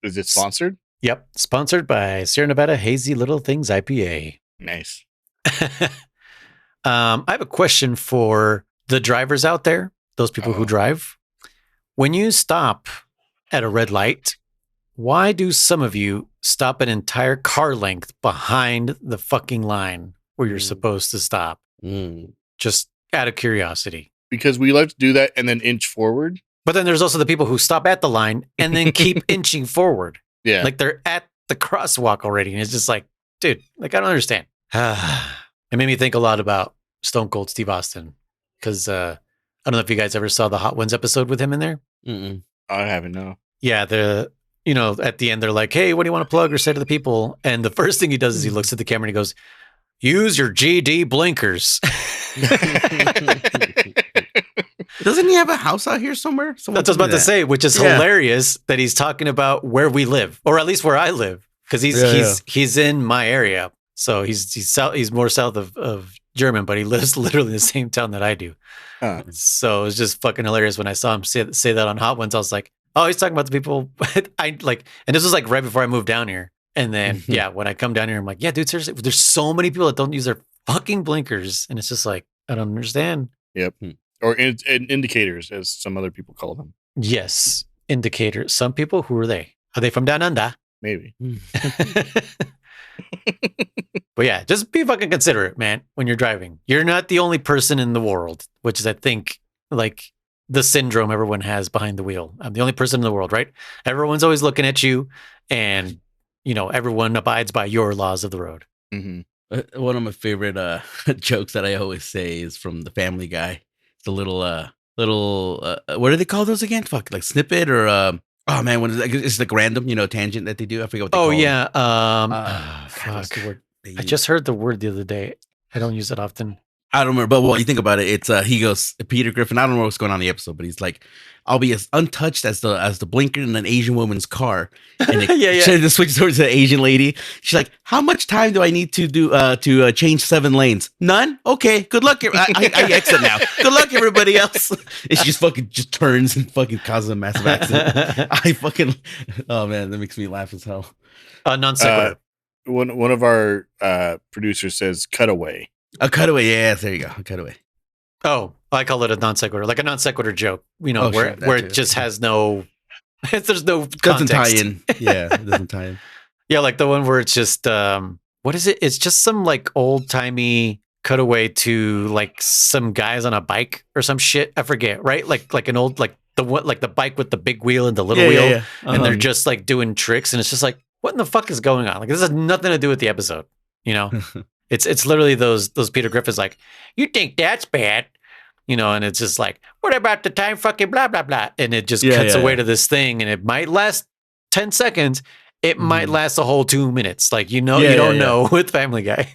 Is it sponsored? Yep. Sponsored by Sierra Nevada Hazy Little Things IPA. Nice. I have a question for the drivers out there, those people who drive. When you stop at a red light, why do some of you stop an entire car length behind the fucking line where you're supposed to stop? Just out of curiosity. Because we like to do that and then inch forward. But then there's also the people who stop at the line and then keep inching forward. Yeah. Like they're at the crosswalk already. And it's just like, dude, like, I don't understand. It made me think a lot about Stone Cold Steve Austin. Because I don't know if you guys ever saw the Hot Ones episode with him in there. I haven't, no. Yeah, at the end, they're like, hey, what do you want to plug or say to the people? And the first thing he does is he looks at the camera and he goes, use your GD blinkers. Doesn't he have a house out here somewhere? That's what I was about to say, which is hilarious that he's talking about where we live, or at least where I live, because he's in my area. So he's more south of German, but he lives literally in the same town that I do. So it's just fucking hilarious when I saw him say that on Hot Ones. I was like, oh, he's talking about the people I like. And this was like right before I moved down here. And then, when I come down here, I'm like, yeah, dude, seriously, there's so many people that don't use their fucking blinkers. And it's just like, I don't understand. Yep. Or indicators, as some other people call them. Yes. Indicators. Some people, who are they? Are they from down under? Maybe. But yeah, just be fucking considerate, man, when you're driving. You're not the only person in the world, which is, I think, like the syndrome everyone has behind the wheel. I'm the only person in the world, right? Everyone's always looking at you, and, everyone abides by your laws of the road. One of my favorite jokes that I always say is from the Family Guy. The little what do they call those again? Fuck, like snippet or oh man, when it's like random, tangent that they do. I forget what they call it. Fuck. I just heard the word the other day. I don't use it often. I don't remember, but you think about it, it's he goes, Peter Griffin. I don't know what's going on in the episode, but he's like, "I'll be as untouched as the blinker in an Asian woman's car." And it switches over to the Asian lady. She's like, "How much time do I need to do to change 7 lanes? None. Okay, good luck. I exit now. Good luck, everybody else." And she just turns and fucking causes a massive accident. Oh man, that makes me laugh as hell. Non sequitur. One of our producers says cutaway. A cutaway, yeah, there you go. A cutaway. Oh, I call it a non sequitur, like a non sequitur joke. Where it just has no, there's no context. Doesn't tie in. Yeah, it doesn't tie in. Yeah, like the one where it's just, what is it? It's just some like old timey cutaway to like some guys on a bike or some shit. I forget, right? Like an old the bike with the big wheel and the little wheel, and they're just like doing tricks, and it's just like, what in the fuck is going on? Like, this has nothing to do with the episode, It's literally those Peter Griffin's like, you think that's bad, and it's just like, what about the time fucking blah, blah, blah. And it just cuts away to this thing, and it might last 10 seconds. It might last a whole 2 minutes. Like, you don't know with Family Guy.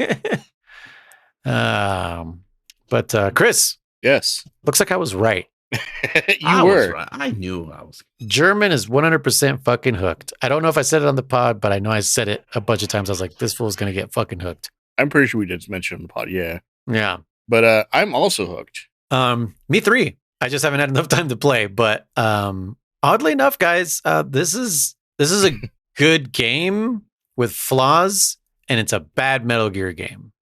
But Chris. Yes. Looks like I was right. You were. Right. I knew I was. German is 100% fucking hooked. I don't know if I said it on the pod, but I know I said it a bunch of times. I was like, this fool's going to get fucking hooked. I'm pretty sure we did mention on the pod, yeah. Yeah. But I'm also hooked. Me 3. I just haven't had enough time to play. But oddly enough, guys, this is a good game with flaws, and it's a bad Metal Gear game.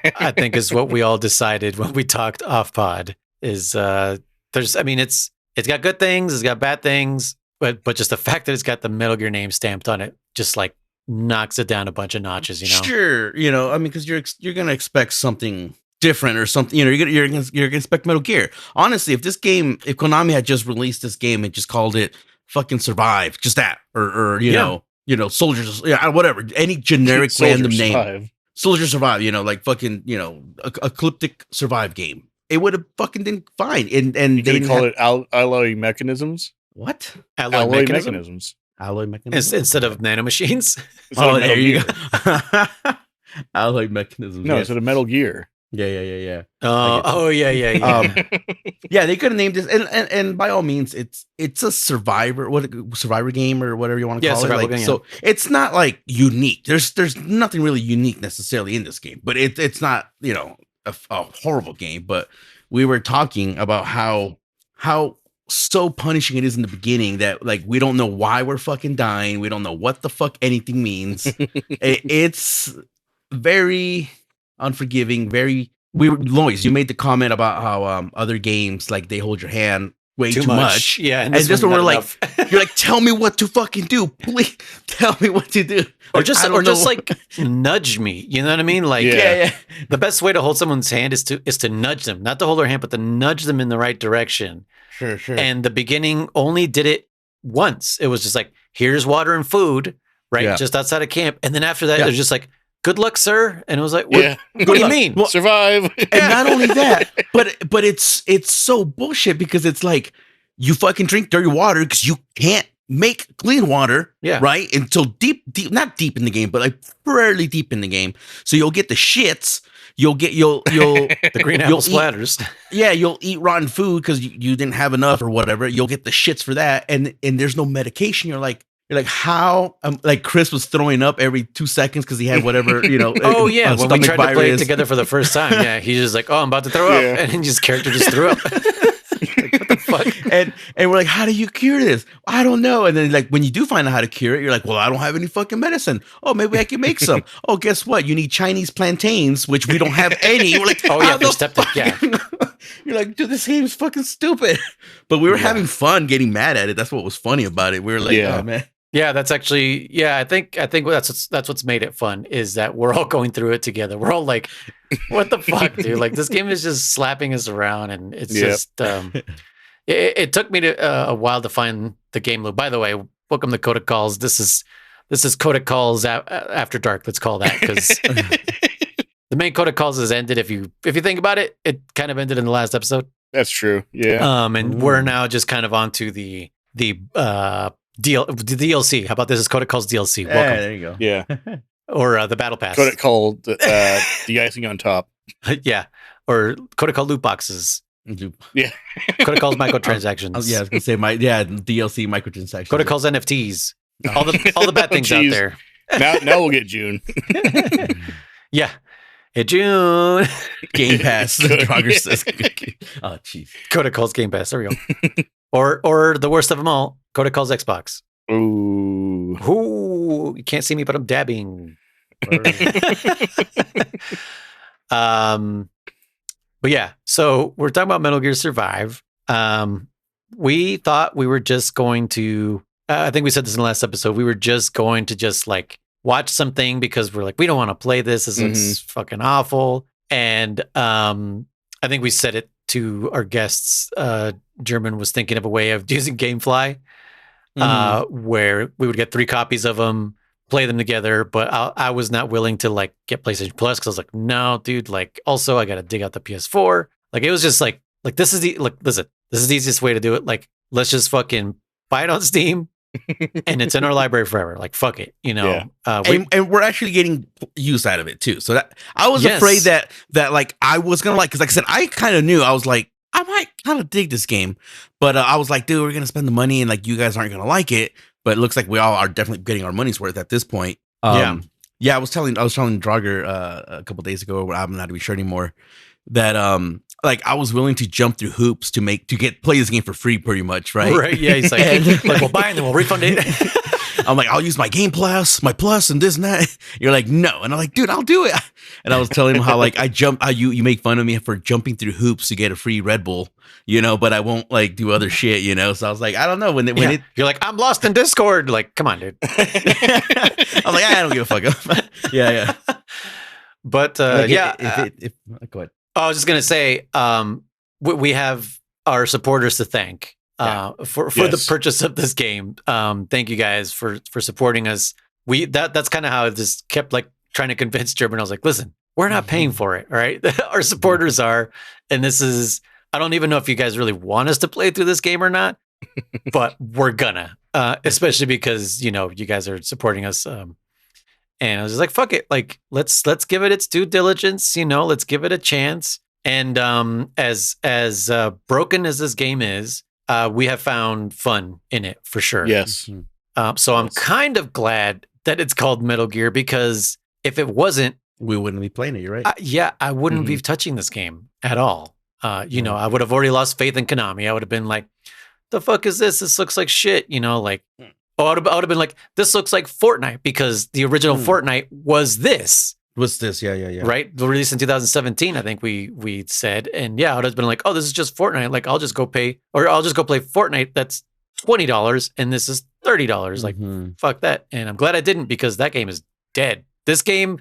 I think is what we all decided when we talked off pod. Is it's got good things, it's got bad things, but just the fact that it's got the Metal Gear name stamped on it just like knocks it down a bunch of notches, Sure, because you're gonna expect something different or something. You're gonna expect Metal Gear. Honestly, if Konami had just released this game and just called it fucking Survive, just that, or Soldiers, whatever, any generic random name, Soldier Survive, like fucking, Ecliptic Survive game. It would have fucking been fine. And they call it alloy mechanisms. What? Alloy mechanisms. Alloy mechanisms instead of nanomachines. Oh, there you go. Alloy mechanisms. No, it's a Metal Gear. Yeah. Yeah. Yeah, they could have named this, and by all means, it's a survivor game or whatever you want to call it. Game, so it's not like unique. There's nothing really unique necessarily in this game, but it's not a horrible game. But we were talking about how so punishing it is in the beginning that like we don't know why we're fucking dying. We don't know what the fuck anything means. It's very unforgiving. Very weird. Lois, you made the comment about how other games like they hold your hand way too much. Yeah, and this one we're like, you're like, tell me what to fucking do. Please tell me what to do. Or just like nudge me. You know what I mean? Like, yeah. The best way to hold someone's hand is to nudge them, not to hold their hand, but to nudge them in the right direction. Sure. And the beginning only did it once. It was just like, here's water and food, right? Yeah. Just outside of camp. And then after that, it was just like, good luck, sir. And it was like, what do you mean? Well, survive. And not only that, but it's so bullshit because it's like you fucking drink dirty water because you can't make clean water, right? Until deep, not deep in the game, but like fairly deep in the game. So you'll get the shits. You'll the green apple splatters. You'll eat rotten food because you didn't have enough or whatever. You'll get the shits for that, and there's no medication. You're like how like Chris was throwing up every 2 seconds because he had whatever Oh yeah, when we tried to play it virus. together for the first time, he's just like, oh, I'm about to throw up, and his character just threw up. Like, what the fuck? And we're like, how do you cure this? I don't know. And then like when you do find out how to cure it, you're like, well, I don't have any fucking medicine. Oh, maybe I can make some. Oh, guess what? You need Chinese plantains, which we don't have any. We're like, oh yeah, they're stepped up. Yeah. You're like, dude, this game's fucking stupid. But we were having fun getting mad at it. That's what was funny about it. We were like, oh man. Yeah, that's actually, I think that's what's made it fun is that we're all going through it together. We're all like, what the fuck, dude? Like this game is just slapping us around, and it's just, it took me a while to find the game loop. By the way, welcome to Codec Calls. This is Codec Calls after dark. Let's call that because the main Codec Calls has ended. If you think about it, it kind of ended in the last episode. That's true. Yeah. And we're now just kind of onto the DLC. How about this? Is Codec Calls DLC? Welcome. There you go. Yeah. Or the Battle Pass. Codec called the icing on top. Yeah. Or Codec Call loot boxes. Yeah. Codec Calls microtransactions. I was gonna say DLC microtransactions. Codec Calls NFTs. All the bad things out there. Now we'll get June. Yeah. Hey, June. Game Pass. Draugr says. Oh, jeez. Codec Calls Game Pass. There we go. Or the worst of them all, Codec Calls Xbox. Ooh, you can't see me, but I'm dabbing. But yeah, so we're talking about Metal Gear Survive. We thought we were just going to, I think we said this in the last episode, we were just going to just like watch something because we're like, we don't want to play this. This looks fucking awful. And I think we said it to our guests. German was thinking of a way of using GameFly, where we would get 3 copies of them, play them together. But I was not willing to like get PlayStation Plus because I was like, no, dude. Like, also I got to dig out the PS4. Like, it was just like this is listen, this is the easiest way to do it. Like, let's just fucking buy it on Steam, and it's in our library forever. Like, fuck it, you know. Yeah. And we're actually getting use out of it too. So that I was afraid that like I was gonna like, because like I said, I kind of knew I was like, I might kind of dig this game, but I was like, dude, we're gonna spend the money, and like you guys aren't gonna like it. But it looks like we all are definitely getting our money's worth at this point. Yeah. I was telling Draugr a couple days ago, I'm not even sure anymore, that like I was willing to jump through hoops to play this game for free, pretty much, right? Right. Yeah. He's like, we'll buy it and then we'll refund it. I'm like, I'll use my Game Plus, my Plus, and this and that. You're like, no, and I'm like, dude, I'll do it. And I was telling him how like how you make fun of me for jumping through hoops to get a free Red Bull, but I won't like do other shit, So I was like, I don't know when you're like, I'm lost in Discord. Like, come on, dude. I'm like, I don't give a fuck. Yeah. But like go ahead. I was just gonna say, we have our supporters to thank for the purchase of this game. Thank you guys for supporting us. That's kind of how I just kept like trying to convince German. I was like, listen, we're not paying for it, all right? Our supporters are, and this is, I don't even know if you guys really want us to play through this game or not, but we're gonna, especially because you guys are supporting us. And I was just like, fuck it, like let's give it its due diligence, let's give it a chance. And as broken as this game is, we have found fun in it for sure. Yes. So I'm kind of glad that it's called Metal Gear, because if it wasn't, we wouldn't be playing it. You're right. I wouldn't be touching this game at all. I would have already lost faith in Konami. I would have been like, the fuck is this? This looks like shit. Like, I would have been like, this looks like Fortnite because the original Fortnite was this. What's this? Yeah. Right? Released in 2017, I think we said. And yeah, I would have been like, oh, this is just Fortnite. Like, I'll just go play Fortnite. That's $20 and this is $30. Like, fuck that. And I'm glad I didn't because that game is dead. This game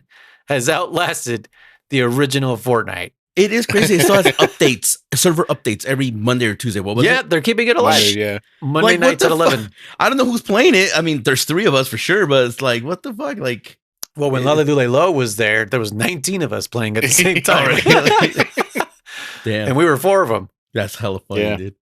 has outlasted the original Fortnite. It is crazy. It still has updates, server updates every Monday or Tuesday. What was it? Yeah, they're keeping it alive. Monday nights at 11. I don't know who's playing it. I mean, there's 3 of us for sure, but it's like, what the fuck? Like, well, when Lala Dule Lo was there was 19 of us playing at the same time. Damn. And we were 4 of them. That's hella funny, dude.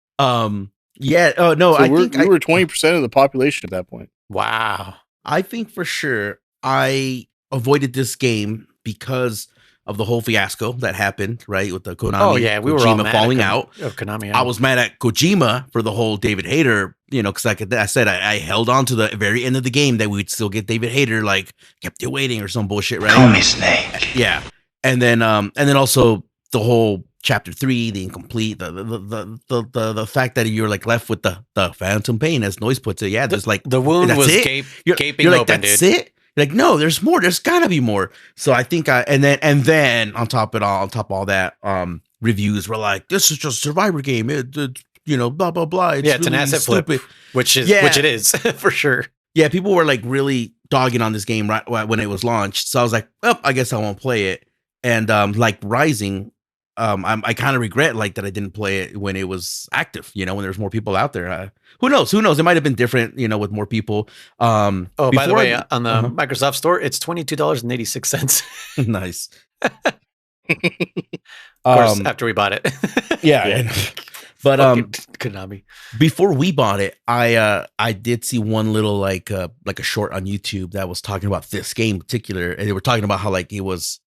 Yeah. Oh no, so we were 20% of the population at that point. Wow. I think for sure I avoided this game because of the whole fiasco that happened, right, with the Konami. Oh yeah, we were all mad falling out. Konami. I was mad at Kojima for the whole David Hayter, because like I said, I held on to the very end of the game that we'd still get David Hayter, like kept you waiting or some bullshit, right? Call me Snake. Yeah, and then also the whole Chapter 3, the incomplete, the fact that you're like left with the phantom pain, as Noise puts it. Yeah, there's like the wound was gaping like, open, that's dude. it. Like, no, there's more. There's gotta be more. So I think and then on top of all that, reviews were like, this is just a Survivor game. It blah blah blah. It's it's an asset stupid. flip, which it is for sure. Yeah, people were like really dogging on this game right when it was launched. So I was like, well, I guess I won't play it. And like Rising, I kind of regret like that I didn't play it when it was active. When there was more people out there. Who knows? It might have been different. With more people. By the way, on the Microsoft Store, it's $22.86. Nice. Of course, after we bought it. Yeah. But Konami. Before we bought it, I did see one little like a short on YouTube that was talking about this game in particular, and they were talking about how like it was.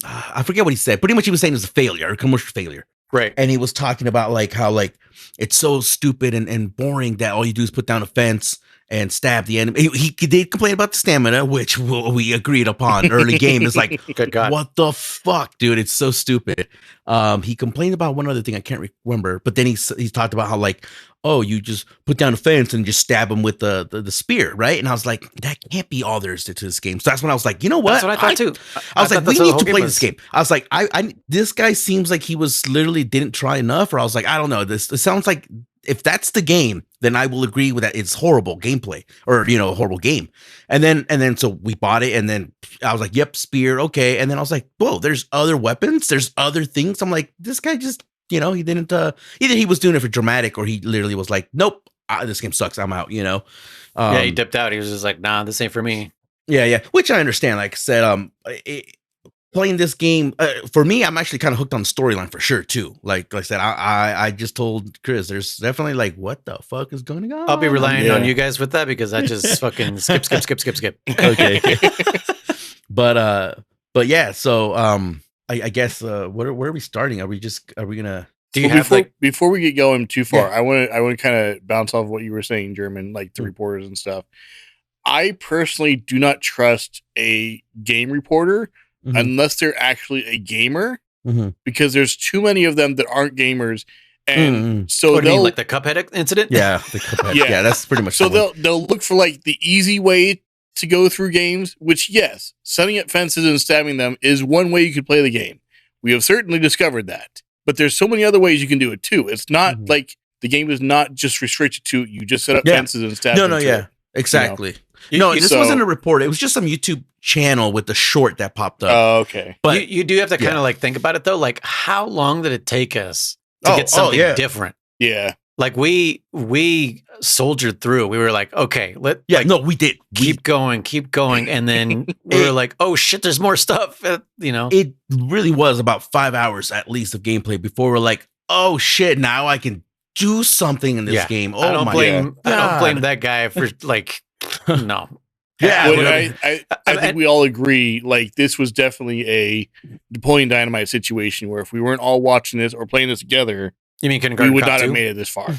I forget what he said. Pretty much he was saying it was a failure, a commercial failure. Right. And he was talking about like how like it's so stupid and boring that all you do is put down a fence and stab the enemy. He did complain about the stamina, which we agreed upon early game. It's like, good God, what the fuck, dude? It's so stupid. He complained about one other thing I can't remember, but then he's talked about how like, oh, you just put down a fence and just stab him with the spear, right? And I was like, that can't be all there is to this game. So that's when I was like, you know what? That's what I thought too. I was like, we need to play this game. I was like, I this guy seems like he was literally didn't try enough, or I was like, I don't know. It sounds like if that's the game, then I will agree with that. It's horrible gameplay, or a horrible game. And then so we bought it, and then I was like, yep, spear, okay. And then I was like, whoa, there's other weapons, there's other things. I'm like, this guy just. He didn't, either he was doing it for dramatic or he literally was like, nope, this game sucks. I'm out, Yeah, he dipped out. He was just like, nah, this ain't for me. Yeah. Which I understand. Like I said, playing this game, for me, I'm actually kind of hooked on the storyline for sure too. Like I said, I just told Chris, there's definitely like, what the fuck is going on? I'll be relying on you guys with that because I just fucking skip. Okay. But yeah, so, I guess where are we starting? Are we gonna? Do you have before we get going too far? Yeah. I want to kind of bounce off what you were saying, German, like the reporters and stuff. I personally do not trust a game reporter unless they're actually a gamer, because there's too many of them that aren't gamers. And so what do you mean, like the Cuphead incident? Yeah, the Cuphead. Yeah, that's pretty much. So they'll look for like the easy way to go through games, which, yes, setting up fences and stabbing them is one way you could play the game. We have certainly discovered that. But there's so many other ways you can do it, too. It's not like the game is not just restricted to you just set up fences and stab them. No, yeah, exactly. This wasn't a report. It was just some YouTube channel with the short that popped up. Oh, okay. But you do have to kind of like think about it, though. Like, how long did it take us to get something different? Yeah. Like we soldiered through. We were like, okay, we did keep going, and then we were like, oh shit, there's more stuff. It really was about 5 hours at least of gameplay before we're like, oh shit, now I can do something in this game. Oh, I don't blame that guy for like, no. Yeah, I think we all agree. Like, this was definitely a Napoleon Dynamite situation where if we weren't all watching this or playing this together. You mean we would not have made it this far.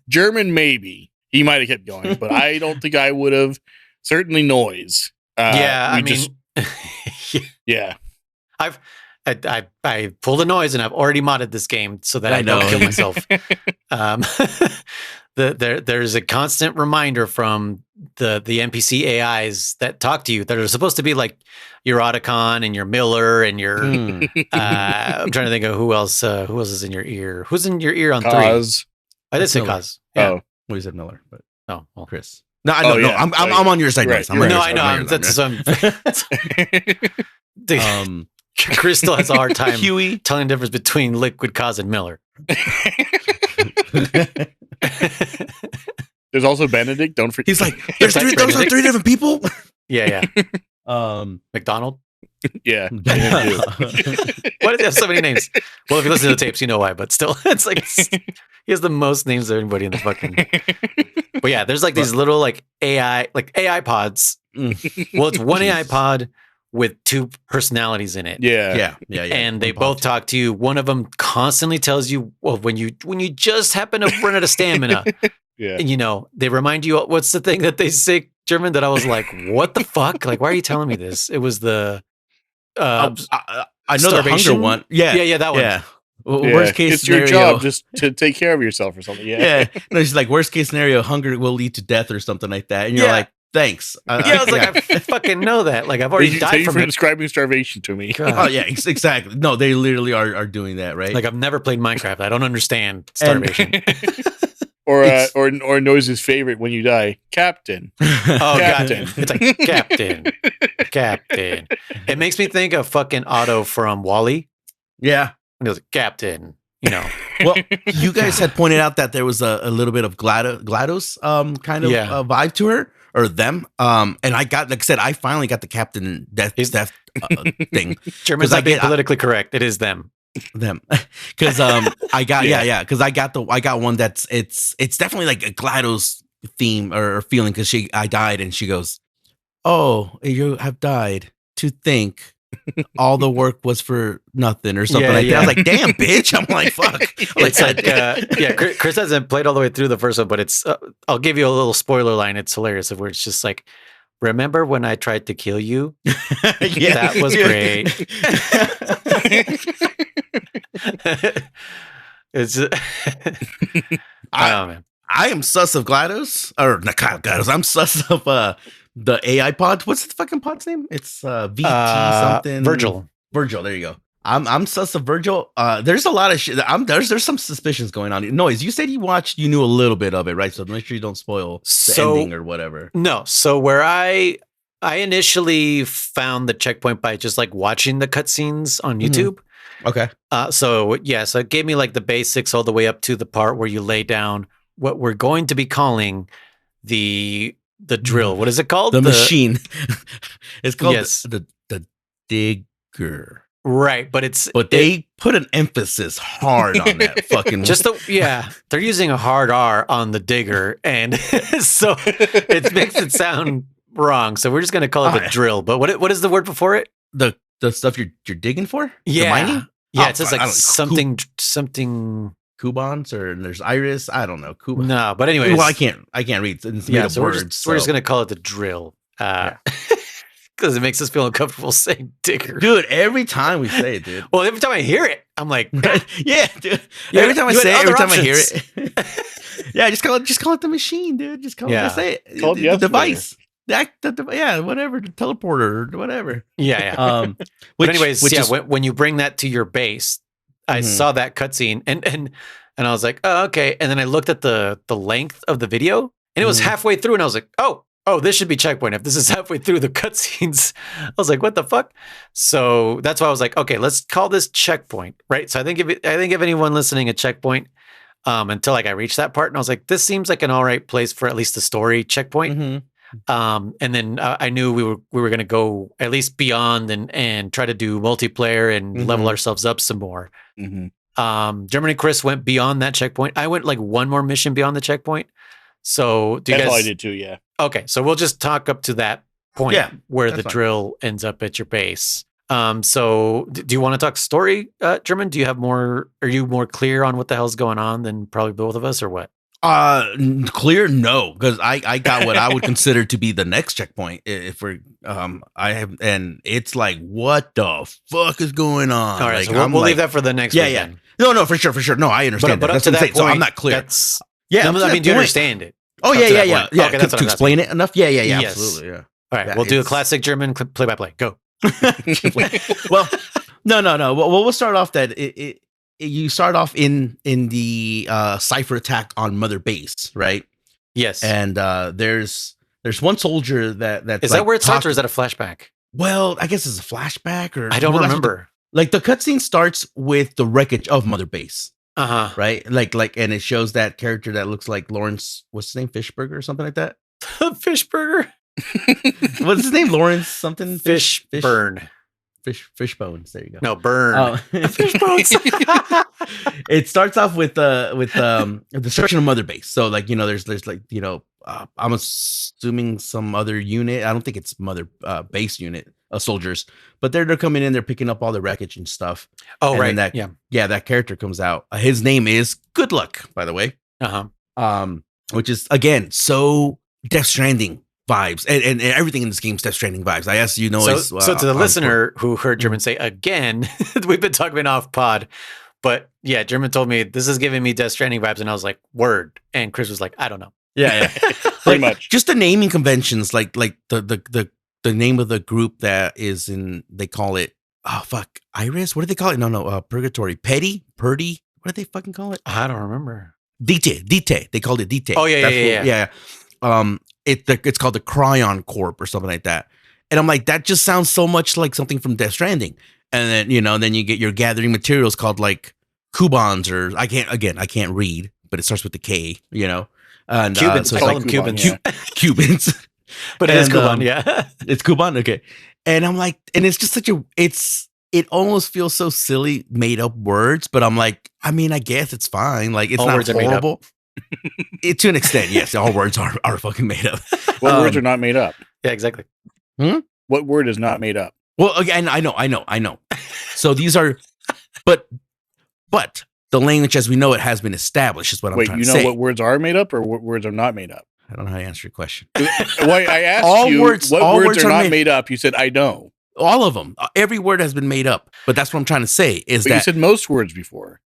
German, maybe. He might have kept going, but I don't think I would have. Certainly Noise. Yeah. I pulled a noise and I've already modded this game so that I don't kill myself. There's a constant reminder from the NPC AIs that talk to you that are supposed to be like your Otacon and your Miller and your. I'm trying to think of who else is in your ear. Who's in your ear on Cause. 3? I did say Cause. Yeah. Oh, well, you said Miller, but well, Chris. No, I know. Yeah. I'm on your side. Right. I know. Chris still has a hard time telling the difference between Liquid Cause and Miller. There's also Benedict. Don't forget. He's like, there's three different people. Yeah. McDonald. Yeah. Why do they have so many names? Well, if you listen to the tapes, you know why. But still, it's like he has the most names of anybody in the fucking. But yeah, there's like these little like AI pods. Well, it's one AI pod with two personalities in it. Yeah. And they both talk to you. One of them constantly tells you, well, when you just happen to run out of stamina. Yeah. And they remind you, what's the thing that they say, German, that I was like, what the fuck? Like, why are you telling me this? It was the I know the hunger one. Yeah, that one. Yeah. Worst case it's scenario, your job just to take care of yourself or something. Yeah. No, it's like worst case scenario, hunger will lead to death or something like that. And you're like, thanks. I was like, I fucking know that. Like, I've already died from it. Describing starvation to me. Oh yeah, exactly. No, they literally are doing that, right? Like, I've never played Minecraft. I don't understand starvation. Or Noise's favorite when you die, Captain. Oh, Captain. God. It's like Captain. It makes me think of fucking Otto from WALL-E. Yeah. And it was like, Captain, Well, you guys had pointed out that there was a little bit of GLaDOS kind of vibe to her or them. And I got, like I said, I finally got the Captain Death thing. German's not being politically correct. It is them. Because I got because I got one that's it's definitely like a GLaDOS theme or feeling because I died and she goes, oh, you have died to think all the work was for nothing or something like that. I was like, damn, bitch. I'm like, fuck. It's like Chris hasn't played all the way through the first one, but it's I'll give you a little spoiler line. It's hilarious where it's just like, remember when I tried to kill you? That was great. It's man. I am sus of GLaDOS or not GLaDOS. I'm sus of the AI pod. What's the fucking pod's name? It's VT something. Virgil. There you go. I'm sus of Virgil. There's a lot of shit. There's some suspicions going on. Noise. You said you knew a little bit of it, right? So make sure you don't spoil the ending or whatever. No. So where I initially found the checkpoint by just like watching the cutscenes on YouTube. Okay. So it gave me like the basics all the way up to the part where you lay down what we're going to be calling the drill. What is it called? The machine. It's called the digger. Right, but they put an emphasis hard on that fucking they're using a hard R on the digger, and so it makes it sound wrong. So we're just going to call it the drill. But what is the word before it? The stuff you're digging for? Yeah. The mining? Yeah, it says like something Cubans or there's Iris. I don't know. Cuba. No, but anyways. Well, I can't read. It's made of words. We're just going to call it the drill. Because it makes us feel uncomfortable saying digger. Dude, every time we say it, dude. Well, every time I hear it, I'm like, yeah, dude. Every time I say it, every time I hear it. Yeah, just call it the machine, dude. Just call it, say it. Call the device. Whatever, the teleporter or whatever. Yeah. But anyways, when you bring that to your base, I saw that cutscene and I was like, oh, okay. And then I looked at the length of the video and it was halfway through and I was like, oh, this should be checkpoint. If this is halfway through the cutscenes, I was like, what the fuck? So that's why I was like, okay, let's call this checkpoint, right? So I think if anyone listening a checkpoint, until like I reached that part and I was like, this seems like an all right place for at least a story checkpoint. And then I knew we were going to go at least beyond and try to do multiplayer and level ourselves up some more. German and Chris went beyond that checkpoint. I went like one more mission beyond the checkpoint. So do you guys? I did too. Yeah. Okay, so we'll just talk up to that point where the drill ends up at your base. So do you want to talk story, German? Do you have more? Are you more clear on what the hell's going on than probably both of us, or what? Clear, no, because I got what I would consider to be the next checkpoint. If we're I have, and it's like, what the fuck is going on? All right, like, so we'll leave that for the next. Yeah. No, for sure. No, I understand. But that's up to that point, so I'm not clear. I mean, do you understand it? Oh yeah. Okay, that's to explain it enough. Yeah, yes. Absolutely. Yeah. All right, we'll do a classic German play-by-play. Go. Well, no. Well, we'll start off that you start off in the cipher attack on Mother Base, right? Yes. And there's one soldier that's is that where it starts, or is that a flashback? Well, I guess it's a flashback, or I don't remember. Like the cutscene starts with the wreckage of Mother Base. Right? Like, and it shows that character that looks like Lawrence. What's his name? Fishburger or something like that. Fishburger. What's his name? Lawrence something. Fishburne. Fish bones. There you go. No, burn. Fish bones. It starts off with destruction of Mother Base. So like, there's like, I'm assuming some other unit. I don't think it's Mother Base unit of soldiers, but they're coming in. They're picking up all the wreckage and stuff. Oh, and right. That character comes out. His name is Good Luck, by the way. Which is again so Death Stranding vibes, and everything in this game is Death Stranding vibes. I asked so to the listener who heard German say again, we've been talking off pod, but yeah, German told me this is giving me Death Stranding vibes, and I was like, word. And Chris was like, I don't know. Yeah. Pretty much. Just the naming conventions, like the name of the group that is in, they call it, Iris? What do they call it? No, Purgatory. Purdy? What do they fucking call it? I don't remember. Dite. They called it Dite. Oh, yeah. It's called the Cryon Corp or something like that. And I'm like, that just sounds so much like something from Death Stranding. And then, then you get your gathering materials called like Cubans, or I can't read, but it starts with the K, And Cubans, so I call them Cubans. Cubans. But it is Cuban, yeah. It's Cuban, okay. And I'm like, and it's just it almost feels so silly, made up words, but I'm like, I mean, I guess it's fine. Like, it's all not horrible. To an extent, yes. All words are fucking made up. What words are not made up? Yeah, exactly. What word is not made up? Well, again, I know. So these are, but the language as we know it has been established is what I'm trying to say. Wait, you know what words are made up or what words are not made up? I don't know how to answer your question. Why I asked what words are not made up? You said, I know. All of them. Every word has been made up. But that's what I'm trying to say is that. You said most words before.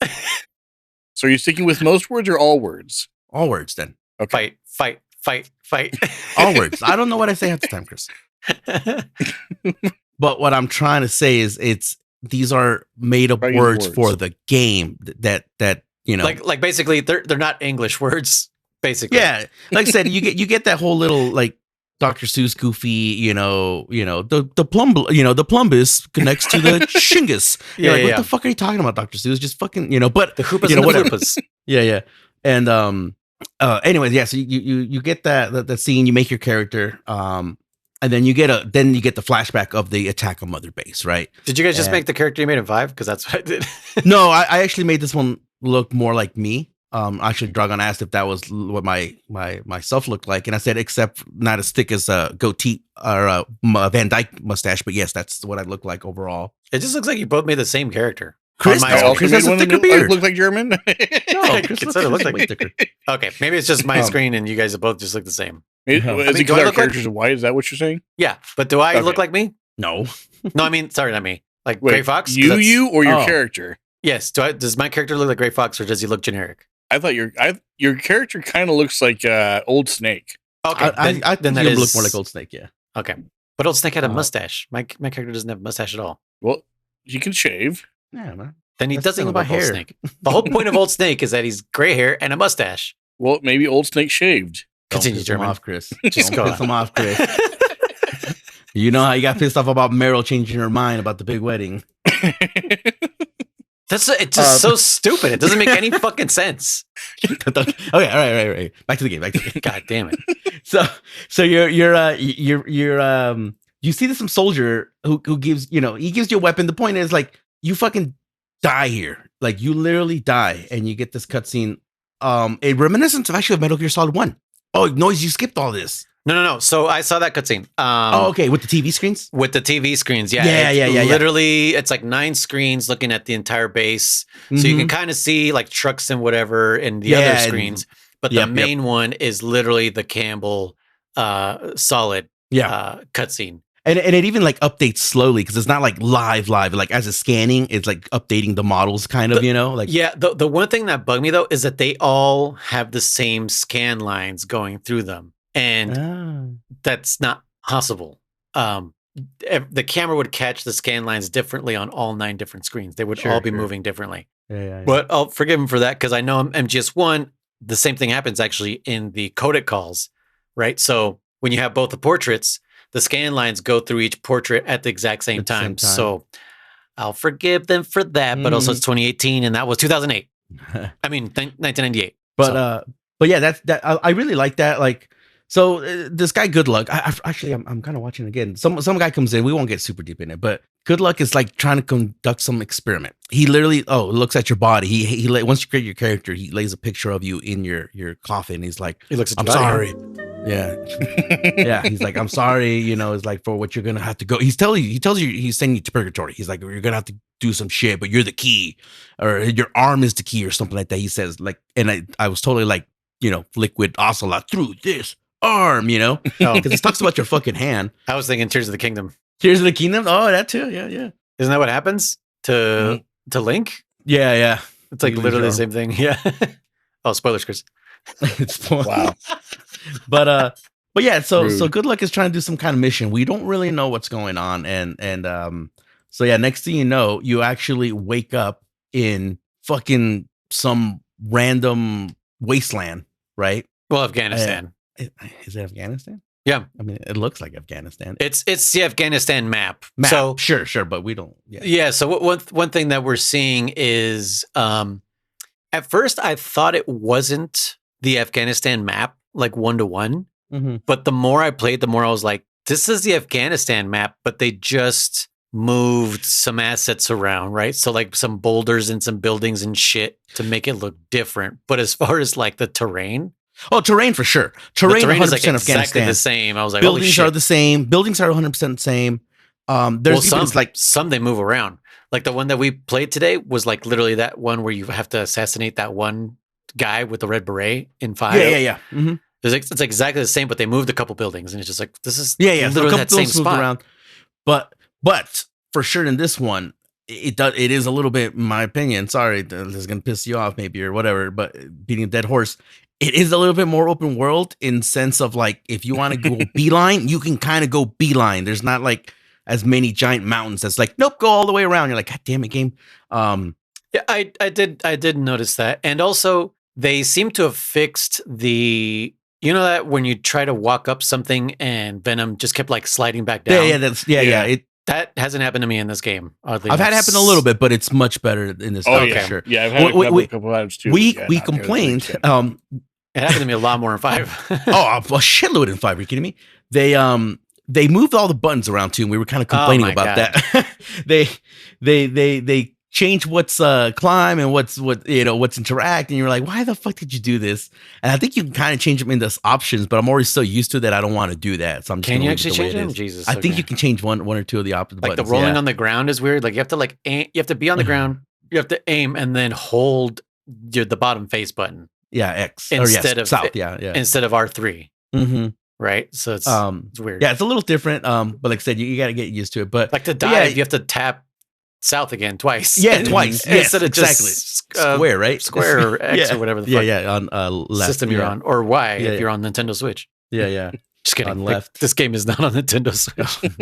So are you sticking with most words or all words? All words then. Okay. Fight. All words. I don't know what I say half the time, Chris. But what I'm trying to say is these are made up words for the game that like basically they're not English words. Basically, yeah. Like I said, you get that whole little like Dr. Seuss goofy, the plumbus connects to the shingus. What the fuck are you talking about, Dr. Seuss? Just fucking, but the hoopas and whatever. The hoopas. Yeah. And anyways, yeah. So you get that scene, you make your character, and then you get the flashback of the attack on Mother Base, right? Did you guys just make the character you made in 5? Because that's what I did. No, I actually made this one look more like me. Actually, Dragon asked if that was what my myself looked like, and I said, except not as thick as a goatee or a Van Dyke mustache, but yes, that's what I look like overall. It just looks like you both made the same character. Chris has a thicker beard. Look like German? No, Chris looks like thicker. Okay, maybe it's just my screen, and you guys both just look the same. Is it because our characters are white? Is that what you're saying? Yeah, but do I look like me? No. No, I mean, sorry, not me. Like Gray Fox? You or your character? Yes. Does my character look like Gray Fox, or does he look generic? I thought your character kind of looks like Old Snake. Okay, I then that look more like Old Snake. Yeah. Okay, but Old Snake had a mustache. My character doesn't have a mustache at all. Well, he can shave. Yeah, man. Then he doesn't look like Old Snake. The whole point of Old Snake is that he's gray hair and a mustache. Well, maybe Old Snake shaved. Continue, German. Off, Chris. Just go piss him off, Chris. You know how you got pissed off about Meryl changing her mind about the big wedding. It's just so stupid. It doesn't make any fucking sense. Okay, all right. Back to the game. God damn it. So you see some soldier who gives he gives you a weapon. The point is like you fucking die here. Like you literally die, and you get this cutscene. A reminiscence of actually of Metal Gear Solid 1. Oh, Noise, you skipped all this. No. So I saw that cutscene. Okay, with the TV screens? With the TV screens, yeah. Yeah. Literally, it's like 9 screens looking at the entire base. Mm-hmm. So you can kind of see like trucks and whatever in the other screens. but the main one is literally the Campbell solid cutscene. And it even like updates slowly because it's not like live. Like as it's scanning, it's like updating the models kind of, like. Yeah. The one thing that bugged me though is that they all have the same scan lines going through them. And that's not possible. The camera would catch the scan lines differently on all 9 different screens. They would all be moving differently. Yeah. But I'll forgive him for that because I know MGS1, the same thing happens actually in the Codec Calls, right? So when you have both the portraits, the scan lines go through each portrait at the exact same time. So I'll forgive them for that. But also it's 2018 and that was 2008. I mean, 1998. But yeah, that I really like that. Like, so this guy, Good Luck. I'm kind of watching again. Some guy comes in. We won't get super deep in it, but Good Luck is like trying to conduct some experiment. He literally looks at your body. He once you create your character, he lays a picture of you in your coffin. He's like, he looks at I'm sorry. Yeah. Yeah. He's like, I'm sorry, it's like for what you're going to have to go. He tells you, he's sending you to purgatory. He's like, you're going to have to do some shit, but you're the key or your arm is the key or something like that. He says like, and I was totally like, liquid ocelot through this arm, because it talks about your fucking hand. I was thinking Tears of the Kingdom. Tears of the Kingdom. Oh, that too. Yeah. Yeah. Isn't that what happens to Link? Yeah. Yeah. It's like literally the same thing. Yeah. Oh, spoilers, Chris. Wow. But yeah, so Good Luck is trying to do some kind of mission. We don't really know what's going on, and so yeah, next thing you know, you actually wake up in fucking some random wasteland, right? Well, Afghanistan. Is it Afghanistan? Yeah, I mean, it looks like Afghanistan. It's the Afghanistan map. So sure, but we don't. Yeah. So one thing that we're seeing is, at first I thought it wasn't the Afghanistan map, like 1-to-1. Mm-hmm. But the more I played, the more I was like, this is the Afghanistan map, but they just moved some assets around, right? So like some boulders and some buildings and shit to make it look different. But as far as like the terrain. Oh, terrain for sure. Terrain 100% is like exactly Afghanistan. The same. I was like, buildings are the same. Buildings are 100% the same. There's some they move around. Like the one that we played today was like literally that one where you have to assassinate that one guy with the red beret in 5. Yeah. Mm-hmm. It's exactly the same, but they moved a couple buildings, and it's just like this is literally so that same spot. Around. But for sure in this one, it is a little bit, in my opinion. Sorry, this is gonna piss you off maybe or whatever. But beating a dead horse, it is a little bit more open world in sense of like if you want to go beeline, you can kind of go beeline. There's not like as many giant mountains that's like nope, go all the way around. You're like, God damn it, game. Yeah, I did notice that, and also they seem to have fixed the. You know that when you try to walk up something and Venom just kept like sliding back down? Yeah. That hasn't happened to me in this game. Oddly I've had it happen a little bit, but it's much better in this. Oh, yeah. Sure. Yeah, I've had a couple times too. We complained. It happened to me a lot more in 5. A shitload in 5. Are you kidding me? They moved all the buttons around too, and we were kind of complaining about that. they change what's climb and what's interact, and you're like, why the fuck did you do this? And I think you can kind of change them into options, but I'm already so used to that I don't want to do that. So I'm just can you actually change them? Jesus, I think you can change one or two of the options. Like buttons, the rolling on the ground is weird. Like you have to like aim, you have to be on the ground, you have to aim, and then hold the bottom face button. Yeah, X instead of south. Yeah, instead of R3. Mm-hmm. Right, so it's weird. Yeah, it's a little different. But like I said, you got to get used to it. But like to dive, you have to tap south again twice. Yeah, twice. Instead of exactly. Just square, right? Square or X or whatever the fuck on left system you're on, or Y if you're on Nintendo Switch. Yeah. Just kidding. On left. This game is not on Nintendo Switch.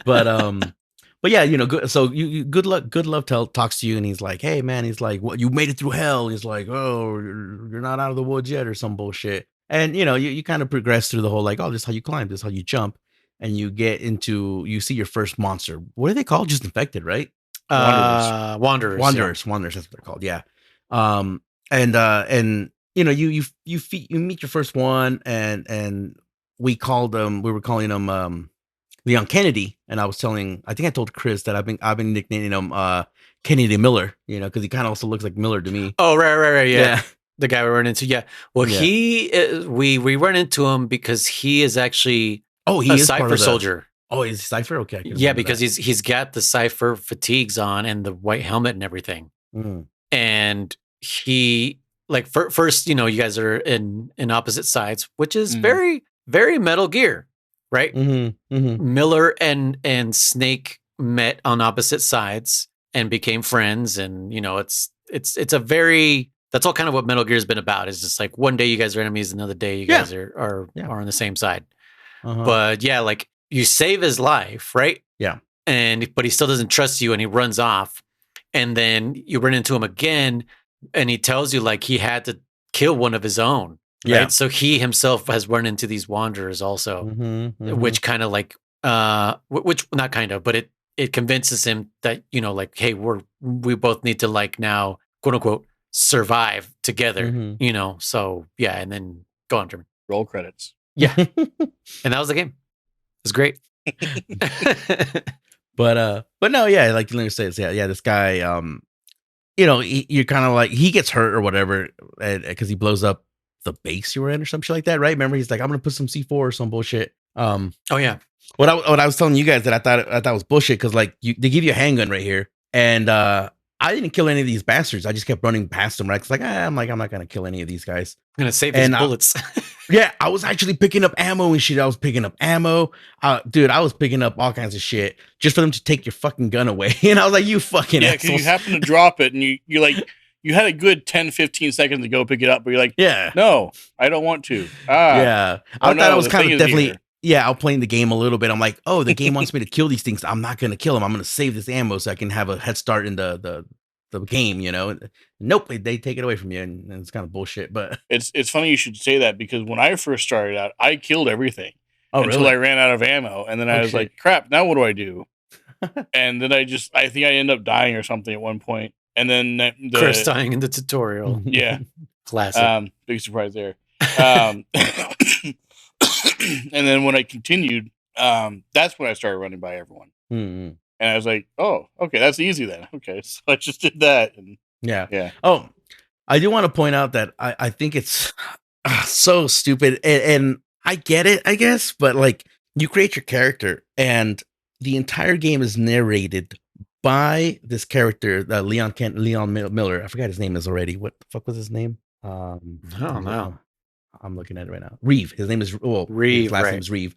But yeah, good. So Good Luck talks to you, and he's like, "Hey, man," he's like, "What? You made it through hell?" And he's like, "Oh, you're not out of the woods yet," or some bullshit. And you kind of progress through the whole like, "Oh, this is how you climb. This is how you jump," and you see your first monster. What are they called? Just infected, right? Wanderers. That's what they're called. Yeah. And you meet your first one, and we were calling him Leon Kennedy, and I think I told Chris that I've been nicknaming him Kennedy Miller, because he kind of also looks like Miller to me. Oh, right, yeah. The guy we run into, yeah. Well, we run into him because he is actually a Cypher soldier. Oh, he's Cypher? Okay. Yeah, because he's got the Cypher fatigues on and the white helmet and everything. Mm. And he like first, you guys are in opposite sides, which is very, very Metal Gear, right? Miller and Snake met on opposite sides and became friends, and it's a very, that's all kind of what Metal Gear has been about. Is just like one day you guys are enemies, another day you guys are on the same side. But yeah, like you save his life, right? Yeah. But he still doesn't trust you, and he runs off. And then you run into him again, and he tells you like he had to kill one of his own. Right? Yeah. So he himself has run into these wanderers also, which kind of like, which not kind of, but it convinces him that, like, hey, we both need to like now, quote unquote, survive together, So yeah, and then go on, German. Roll credits. Yeah. And that was the game. It was great. But no, yeah, like Lena says, yeah, this guy, you're kind of like, he gets hurt or whatever, because he blows up the base you were in or some shit like that, right? Remember, he's like, I'm gonna put some C4 or some bullshit. Oh yeah. What I was telling you guys that I thought was bullshit, because like they give you a handgun right here, and I didn't kill any of these bastards. I just kept running past them, right? It's like, I'm not gonna kill any of these guys. I'm gonna save these bullets. Yeah, I was actually picking up ammo and shit. I was picking up ammo. Dude, I was picking up all kinds of shit just for them to take your fucking gun away. And I was like, you fucking assholes. Because you happen to drop it, and you're like, you had a good 10, 15 seconds to go pick it up, but you're like, yeah, no, I don't want to. Yeah. I thought I was kind of definitely, outplaying the game a little bit. I'm like, oh, the game wants me to kill these things. I'm not going to kill them. I'm going to save this ammo so I can have a head start in the game, Nope, they take it away from you, and it's kind of bullshit. But it's funny you should say that, because when I first started out, I killed everything until really? I ran out of ammo, and then I was like, crap, now what do I do? And then I think I ended up dying or something at one point, and then Chris dying in the tutorial. Yeah. Classic. Big surprise there. And then when I continued, that's when I started running by everyone. And I was like, oh, okay, that's easy then. Okay, so I just did that. And yeah. Oh, I do want to point out that I think it's so stupid. And I get it, I guess. But like, you create your character, and the entire game is narrated by this character, Leon Miller. I forgot his name is already. What the fuck was his name? I don't know. I'm looking at it right now. Reeve. His name is Reeve. His last name is Reeve.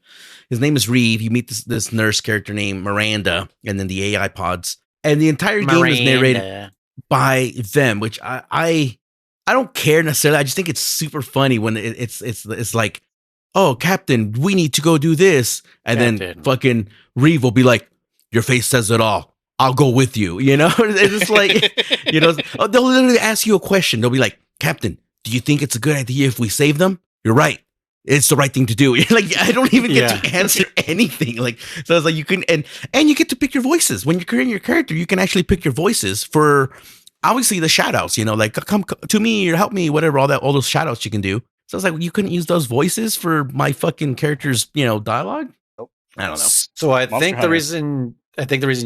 His name is Reeve. You meet this nurse character named Miranda, and then the AI pods, and the entire game is narrated by them, which I don't care necessarily. I just think it's super funny when it's like, oh, Captain, we need to go do this, and then fucking Reeve will be like, your face says it all. I'll go with you. It's just like, they'll literally ask you a question. They'll be like, Captain, do you think it's a good idea if we save them? You're right. It's the right thing to do. Like, I don't even get to answer anything. Like, so it's like you can, and you get to pick your voices. When you're creating your character, you can actually pick your voices for obviously the shout outs, like, come to me or help me, whatever, all those shout outs you can do. So it's like, you couldn't use those voices for my fucking character's, dialogue. Nope. I don't know. So I think the reason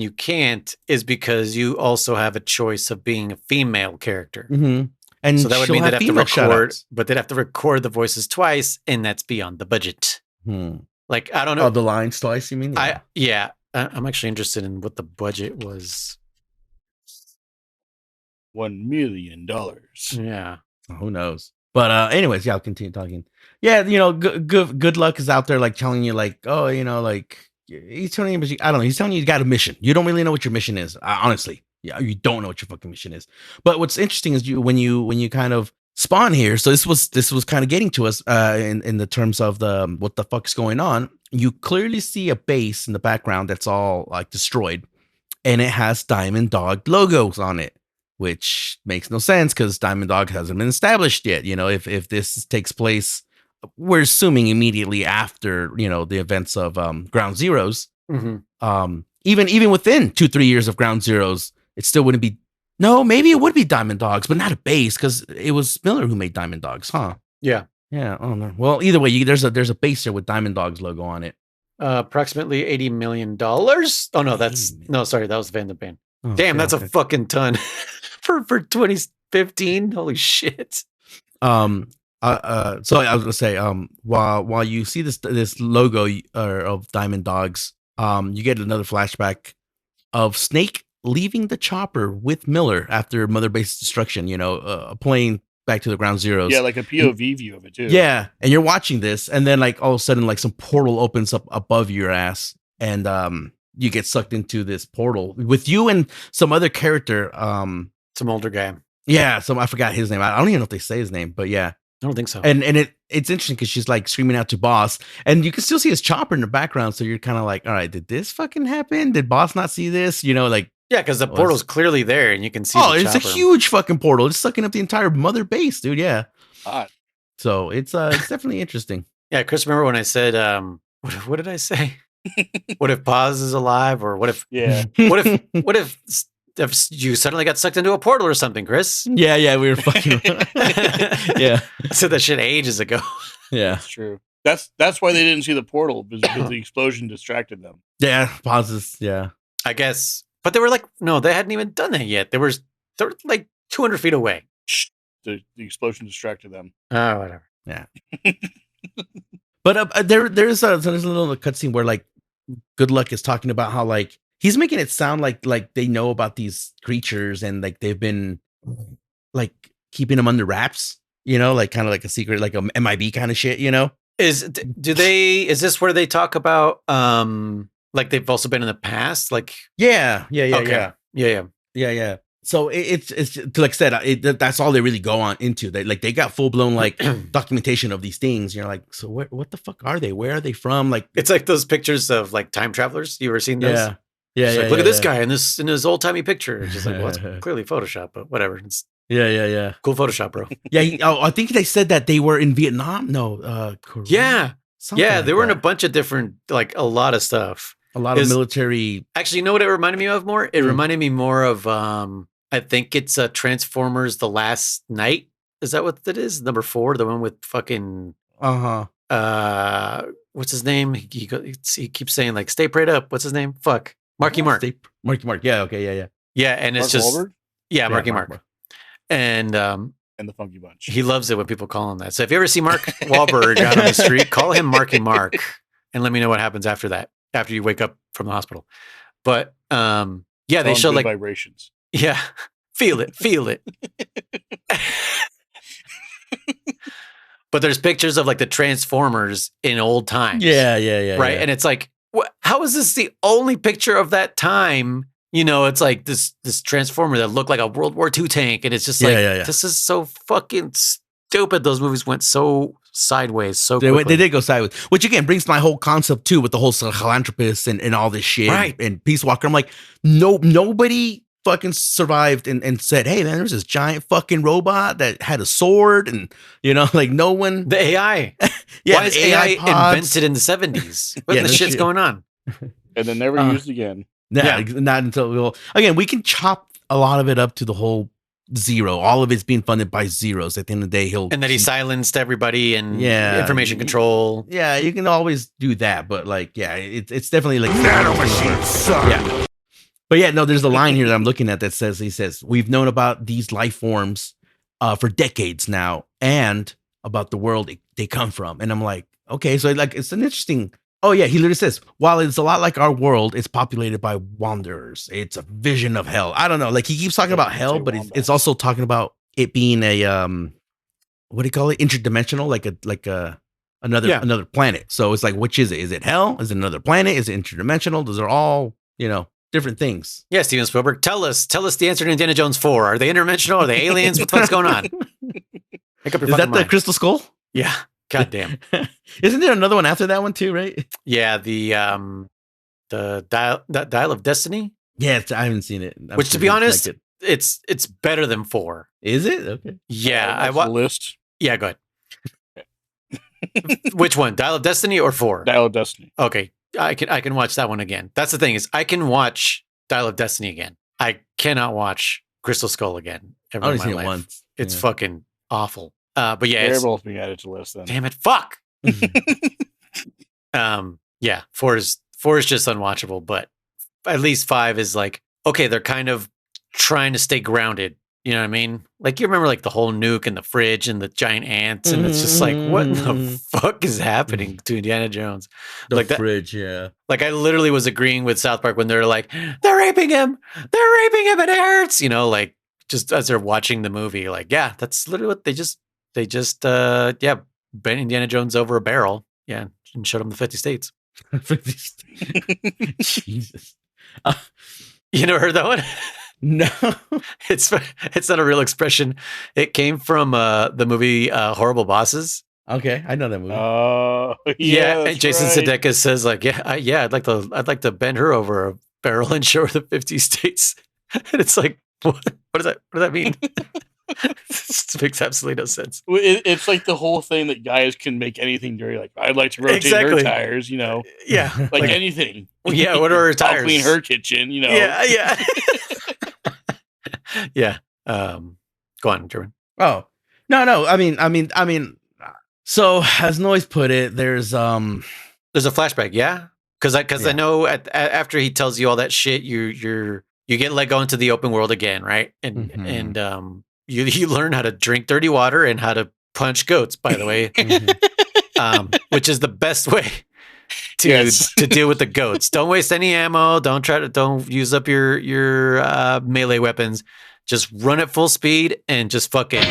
you can't is because you also have a choice of being a female character. And so that would mean they'd have to record, but they'd have to record the voices twice, and that's beyond the budget. Like, I don't know. Oh, the lines twice, you mean? Yeah. I'm actually interested in what the budget was. $1 million. Yeah. Who knows? But anyways, I'll continue talking. Yeah, good luck is out there, like telling you, like, oh, like he's telling you, I don't know. He's telling you got a mission. You don't really know what your mission is, honestly. Yeah, you don't know what your fucking mission is. But what's interesting is when you kind of spawn here. So this was kind of getting to us in the terms of the what the fuck's going on. You clearly see a base in the background that's all like destroyed, and it has Diamond Dog logos on it, which makes no sense because Diamond Dog hasn't been established yet. If this takes place, we're assuming immediately after the events of Ground Zeroes. Even within 2-3 years of Ground Zeroes. It still wouldn't be. No, maybe it would be Diamond Dogs, but not a base because it was Miller who made Diamond Dogs, huh? Yeah. Oh no. Well, either way, there's a base there with Diamond Dogs logo on it. Approximately $80 million. Oh no, that was Van de Bane. Oh, damn, that's a fucking ton for 2015. Holy shit. So I was gonna say, while you see this logo of Diamond Dogs, you get another flashback of Snake leaving the chopper with Miller after Mother Base's destruction, playing back to the ground zeros. Yeah, like a POV view of it too. Yeah, and you're watching this, and then like all of a sudden, like some portal opens up above your ass, and you get sucked into this portal with you and some other character. Some older guy. Yeah, I forgot his name. I don't even know if they say his name, but yeah. I don't think so. And it's interesting because she's like screaming out to Boss, and you can still see his chopper in the background. So you're kind of like, all right, did this fucking happen? Did Boss not see this? You know, like yeah, because the portal's clearly there, and you can see. Oh, it's a huge fucking portal. It's sucking up the entire mother base, dude. Yeah. Hot. So it's definitely interesting. Yeah, Chris, remember when I said, what did I say? What if Paz is alive, or what if? Yeah. What if you suddenly got sucked into a portal or something, Chris? Yeah, we were fucking. Yeah, I said that shit ages ago. Yeah, that's true. That's why they didn't see the portal because the explosion distracted them. Yeah, pauses. Yeah, I guess, but they were like, no, they hadn't even done that yet. They were like 200 feet away. The explosion distracted them. Oh, whatever. Yeah. But there's a little cutscene where like Good Luck is talking about how like he's making it sound like they know about these creatures and like they've been like keeping them under wraps, you know, like kind of like a secret, like a MIB kind of shit, you know. Is this where they talk about like they've also been in the past, like yeah. So it's like I said, that's all they really go on into. They got full blown like documentation of these things. You're like, so what the fuck are they? Where are they from? Like it's like those pictures of like time travelers. You ever seen those? Yeah. Look at this guy in his old timey picture. It's just like, well, it's clearly Photoshop, but whatever. It's cool Photoshop, bro. Yeah. I think they said that they were in Vietnam. No, Korea. Yeah, they were in a bunch of different, like a lot of stuff. A lot of military. Actually, you know what it reminded me of more? It reminded me more of I think it's Transformers: The Last Night. Is that what that is? Number 4, the one with fucking what's his name? He keeps saying like, "Stay prayed up." What's his name? Fuck, Marky Mark. Marky Mark. Yeah. Okay. Yeah, and it's Mark just Wahlberg? Marky Mark. And the Funky Bunch. He loves it when people call him that. So if you ever see Mark Wahlberg out on the street, call him Marky Mark, and let me know what happens after that. After you wake up from the hospital. But they show like vibrations. Yeah. Feel it. But there's pictures of like the Transformers in old times. Yeah. Right. Yeah. And it's like, how is this the only picture of that time? You know, it's like this Transformer that looked like a World War II tank. And it's just like, this is so fucking stupid. Those movies went so sideways so quickly. They did go sideways, which again brings my whole concept too with the whole philanthropist and all this shit, right. and Peace Walker. I'm like, nobody fucking survived and said, hey man, there's this giant fucking robot that had a sword, and you know, like no one. The AI. Why is AI invented in the 70s? What the shit's going on? And then never used again. Not until we can chop a lot of it up to the whole zero. All of it's being funded by zeros. At the end of the day, and that he silenced everybody and information control. Yeah, you can always do that, but like, it's definitely like nano machines suck. Yeah, but there's a line here that I'm looking at that says we've known about these life forms for decades now, and about the world they come from. And I'm like, okay, so like it's an interesting. Oh yeah, he literally says, while it's a lot like our world, it's populated by wanderers. It's a vision of hell. I don't know. Like he keeps talking about hell, but it's also talking about it being a what do you call it? Interdimensional, like another planet. So it's like, which is it? Is it hell? Is it another planet? Is it interdimensional? Those are all, different things. Yeah, Steven Spielberg, tell us the answer to Indiana Jones 4. Are they interdimensional? Are they aliens? What the fuck's going on? Make up your Is that mind. the Crystal Skull? Yeah. God damn. Isn't there another one after that one too, right? Yeah, the Dial of Destiny. Yeah, I haven't seen it. Which, to be honest, it's better than 4. Is it? Okay. Yeah, I watched the list. Yeah, go ahead. Which one? Dial of Destiny or 4? Dial of Destiny. Okay, I can watch that one again. That's the thing, is I can watch Dial of Destiny again. I cannot watch Crystal Skull again. I've only seen it once. It's fucking awful. But yeah, they're both being added to the list then. Damn it, fuck. Yeah, 4 is just unwatchable, but at least 5 is like, okay, they're kind of trying to stay grounded. You know what I mean? Like, you remember like the whole nuke and the fridge and the giant ants, and it's just like, what in the fuck is happening to Indiana Jones? The fridge, yeah. Like, I literally was agreeing with South Park when they're like, they're raping him, and it hurts. You know, like, just as they're watching the movie, like, yeah, that's literally what they just bent Indiana Jones over a barrel, and showed him the 50 states. 50 states. Jesus. You never heard that one? No. It's not a real expression. It came from the movie Horrible Bosses. Okay, I know that movie. Oh, and Jason Sudeikis says like, I'd like to bend her over a barrel and show her the 50 states. And it's like, what does that mean? This makes absolutely no sense. It's like the whole thing that guys can make anything dirty. Like, I'd like to rotate her tires, like anything. Yeah, what are her tires? I'll clean her kitchen, Yeah. Yeah. Go on, Jeremy. Oh, no. I mean. So as Noise put it, there's a flashback. Yeah, because I know after he tells you all that shit, you get let go into the open world again, right? And you learn how to drink dirty water and how to punch goats. By the way, which is the best way to deal with the goats. Don't waste any ammo. Don't use up your melee weapons. Just run at full speed and just fucking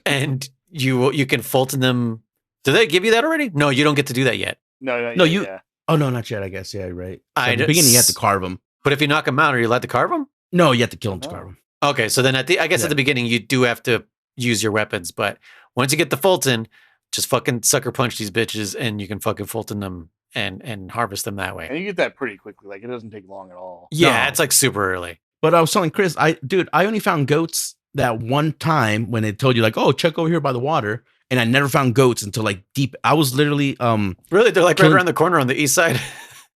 and you can Fulton them. Do they give you that already? No, you don't get to do that yet. No, you. Yeah. Oh no, not yet. I guess right. So at the beginning, you have to carve them. But if you knock them out, are you allowed to carve them? No, you have to kill them to carve them. Okay, so then at the beginning, you do have to use your weapons. But once you get the Fulton, just fucking sucker punch these bitches, and you can fucking Fulton them and harvest them that way. And you get that pretty quickly. Like, it doesn't take long at all. Yeah, it's like super early. But I was telling Chris, I only found goats that one time when it told you like, oh, check over here by the water, and I never found goats until like deep. I was literally really, they're like right around the corner on the east side.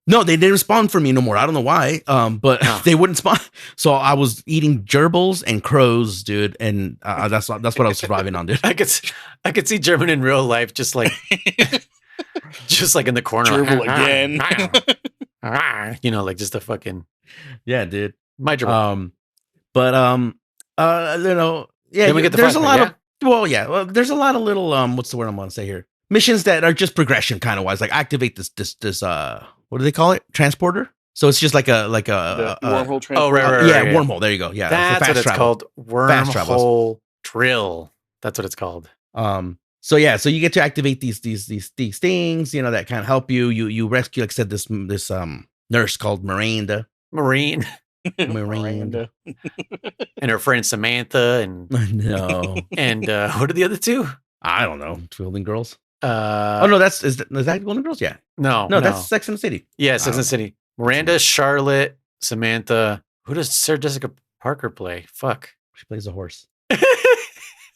No, they didn't spawn for me no more. I don't know why, but they wouldn't spawn. So I was eating gerbils and crows, dude, and that's what I was surviving on, dude. I could see German in real life, just like in the corner, gerbil again. Like just a fucking dude. My gerbil. Then we get there's a lot of there's a lot of little what's the word I'm gonna say here? Missions that are just progression kind of wise, like activate this what do they call it? Transporter. So it's just like a wormhole transporter. Oh right. Wormhole. There you go. Yeah, that's what it's called. Wormhole drill. That's what it's called. So you get to activate these things, that kind of help you. You rescue, like I said, this nurse called Miranda. Miranda. And her friend Samantha and no. And what are the other two? I don't know. Golden Girls. Is that Golden Girls? Yeah. No, that's Sex and the City. Yeah, Sex and the City. Miranda, Charlotte, Samantha. Who does Sarah Jessica Parker play? Fuck. She plays a horse.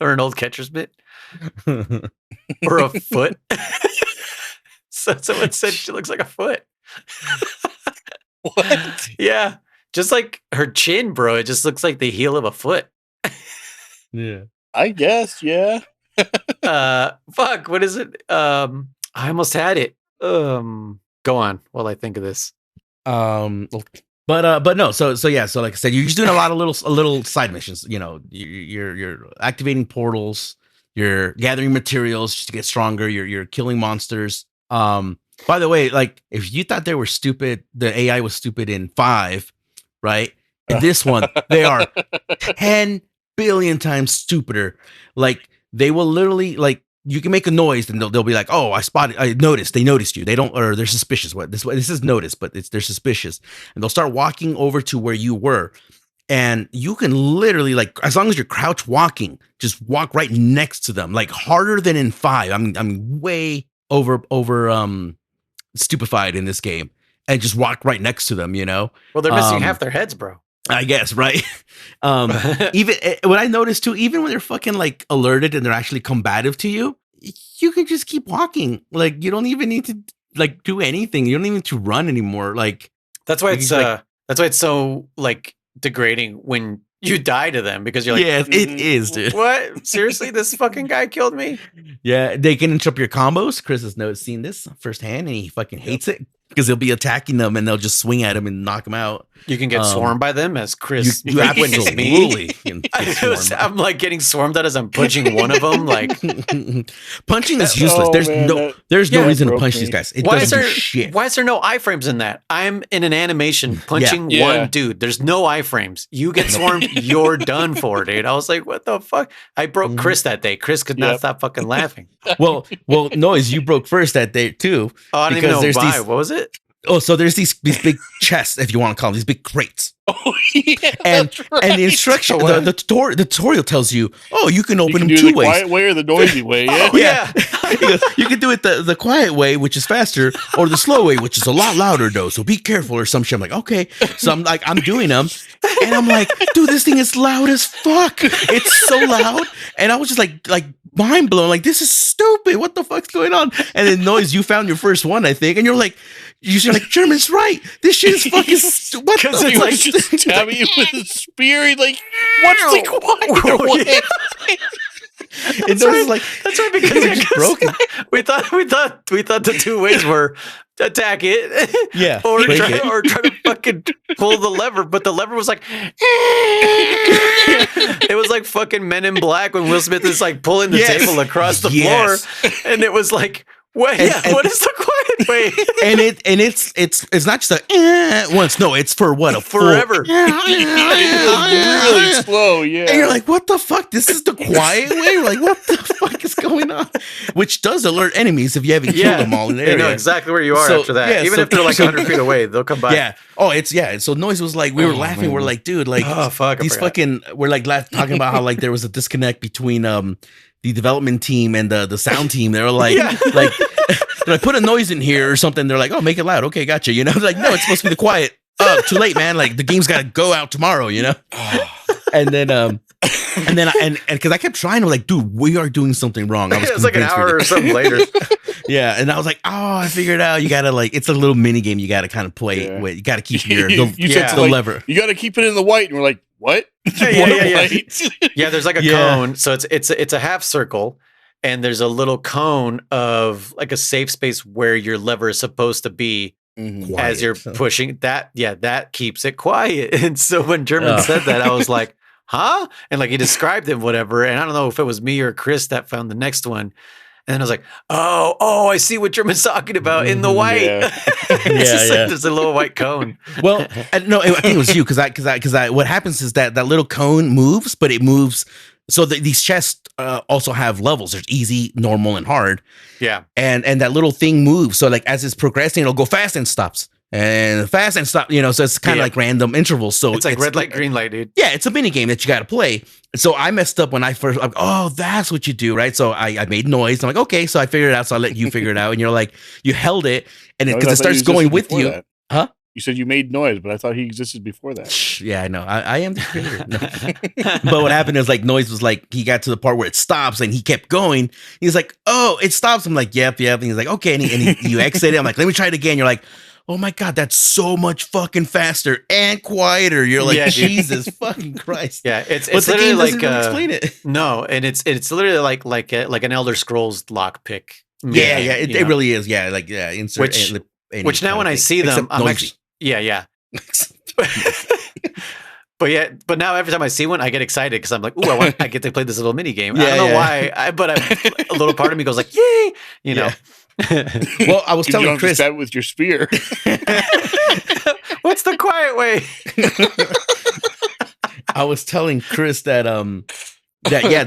Or an old catcher's mitt. Or a foot. So someone said she looks like a foot. What? Yeah. Just like her chin, bro. It just looks like the heel of a foot. Yeah. I guess, yeah. Fuck, what is it? I almost had it. Go on while I think of this. But no, so like I said, you're just doing a lot of little side missions. You're activating portals, you're gathering materials just to get stronger, you're killing monsters. By the way, like if you thought they were stupid, the AI was stupid in 5, right? In this one, they are 10 billion times stupider. Like they will literally, like, you can make a noise and they'll be like, oh, they noticed you. They don't, or they're suspicious. This is notice, but they're suspicious. And they'll start walking over to where you were. And you can literally, like, as long as you're crouch walking, just walk right next to them, like harder than in 5. I'm way over stupefied in this game, and just walk right next to them, Well, they're missing half their heads, bro. I guess, right? Even what I noticed too, even when they're fucking like alerted and they're actually combative to you, you can just keep walking. Like you don't even need to like do anything. You don't even need to run anymore. Like that's why it's so like degrading when you die to them, because you're like, yeah, it is, dude. What? Seriously, this fucking guy killed me? Yeah, they can interrupt your combos. Chris has seen this firsthand, and he fucking hates it. because they'll be attacking them and they'll just swing at them and knock them out. You can get swarmed by them as Chris. You absolutely can get swarmed. I'm like getting swarmed at as I'm punching one of them. Like punching is useless. There's no reason to punch these guys. It doesn't do shit. Why is there no iframes in that? I'm in an animation punching one dude. There's no iframes. You get swarmed, you're done for, dude. I was like, what the fuck? I broke Chris that day. Chris could not stop fucking laughing. Well, Noise, you broke first that day too. Oh, I don't even know why. What was it? Oh, so there's these big chests, if you want to call them, these big crates. Oh, yeah, and the instruction, the tutorial tells you, you can open them two ways. The quiet way or the noisy way. Yeah. You can do it the quiet way, which is faster, or the slow way, which is a lot louder though. So be careful or some shit. I'm like, okay. So I'm doing them, and I'm like, dude, this thing is loud as fuck. It's so loud, and I was just like mind blown. Like, this is stupid. What the fuck's going on? And then Noise, you found your first one, I think, and you're like, German's right. This shit is fucking stupid. What the fuck? Like, just stabbing you with a spear. He's like, what's the quiet way? That's right. That's right, because it's broken. We thought the two ways were attack it, or try to fucking pull the lever, but the lever was like, it was like fucking Men in Black when Will Smith is like pulling the table across the floor, and it was like, what is the quiet way? and it's not just once. No, it's for what, a forever. Really slow, And you're like, what the fuck? This is the quiet way? We're like, what the fuck is going on? Which does alert enemies if you haven't killed them all in the area. They know exactly where you are after that. Even if they're like 100 feet away, they'll come by. Yeah. Oh, So Noise was like, we were laughing. Man. We're like, dude, like, these fucking. We're like talking about how like there was a disconnect between the development team and the sound team. They were like, like put a noise in here or something. They're like, oh, make it loud. Okay, gotcha. You know, like, no, it's supposed to be the quiet. Oh, too late, man. Like, the game's got to go out tomorrow, you know? and then because I kept trying to like, dude, we are doing something wrong. I was it's like an hour or something later. Yeah. And I was like, oh, I figured out. You got to like, it's a little mini game. You got to kind of play it with. You got to keep the lever. You got to keep it in the white. And we're like, what? Yeah, there's like a cone. So it's a half circle. And there's a little cone of like a safe space where your lever is supposed to be as you're pushing that. Yeah, that keeps it quiet. And so when German said that, I was like, huh? And like he described it, whatever. And I don't know if it was me or Chris that found the next one. And then I was like, oh, I see what German's talking about in the white. Like, there's a little white cone. Well, no, I think it was you because what happens is that little cone moves, but it moves. So these chests also have levels. There's easy, normal, and hard. Yeah. And that little thing moves. So like as it's progressing, it'll go fast and stops. And fast and stop, you know, so it's kind of like random intervals. So it's like red light, green light, dude. Yeah, it's a mini game that you got to play. So I messed up when I first, like, oh, that's what you do, right? So I made noise. I'm like, okay, so I figured it out. So I let you figure it out. And you're like, you held it, and because it starts going with you. That. Huh? You said you made noise, but I thought he existed before that. Yeah, I know. I am the creator. No. But what happened is like Noise was like, he got to the part where it stops and he kept going. He's like, oh, it stops. I'm like, yep. And he's like, okay. And you exit it. I'm like, let me try it again. You're like, oh my God, that's so much fucking faster and quieter. You're like, Jesus fucking Christ. Yeah, it's literally like explain it. No, and it's literally like an Elder Scrolls lockpick. Yeah, it really is. Yeah, like insert which now when I see them, I'm actually but now every time I see one, I get excited because I'm like, ooh, I get to play this little mini game. I don't know why, but a little part of me goes like, yay, you know. Well, I was telling Chris that with your spear. What's the quiet way? I was telling Chris that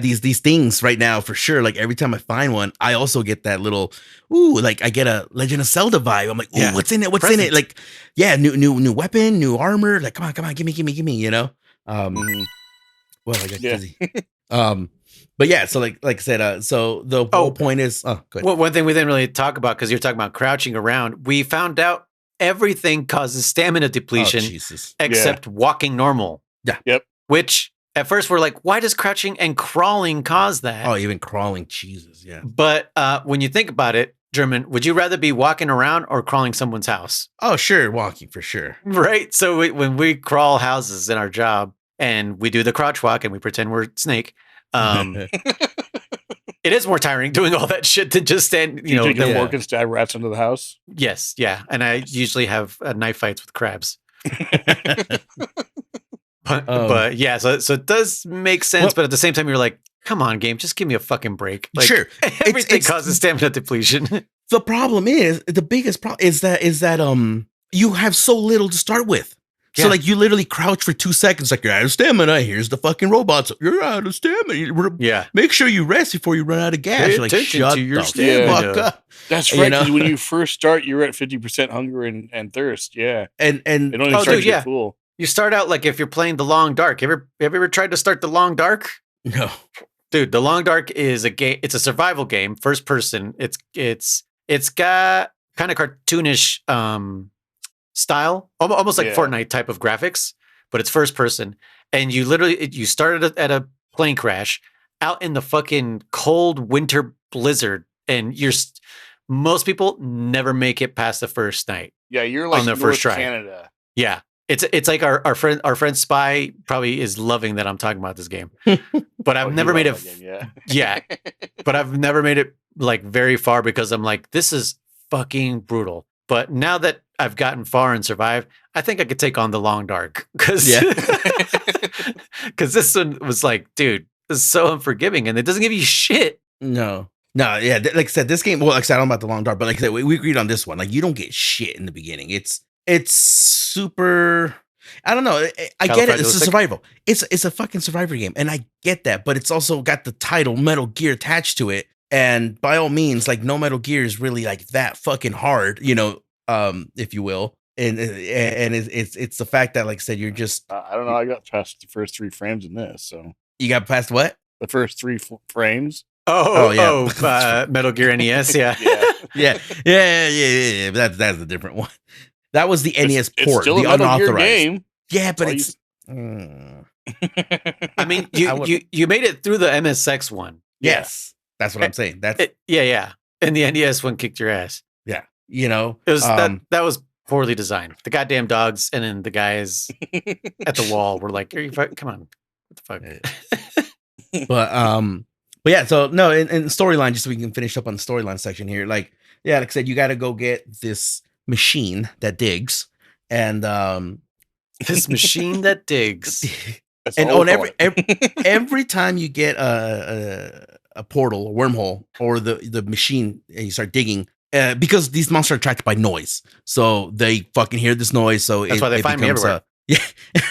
these things right now for sure. Like every time I find one, I also get that little like I get a Legend of Zelda vibe. I'm like, what's in it? What's in it? Like, new weapon, new armor. Like, come on, give me. You know. Well, I got busy. But yeah, so like I said, so the whole point is, go ahead. Well, one thing we didn't really talk about because you're talking about crouching around. We found out everything causes stamina depletion except walking normal. Yeah. Yep. Which at first we're like, why does crouching and crawling cause that? Oh, even crawling, Jesus, yeah. But when you think about it, German, would you rather be walking around or crawling someone's house? Oh, sure, walking for sure. Right. So when we crawl houses in our job and we do the crouch walk and we pretend we're Snake. It is more tiring doing all that shit than just stand. You know, take a fork and stab rats into the house. Yes, yeah, and I usually have knife fights with crabs. But yeah, so it does make sense, but at the same time, you're like, come on, game, just give me a fucking break. Like, sure, everything causes stamina depletion. The problem is the biggest problem is that you have so little to start with. So like you literally crouch for 2 seconds, like you're out of stamina. Here's the fucking robots. You're out of stamina. Yeah. Make sure you rest before you run out of gas. You're like, shut the fuck up. That's right. Because when you first start, you're at 50% hunger and thirst. Yeah. And it only starts to get full. You start out like if you're playing The Long Dark. Have you ever tried to start The Long Dark? No. Dude, The Long Dark is a game. It's a survival game, first person. It's got kind of cartoonish style, almost like Fortnite type of graphics, but it's first person. And you started at a plane crash out in the fucking cold winter blizzard, and most people never make it past the first night. Yeah, you're like on their first try. Canada. Yeah. It's like our friend Spy probably is loving that I'm talking about this game. But I've never made it but I've never made it like very far because I'm like, this is fucking brutal. But now that I've gotten far and survived, I think I could take on The Long Dark because this one was like, dude, this is so unforgiving and it doesn't give you shit. No, yeah. Like I said, this game. Well, like I said, I don't know about The Long Dark, but like I said, we agreed on this one. Like you don't get shit in the beginning. It's super. I don't know. I get it. It's a survival. It's a fucking survivor game, and I get that. But it's also got the title Metal Gear attached to it. And by all means, like no Metal Gear is really like that fucking hard, if you will. And it's the fact that, like I said, you're just I don't know. I got past the first 3 frames in this, so you got past what? The first 3 frames. Metal Gear NES, yeah. yeah. That's a different one. That was the NES port, it's still the a Metal unauthorized Gear game. Yeah, but it's. I mean, you made it through the MSX one. Yes, that's what I'm saying. Yeah, and the NES one kicked your ass. Yeah, it was that was poorly designed. The goddamn dogs, and then the guys at the wall were like, "Come on, what the fuck?" But yeah, so no, in storyline, just so we can finish up on the storyline section here. Like I said, you got to go get this machine that digs, and this machine that digs, and on every time you get a portal, a wormhole, or the machine, and you start digging. Because these monsters are attracted by noise, so they fucking hear this noise. So that's why they find me everywhere.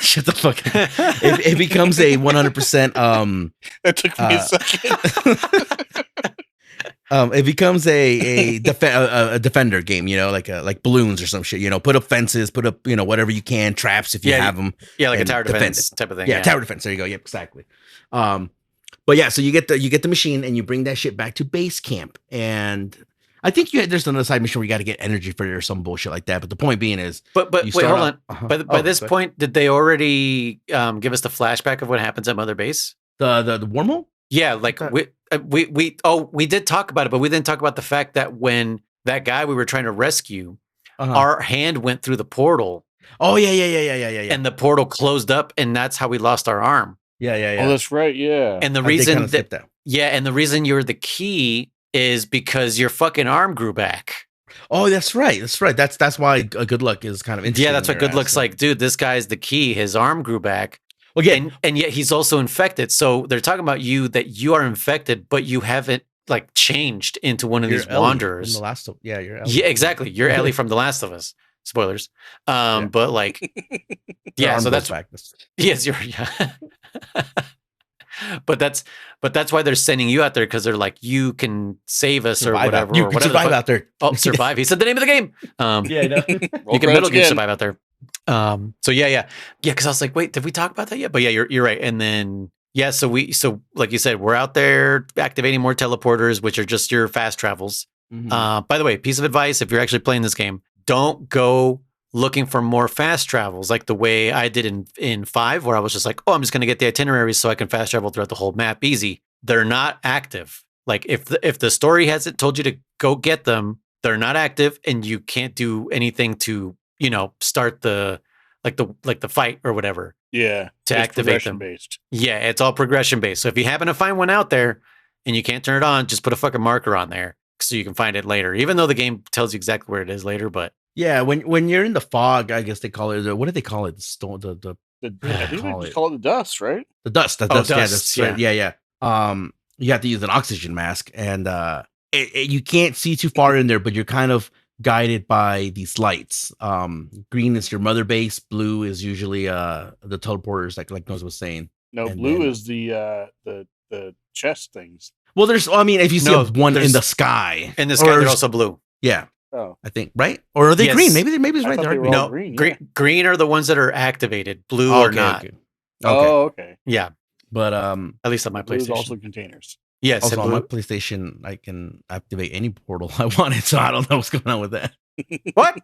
Shut the fuck up. It becomes a 100%. That took me a second. It becomes a defender game, like balloons or some shit. Put up fences, put up whatever you can, traps if you have them. Yeah, like a tower defense type of thing. Yeah, tower defense. There you go. Yep, exactly. But yeah, so you get the machine and you bring that shit back to base camp, and I think there's another side mission where you got to get energy for it or some bullshit like that. But the point being is, but wait, hold on. By this point, did they already give us the flashback of what happens at Mother Base? The wormhole? Yeah, like we did talk about it, but we didn't talk about the fact that when that guy we were trying to rescue, our hand went through the portal. Oh yeah. And the portal closed up, and that's how we lost our arm. Yeah. Oh, that's right. Yeah. And the reason and the reason you're the key is because your fucking arm grew back. Oh, that's right. That's why Good Luck is kind of interesting. Yeah, that's what Good Luck's like. Dude, this guy's the key. His arm grew back. Well, yeah. And yet he's also infected. So they're talking about that you are infected, but you haven't like changed into one of these wanderers. From the last you're Ellie. Yeah, exactly. You're Ellie from The Last of Us. Spoilers. But like, yeah, so that's back. Yes, But that's why they're sending you out there, because they're like, you can save us survive or whatever. You can survive out there. Oh, survive. He said the name of the game. Yeah, I know. You can Metal Gear survive out there. So yeah. Because I was like, wait, did we talk about that yet? But yeah, you're right. And then so like you said, we're out there activating more teleporters, which are just your fast travels. Mm-hmm. By the way, piece of advice: if you're actually playing this game, don't go looking for more fast travels like the way I did in 5, where I was just like, oh, I'm just going to get the itineraries so I can fast travel throughout the whole map easy. They're not active. Like if the story hasn't told you to go get them, they're not active, and you can't do anything to, start the fight or whatever. Yeah. To activate them. Based. Yeah, it's all progression based. So if you happen to find one out there, and you can't turn it on, just put a fucking marker on there so you can find it later. Even though the game tells you exactly where it is later, but yeah, when you're in the fog, I guess they call it. What do they call it? The storm. I think they just call it the dust, right? The dust. The dust. Yeah, that's yeah. right. Yeah. You have to use an oxygen mask, and you can't see too far in there, but you're kind of guided by these lights. Green is your mother base. Blue is usually the teleporters, like Nose was saying. No, and blue is the chest things. Well, if you see one in the sky, they're also blue. Yeah. Oh, I think right, or are they green? Maybe it's right. They no, green. Yeah. Green are the ones that are activated. Blue are not. Okay. Oh, okay. Yeah, but at least on my PlayStation, also containers. Yes, also on my PlayStation, I can activate any portal I wanted. So I don't know what's going on with that. What?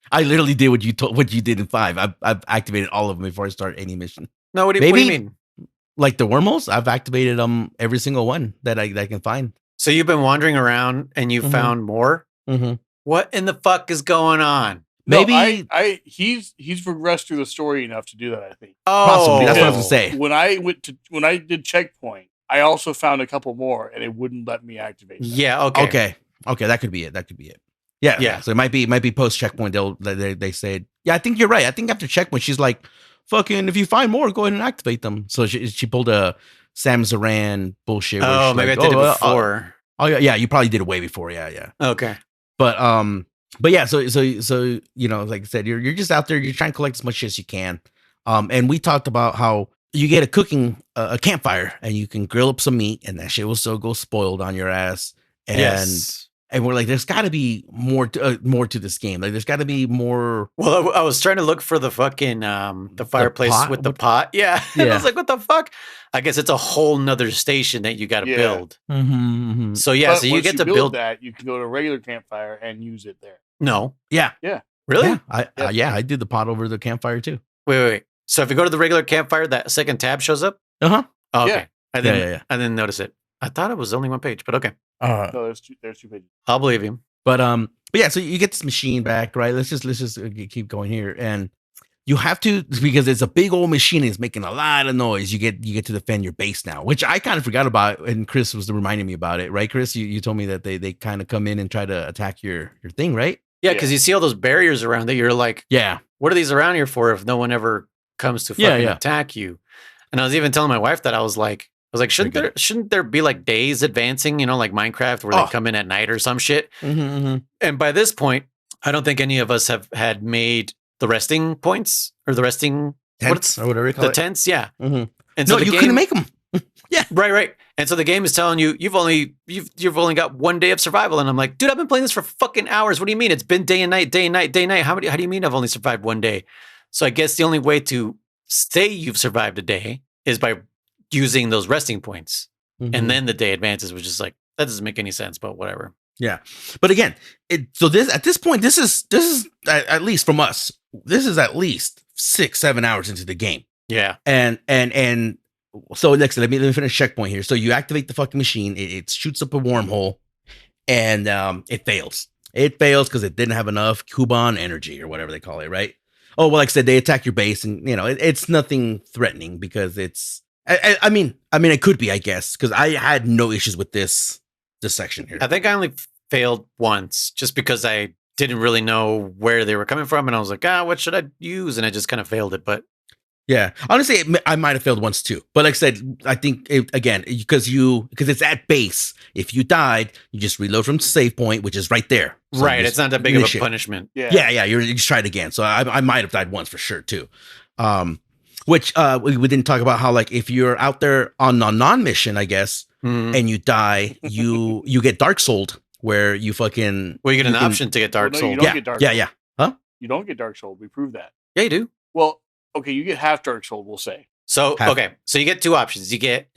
I literally did what you did in 5. I've activated all of them before I start any mission. No, what do you mean? Like the wormholes, I've activated every single one that I can find. So you've been wandering around and you found more. Mm-hmm. What in the fuck is going on? Maybe he's progressed through the story enough to do that. I think. Oh, possibly. That's what I was gonna say. When I did checkpoint, I also found a couple more, and it wouldn't let me activate them. Yeah. Okay. That could be it. Yeah. So it might be post checkpoint. They said, yeah, I think you're right. I think after checkpoint, she's like, fucking, if you find more, go ahead and activate them. So she pulled a Sam Zaran bullshit. Oh, maybe I did it before. Yeah, you probably did it way before. Yeah. Okay. But yeah, so like I said, you're just out there, you're trying to collect as much shit as you can. And we talked about how you get a campfire and you can grill up some meat, and that shit will still go spoiled on your ass. And we're like, there's got to be more to this game. Like, there's got to be more. Well, I was trying to look for the fucking the fireplace with the pot. Yeah. I was like, what the fuck? I guess it's a whole nother station that you got to build. Mm-hmm. So so you get to build that. You can go to a regular campfire and use it there. No. Yeah. Really? Yeah. I did the pot over the campfire too. Wait. So if you go to the regular campfire, that second tab shows up? Uh-huh. Oh, okay. Yeah. I didn't notice it. I thought it was only one page, but okay. No, there's two pages. I'll believe you. But yeah, so you get this machine back, right? Let's just keep going here, and you have to, because it's a big old machine. It's making a lot of noise. You get to defend your base now, which I kind of forgot about, and Chris was reminding me about it, right? Chris, you told me that they kind of come in and try to attack your thing, right? Yeah, because you see all those barriers around that. You're like, yeah, what are these around here for if no one ever comes to fucking attack you? And I was even telling my wife that I was like, shouldn't there be like days advancing, like Minecraft where they come in at night or some shit? Mm-hmm. And by this point, I don't think any of us had made the resting points or the resting tents or whatever you call it. Tents, yeah. Mm-hmm. And so you couldn't make them. Yeah, right. And so the game is telling you you've only got 1 day of survival, and I'm like, dude, I've been playing this for fucking hours. What do you mean? It's been day and night. How do you mean I've only survived 1 day? So I guess the only way to say you've survived a day is by using those resting points. Mm-hmm. And then the day advances, which is like, that doesn't make any sense, but whatever. Yeah. But again, at this point, this is at least from us, this is at least 6-7 hours into the game. Yeah. And so next, let me finish checkpoint here. So you activate the fucking machine, it shoots up a wormhole, and it fails. It fails because it didn't have enough Kuban energy or whatever they call it, right? Oh, well, like I said, they attack your base, and it's nothing threatening because it's. I mean, it could be, I guess, because I had no issues with this section here. I think I only failed once just because I didn't really know where they were coming from, and I was like, what should I use? And I just kind of failed it. But yeah, honestly, I might have failed once too. But like I said, I think again because it's at base. If you died, you just reload from save point, which is right there. So right, it's not that big of a punishment. Yeah. You just try it again. So I might have died once for sure too. Which we didn't talk about how, like, if you're out there on a non-mission, I guess, and you die, you get dark souled, where you fucking. Well, you get an option to get dark souled. You don't get dark souled. Yeah. Huh? You don't get dark souled. We proved that. Yeah, you do. Well, okay, you get half dark souled, we'll say. So so you get two options. You get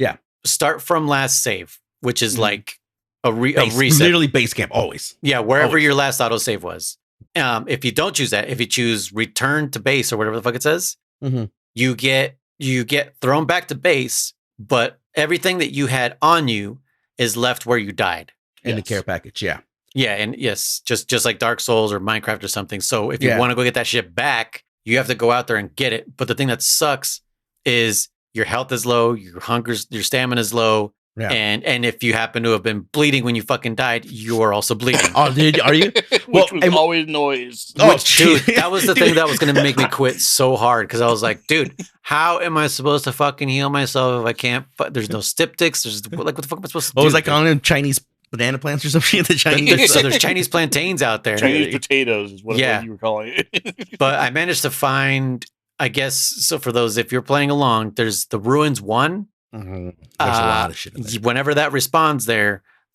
start from last save, which is like a reset, literally base camp always. Yeah, wherever your last autosave was. If you don't choose that, if you choose return to base or whatever the fuck it says. Mm-hmm. You get thrown back to base, but everything that you had on you is left where you died. In the care package, yeah. Yeah, and yes, just like Dark Souls or Minecraft or something. So if you want to go get that shit back, you have to go out there and get it. But the thing that sucks is your health is low, your stamina is low, Yeah. And if you happen to have been bleeding when you fucking died, you are also bleeding. Oh, dude, are you? Which was always noise. Dude, that was the thing that was going to make me quit so hard because I was like, dude, how am I supposed to fucking heal myself if I can't? There's no styptics. There's like, what the fuck am I supposed to do? It was like on Chinese banana plants or something. The Chinese. So there's Chinese plantains out there. Chinese potatoes is what you were calling it. But I managed to find, I guess, so for those, if you're playing along, there's the Ruins 1. Mm-hmm. There's a lot of shit in there. Whenever that respawns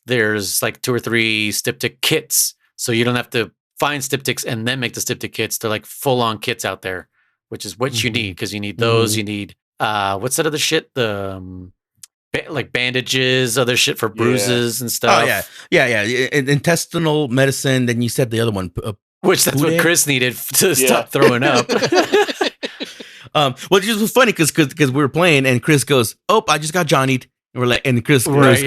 there's like 2 or 3 styptic kits. So you don't have to find styptics and then make the styptic kits. They're like full-on kits out there, which is what you need because you need those. You need, what's that other shit? The like bandages, other shit for bruises and stuff. Oh, yeah. Intestinal medicine. Then you said the other one. Which that's what Chris needed to stop throwing up. Well, it was funny because we were playing and Chris goes, "Oh, I just got Johnny'd." And we're like, and Chris goes,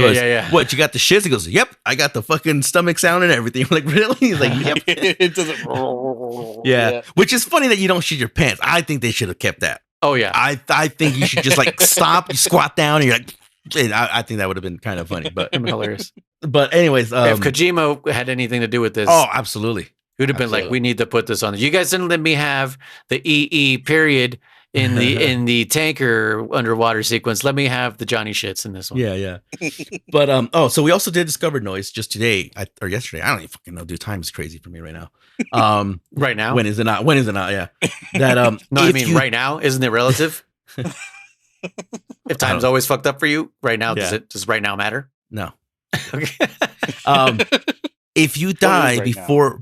"What? You got the shits?" He goes, "Yep, I got the fucking stomach sound and everything." I'm like, "Really?" He's like, "Yep." It doesn't. Yeah, which is funny that you don't shit your pants. I think they should have kept that. Oh yeah, I think you should just like stop, you squat down, and you're like, and I think that would have been kind of funny, but hilarious. But anyways, if Kojima had anything to do with this, oh, absolutely, he would have been like, "We need to put this on." You guys didn't let me have the EE period in the tanker underwater sequence. Let me have the Johnny shits in this one. Yeah. But so we also did discover noise just today or yesterday. I don't even fucking know. Dude, time is crazy for me right now. Right now? When is it not? Yeah. That no, I mean right now. Isn't it relative? If time's always fucked up for you, right now, does right now matter? No. Okay. If you die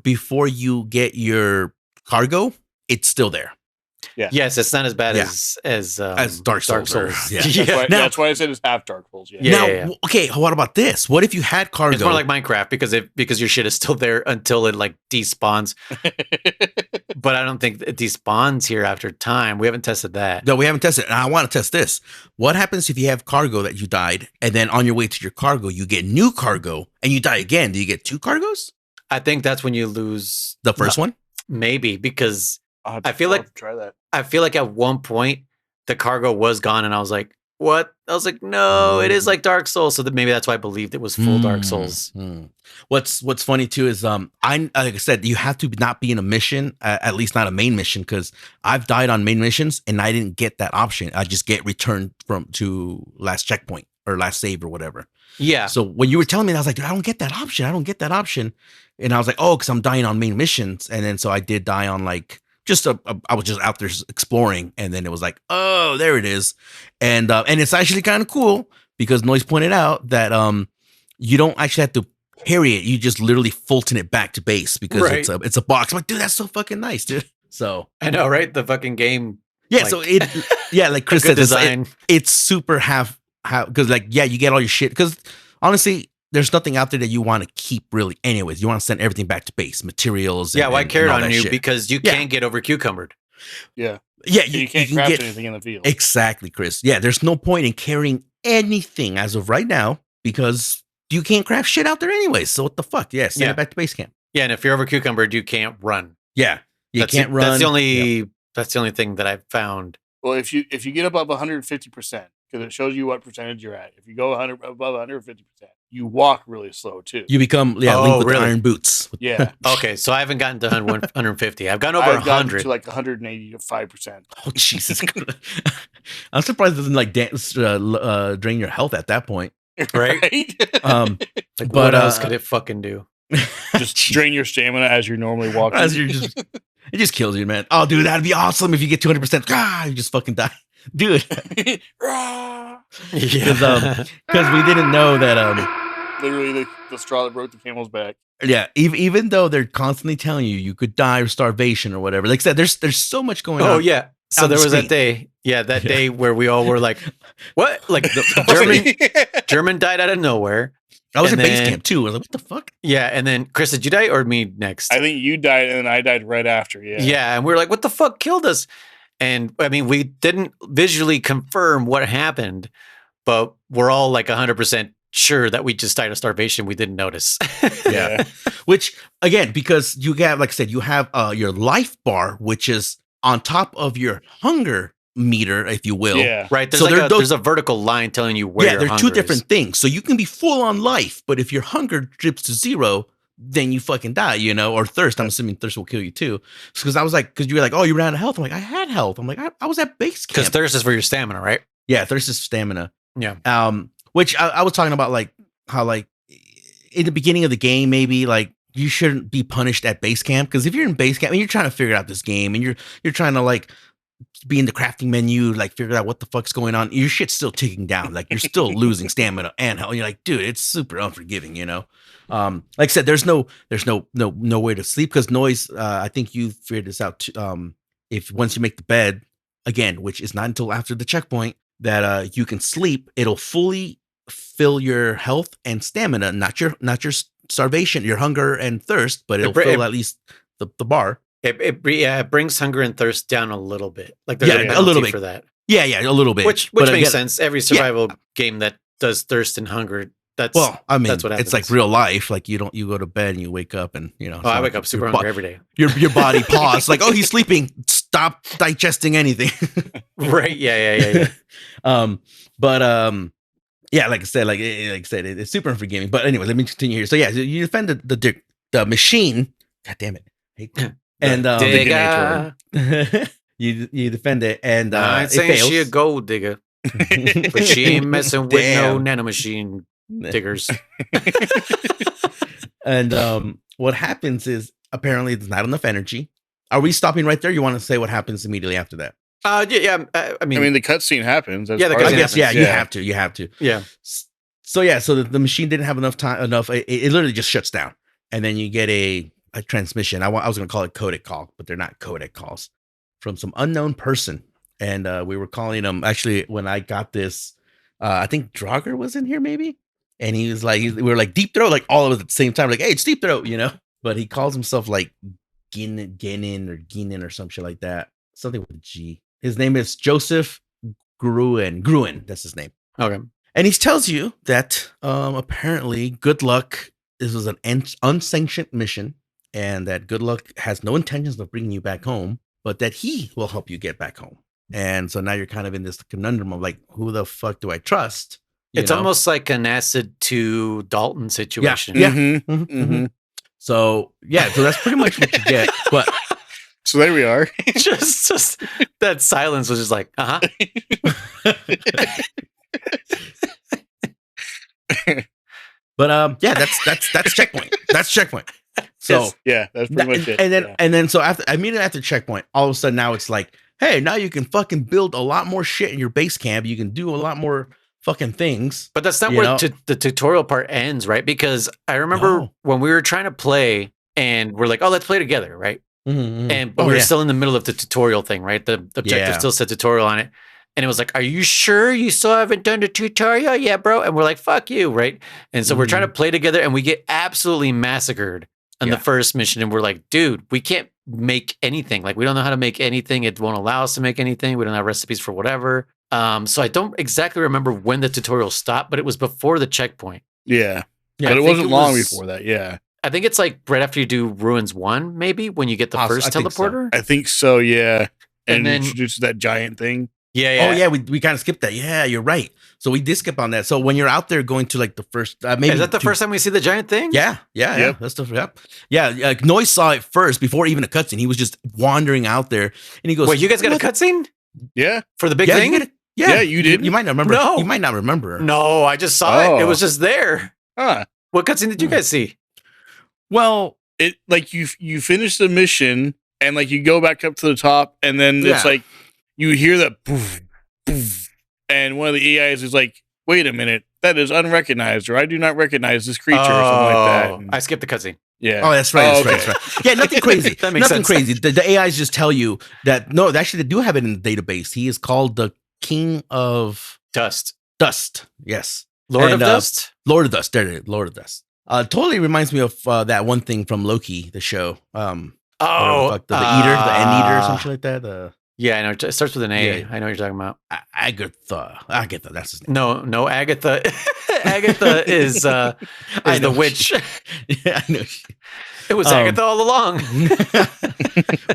before you get your cargo, it's still there. Yeah. Yes, it's not as bad as Dark Souls. Yeah. That's why I said it's half Dark Souls. Okay. What about this? What if you had cargo? It's more like Minecraft because your shit is still there until it like despawns. But I don't think it despawns here after time. We haven't tested that. No, we haven't tested it. And I want to test this. What happens if you have cargo that you died, and then on your way to your cargo, you get new cargo, and you die again? Do you get 2 cargos? I think that's when you lose the first one. Maybe because I feel like try that. I feel like at one point the cargo was gone, and I was like, "What?" I was like, "No, it is like Dark Souls." So that maybe that's why I believed it was full Dark Souls. What's funny too is like I said, you have to not be in a mission, at least not a main mission, because I've died on main missions and I didn't get that option. I just get returned to last checkpoint or last save or whatever. Yeah. So when you were telling me that, I was like, dude, I don't get that option. And I was like, oh, because I'm dying on main missions, and then so I did die on like. I was just out there exploring, and then it was like, oh, there it is, and it's actually kind of cool because Noise pointed out that you don't actually have to carry it; you just literally Fulton it back to base because it's a box. I'm like, dude, that's so fucking nice, dude. So I know, right? The fucking game, so like Chris said, design. It's super half because you get all your shit because honestly. There's nothing out there that you want to keep really anyways. You want to send everything back to base, materials. I carried on you because you can't get over cucumbered. Yeah. Yeah. You can't craft anything in the field. Exactly, Chris. Yeah. There's no point in carrying anything as of right now because you can't craft shit out there anyways. So what the fuck? Yeah. Send it back to base camp. Yeah. And if you're over cucumbered, you can't run. Yeah. You can't run. That's the only thing that I've found. Well, if you get above 150%, because it shows you what percentage you're at. If you go above 150%, you walk really slow too. You become Link with the iron boots. Yeah. Okay, so I haven't gotten to 150. I've gone over 100 to like 185%. Oh Jesus! I'm surprised it doesn't like drain your health at that point, right? What else could it fucking do? Just drain your stamina as you're normally walking. It just kills you, man. Oh, dude, that'd be awesome if you get 200%. You just fucking die. Dude, because we didn't know that literally the straw that broke the camel's back. Yeah, even though they're constantly telling you could die of starvation or whatever. Like I said, there's so much going on. Oh yeah. So there was that day. Yeah, that day where we all were like, "What?" Like the German died out of nowhere. I was in base camp too. I was like, "What the fuck?" Yeah, and then Chris, did you die or me next? I think you died, and then I died right after. Yeah. Yeah, and we were like, "What the fuck killed us?" And I mean, we didn't visually confirm what happened, but we're all like 100% sure that we just died of starvation. We didn't notice. Yeah. Which, again, because you have, like I said, you have your life bar, which is on top of your hunger meter, if you will. Yeah. Right. There's a vertical line telling you where. Yeah, they're two different things. So you can be full on life, but if your hunger dips to 0, then you fucking die, or thirst. I'm assuming thirst will kill you too. Because I was like, because you were like, oh, you ran out of health. I'm like, I had health. I'm like, I was at base camp. Because thirst is for your stamina, right? Yeah, thirst is stamina. Yeah. Which I was talking about, like how like in the beginning of the game, maybe like you shouldn't be punished at base camp, because if you're in base camp and you're trying to figure out this game and you're trying to like be in the crafting menu, like figure out what the fuck's going on, your shit's still ticking down. Like you're still losing stamina and health. You're like, dude, it's super unforgiving, Like I said, there's no way to sleep because noise. I think you figured this out. If once you make the bed again, which is not until after the checkpoint, that you can sleep, it'll fully fill your health and stamina, not your starvation, your hunger and thirst, but it'll fill at least the bar. It brings hunger and thirst down a little bit. Like there's a little bit for that. Yeah, a little bit. Which makes sense. Every survival game that does thirst and hunger, that's what happens. It's like real life. Like you go to bed and you wake up and I wake up super hungry every day. Your body paused. Like, oh, he's sleeping. Stop digesting anything. Right. Yeah. Yeah, like I said, it's super unforgiving. But anyway, let me continue here. So yeah, you defend the machine. God damn it. And you defend it, and I ain't saying she a gold digger, but she ain't messing with no nanomachine diggers. And what happens is apparently it's not enough energy. Are we stopping right there? You want to say what happens immediately after that? Yeah. I mean, the cutscene happens. Yeah, the cutscene happens. Yeah, you have to. Yeah. So the machine didn't have enough time. It literally just shuts down, and then you get a transmission. I was going to call it Codec Call, but they're not Codec Calls, from some unknown person. And we were calling them, actually, when I got this, I think Draugr was in here maybe. And he was like, we were like Deep Throat, like all of us at the same time, like, hey, it's Deep Throat, But he calls himself like Ginin or some shit like that. Something with a G. His name is Joseph Gruen. That's his name. Okay. And he tells you that apparently Good Luck, this was an unsanctioned mission, and that Good Luck has no intentions of bringing you back home, but that he will help you get back home. And so now you're kind of in this conundrum of like, who the fuck do I trust? It's almost like an Acid to Dalton situation. Yeah. Mm-hmm. So that's pretty much what you get. But so there we are. just that silence was just like, But that's checkpoint. That's checkpoint. So yeah, that's pretty much it. And then so immediately after checkpoint, all of a sudden now it's like, hey, now you can fucking build a lot more shit in your base camp. You can do a lot more fucking things. But that's not where the tutorial part ends, right? Because I remember when we were trying to play and we're like, oh, let's play together, right? Mm-hmm. But we were still in the middle of the tutorial thing, right? The objective still said tutorial on it. And it was like, are you sure you still haven't done the tutorial? Yeah, bro. And we're like, fuck you, right? And so we're trying to play together and we get absolutely massacred on the first mission. And we're like, dude, we can't make anything. Like, we don't know how to make anything. It won't allow us to make anything. We don't have recipes for whatever. So I don't exactly remember when the tutorial stopped, but it was before the checkpoint. Yeah. But it wasn't long before that. Yeah. I think it's like right after you do Ruins 1, maybe, when you get the first teleporter. I think so, yeah. And then introduces that giant thing. Yeah. Oh, yeah, we kind of skipped that. Yeah, you're right. So we did skip on that. So when you're out there going to like the first, maybe is that the first time we see the giant thing? Yeah. That's the yeah. Noise saw it first before even a cutscene. He was just wandering out there, and he goes, "Wait, you guys got a cutscene? Yeah, for the big thing? Yeah, you did. You might not remember. No, you might not remember. No, I just saw it. It was just there. Huh? What cutscene did you guys see? Well, it like you finish the mission, and like you go back up to the top, and then it's like you hear that poof. And one of the AIs is like, wait a minute, that is unrecognized, or I do not recognize this creature, or something like that. And I skipped the cutscene. Yeah. Oh, that's right. That's right. Yeah, nothing crazy. That makes nothing sense. crazy. The AIs just tell you that, no, actually, they do have it in the database. He is called the King of Dust. Yes. Lord of Dust? Lord of Dust. There it is. Lord of Dust. Totally reminds me of that one thing from Loki, the show. The Eater, the End Eater, or something like that. Yeah, I know. It starts with an A. Yeah. I know what you're talking about. Agatha, that's his name. No, Agatha. Agatha is the witch. Yeah, I know. It was Agatha all along.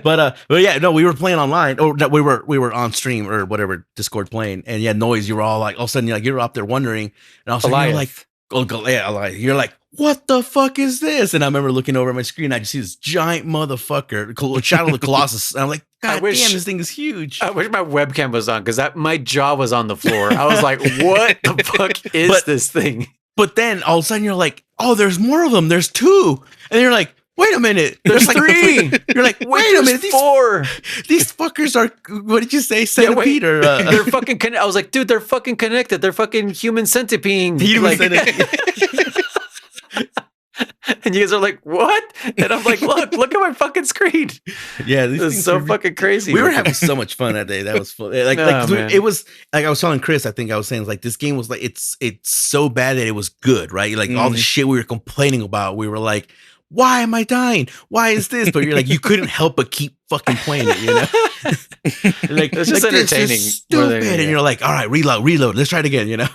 but yeah, no, we were playing online, or no, we were on stream or whatever, Discord playing, and yeah, Noise, you were all like, all of a sudden, you're up there wondering, and all of a sudden you're like, Goliath. You're like, what the fuck is this? And I remember looking over at my screen, I just see this giant motherfucker, Shadow of the Colossus, and I'm like, God damn, this thing is huge. I wish my webcam was on, because my jaw was on the floor. I was like, what the fuck is this thing? But then all of a sudden you're like, oh, there's more of them. There's 2. And you're like, wait a minute. There's like 3. You're like, wait a minute. 4. These fuckers are, what did you say? Centipede or? They're fucking I was like, dude, they're fucking connected. They're fucking human centipede. And you guys are like, what? And I'm like, look at my fucking screen. Yeah, this is so fucking crazy. We were having so much fun that day. That was fun. It was like I was telling Chris. I think I was saying like this game was like it's so bad that it was good, right? Like all the shit we were complaining about, we were like, why am I dying? Why is this? But you're like, you couldn't help but keep fucking playing it, you know? Like it's just entertaining. This is stupid, and you're like, all right, reload. Let's try it again, you know?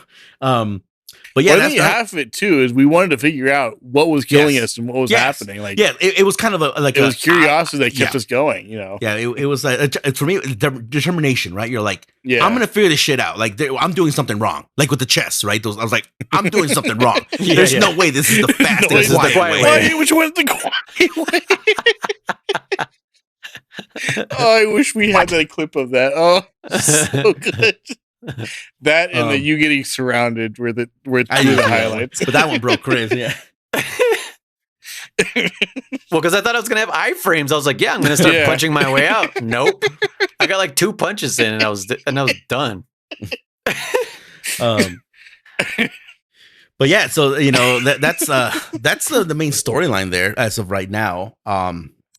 But yeah, that's half of it too. Is we wanted to figure out what was killing us and what was happening. Like, yeah, it was kind of it was curiosity that kept us going. You know, yeah, it was like for me, determination. Right, you're like, I'm gonna figure this shit out. Like, I'm doing something wrong. Like with the chess, right? I was like, I'm doing something wrong. There's no way this is the fastest, quiet way. Which one's the quiet way? Oh, I wish we had that clip of that. Oh, so good. That and the you getting surrounded were the highlights. But that one broke Chris, yeah. Well, because I thought I was gonna have iframes. I was like, I'm gonna start punching my way out. Nope. I got like 2 punches in, and I was done. But yeah, so you know that's the main storyline there as of right now.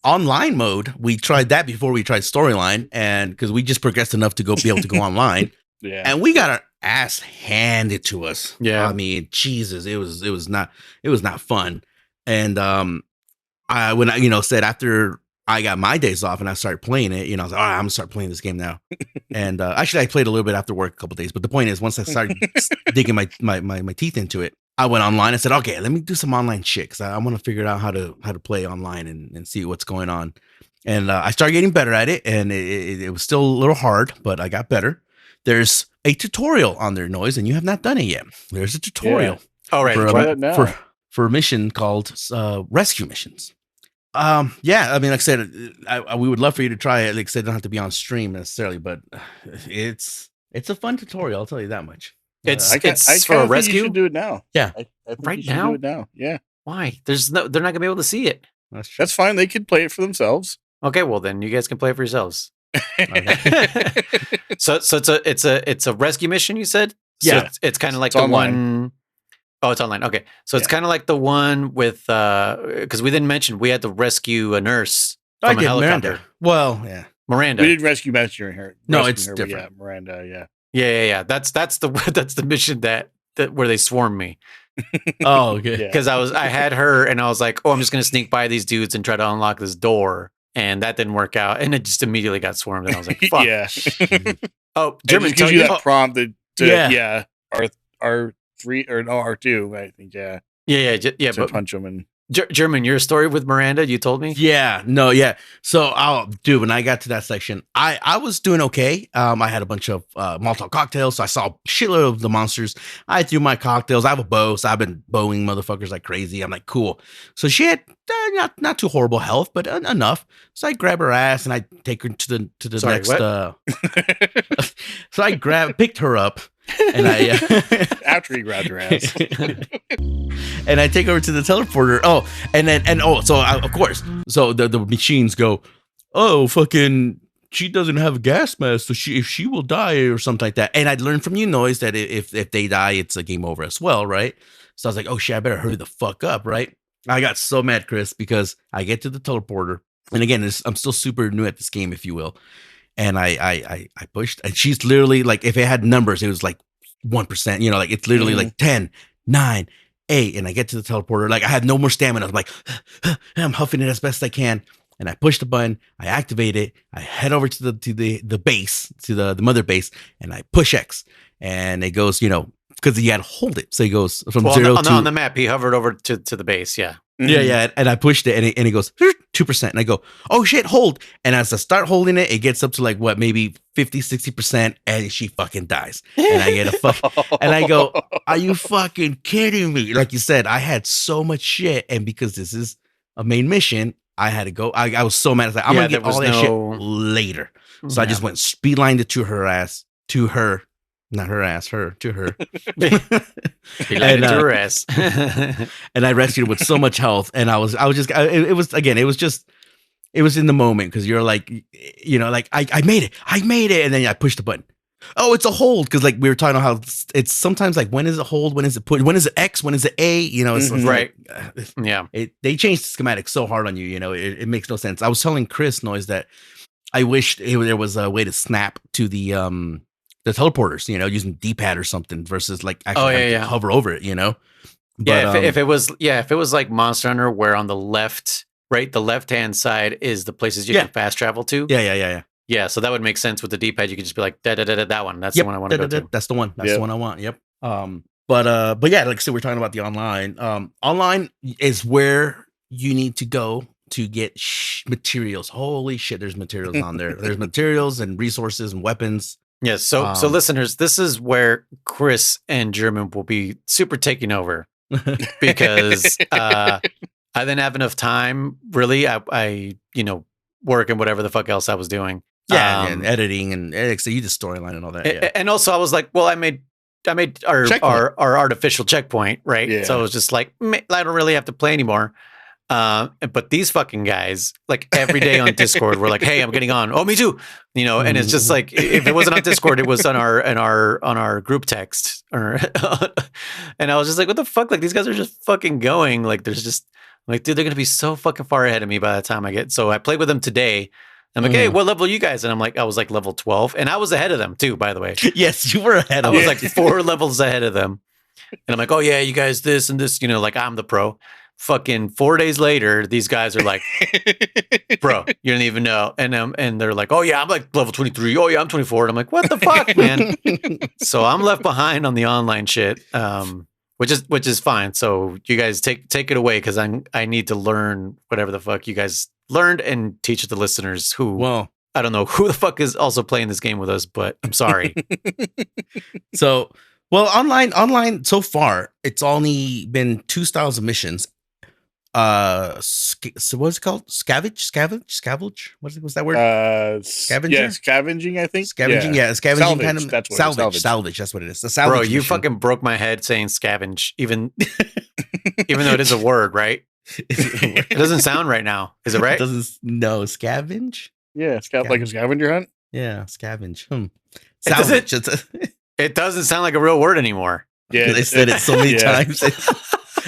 Online mode, we tried that before we tried storyline, and because we just progressed enough to be able to go online. Yeah, and we got our ass handed to us. Yeah, I mean, Jesus, it was not fun. And when I said after I got my days off and I started playing it, I was like, all right, I'm gonna start playing this game now. And actually, I played a little bit after work a couple of days. But the point is, once I started digging my teeth into it, I went online and said, okay, let me do some online shit because I want to figure out how to play online and see what's going on. And I started getting better at it, and it was still a little hard, but I got better. There's a tutorial on their Noise, and you have not done it yet. There's a tutorial. Yeah. All right, for a mission called rescue missions. Yeah, I mean, like I said, we would love for you to try it. Like I said, it don't have to be on stream necessarily, but it's a fun tutorial. I'll tell you that much. It's for a rescue. You should do it now. Yeah, I think right you should now. do it now. Yeah. Why? They're not gonna be able to see it. That's fine. They could play it for themselves. Okay, well then you guys can play it for yourselves. So it's a rescue mission, you said? Yeah. So it's kind of like the online. one. Oh, it's online. Okay. So it's kind of like the one with because we didn't mention we had to rescue a nurse from a helicopter. Miranda. Well, yeah. Miranda. We didn't rescue Messenger here. No, it's different. Yeah, Miranda, Yeah. That's the mission that where they swarmed me. Oh, okay. Because I had her and I was like, oh, I'm just gonna sneak by these dudes and try to unlock this door. And that didn't work out, and it just immediately got swarmed. And I was like, "Fuck!" Yeah. Oh, German gives you that prompt R3 or no R2, I think. Yeah. Yeah. To punch them and. German, your story with Miranda, you told me. Yeah. So, when I got to that section, I was doing okay. I had a bunch of Molotov cocktails, so I saw a shitload of the monsters. I threw my cocktails. I have a bow, so I've been bowing motherfuckers like crazy. I'm like, cool. So she had not too horrible health, but enough. So I grab her ass and I take her to the next. So I picked her up. And I after he grabbed her ass, and I take her to the teleporter. Of course, so the machines go, oh fucking, she doesn't have a gas mask, so if she will die or something like that. And I'd learned from you, Noise, that if they die, it's a game over as well, right? So I was like, oh shit, I better hurry the fuck up, right? I got so mad, Chris, because I get to the teleporter, and again, I'm still super new at this game, if you will. And I pushed, and she's literally like, if it had numbers, it was like 1%, like it's literally like 10, 9, 8. And I get to the teleporter, like I had no more stamina. I'm like, I'm huffing it as best I can. And I push the button, I activate it, I head over to the base, to the mother base, and I push X. And it goes, because you got to hold it. So it goes from 0 to... On the map, he hovered over to the base, yeah. Yeah. And I pushed it and it goes 2%. And I go, oh shit, hold. And as I start holding it, it gets up to like what, maybe 50-60%. And she fucking dies. And I get a fuck. And I go, are you fucking kidding me? Like you said, I had so much shit. And because this is a main mission, I had to go. I was so mad. I was like, I'm going to get all that shit later. So I just went speed lined it to her ass, to her. Not her ass, her, to her. And her ass. And I rescued her with so much health. And it was in the moment because you're like, you know, like I made it. And then I pushed the button. Oh, it's a hold. Because like we were talking about how it's sometimes like, when is it hold? When is it put? When is it X? When is it A? You know, it's right. Like, yeah. They changed the schematic so hard on you, you know, it makes no sense. I was telling Chris Noise that I wish there was a way to snap to the teleporters, you know, using D-pad or something versus like actually hover over it, you know. But, if it was like Monster Hunter, where on the left, right, the left-hand side is the places you can fast travel to. Yeah. So that would make sense with the D-pad. You could just be like that one. That's the one I want to go to. That's the one. That's the one I want. Yep. But yeah, like I said, we're talking about the online. Online is where you need to go to get materials. Holy shit, there's materials on there. There's materials and resources and weapons. Yes. So listeners, this is where Chris and German will be super taking over because I didn't have enough time. Really, I work and whatever the fuck else I was doing. Yeah, and editing and so you did storyline and all that. Yeah. And also, I was like, well, I made our artificial checkpoint, right? Yeah. So it was just like, I don't really have to play anymore. But these fucking guys, like every day on Discord, we're like, "Hey, I'm getting on." Oh, me too. You know, and it's just like, if it wasn't on Discord, it was on our group text. And I was just like, "What the fuck?" Like these guys are just fucking going. Like there's just like, dude, they're gonna be so fucking far ahead of me by the time I get. So I played with them today. I'm like, hey, what level are you guys? And I was like level 12, and I was ahead of them too, by the way. Yes, you were ahead of them. I was like 4 levels ahead of them, and I'm like, oh yeah, you guys this and this. You know, like I'm the pro. Fucking 4 days later, these guys are like, bro, you don't even know. And they're like, oh yeah, I'm like level 23. Oh yeah, I'm 24. And I'm like, what the fuck, man? So I'm left behind on the online shit, which is fine. So you guys take it away because I need to learn whatever the fuck you guys learned and teach it to listeners who, well, I don't know who the fuck is also playing this game with us, but I'm sorry. So, well, online so far, it's only been 2 styles of missions. So what's it called? Scavenge? What's that word? Scavenger? Yeah, scavenging, I think. Scavenging, yeah. Scavenging salvage, kind of that's what salvage, that's what it is. The salvage. Bro, you mission. fucking broke my head saying scavenge, even though it is a word, right? It doesn't sound right now. Is it right? No, scavenge? Yeah, like a scavenger hunt? Yeah, scavenge. Salvage. It doesn't sound like a real word anymore. Yeah, they said it so many times.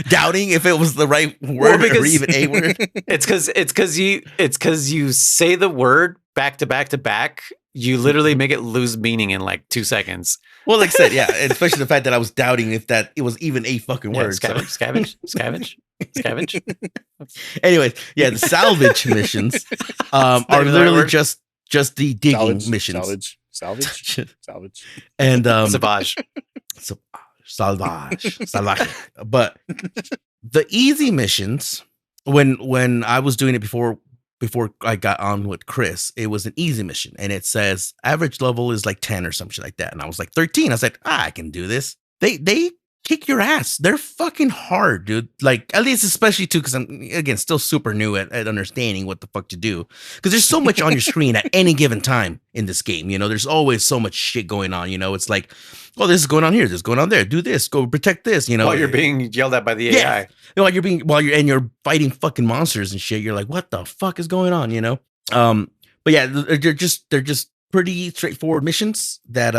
Doubting if it was the right word or even a word. It's because you say the word back to back to back. You literally make it lose meaning in like 2 seconds. Well, like I said, yeah, especially the fact that I was doubting if that it was even a fucking word. Scavenge. Anyways, yeah, the salvage missions are literally just the digging missions. Salvage. And Savage. Salvage. But the easy missions, when I was doing it before I got on with Chris, it was an easy mission, and it says average level is like 10 or some shit like that, and I was like 13. I was like, I can do this. They kick your ass. They're fucking hard, dude. Like, at least especially too, because I'm again still super new at understanding what the fuck to do. Because there's so much on your screen at any given time in this game. You know, there's always so much shit going on. You know, it's like, oh, this is going on here, this is going on there. Do this, go protect this. You know, while you're being yelled at by the AI. Yeah. While you're fighting fucking monsters and shit. You're like, what the fuck is going on? You know. But yeah, they're just pretty straightforward missions that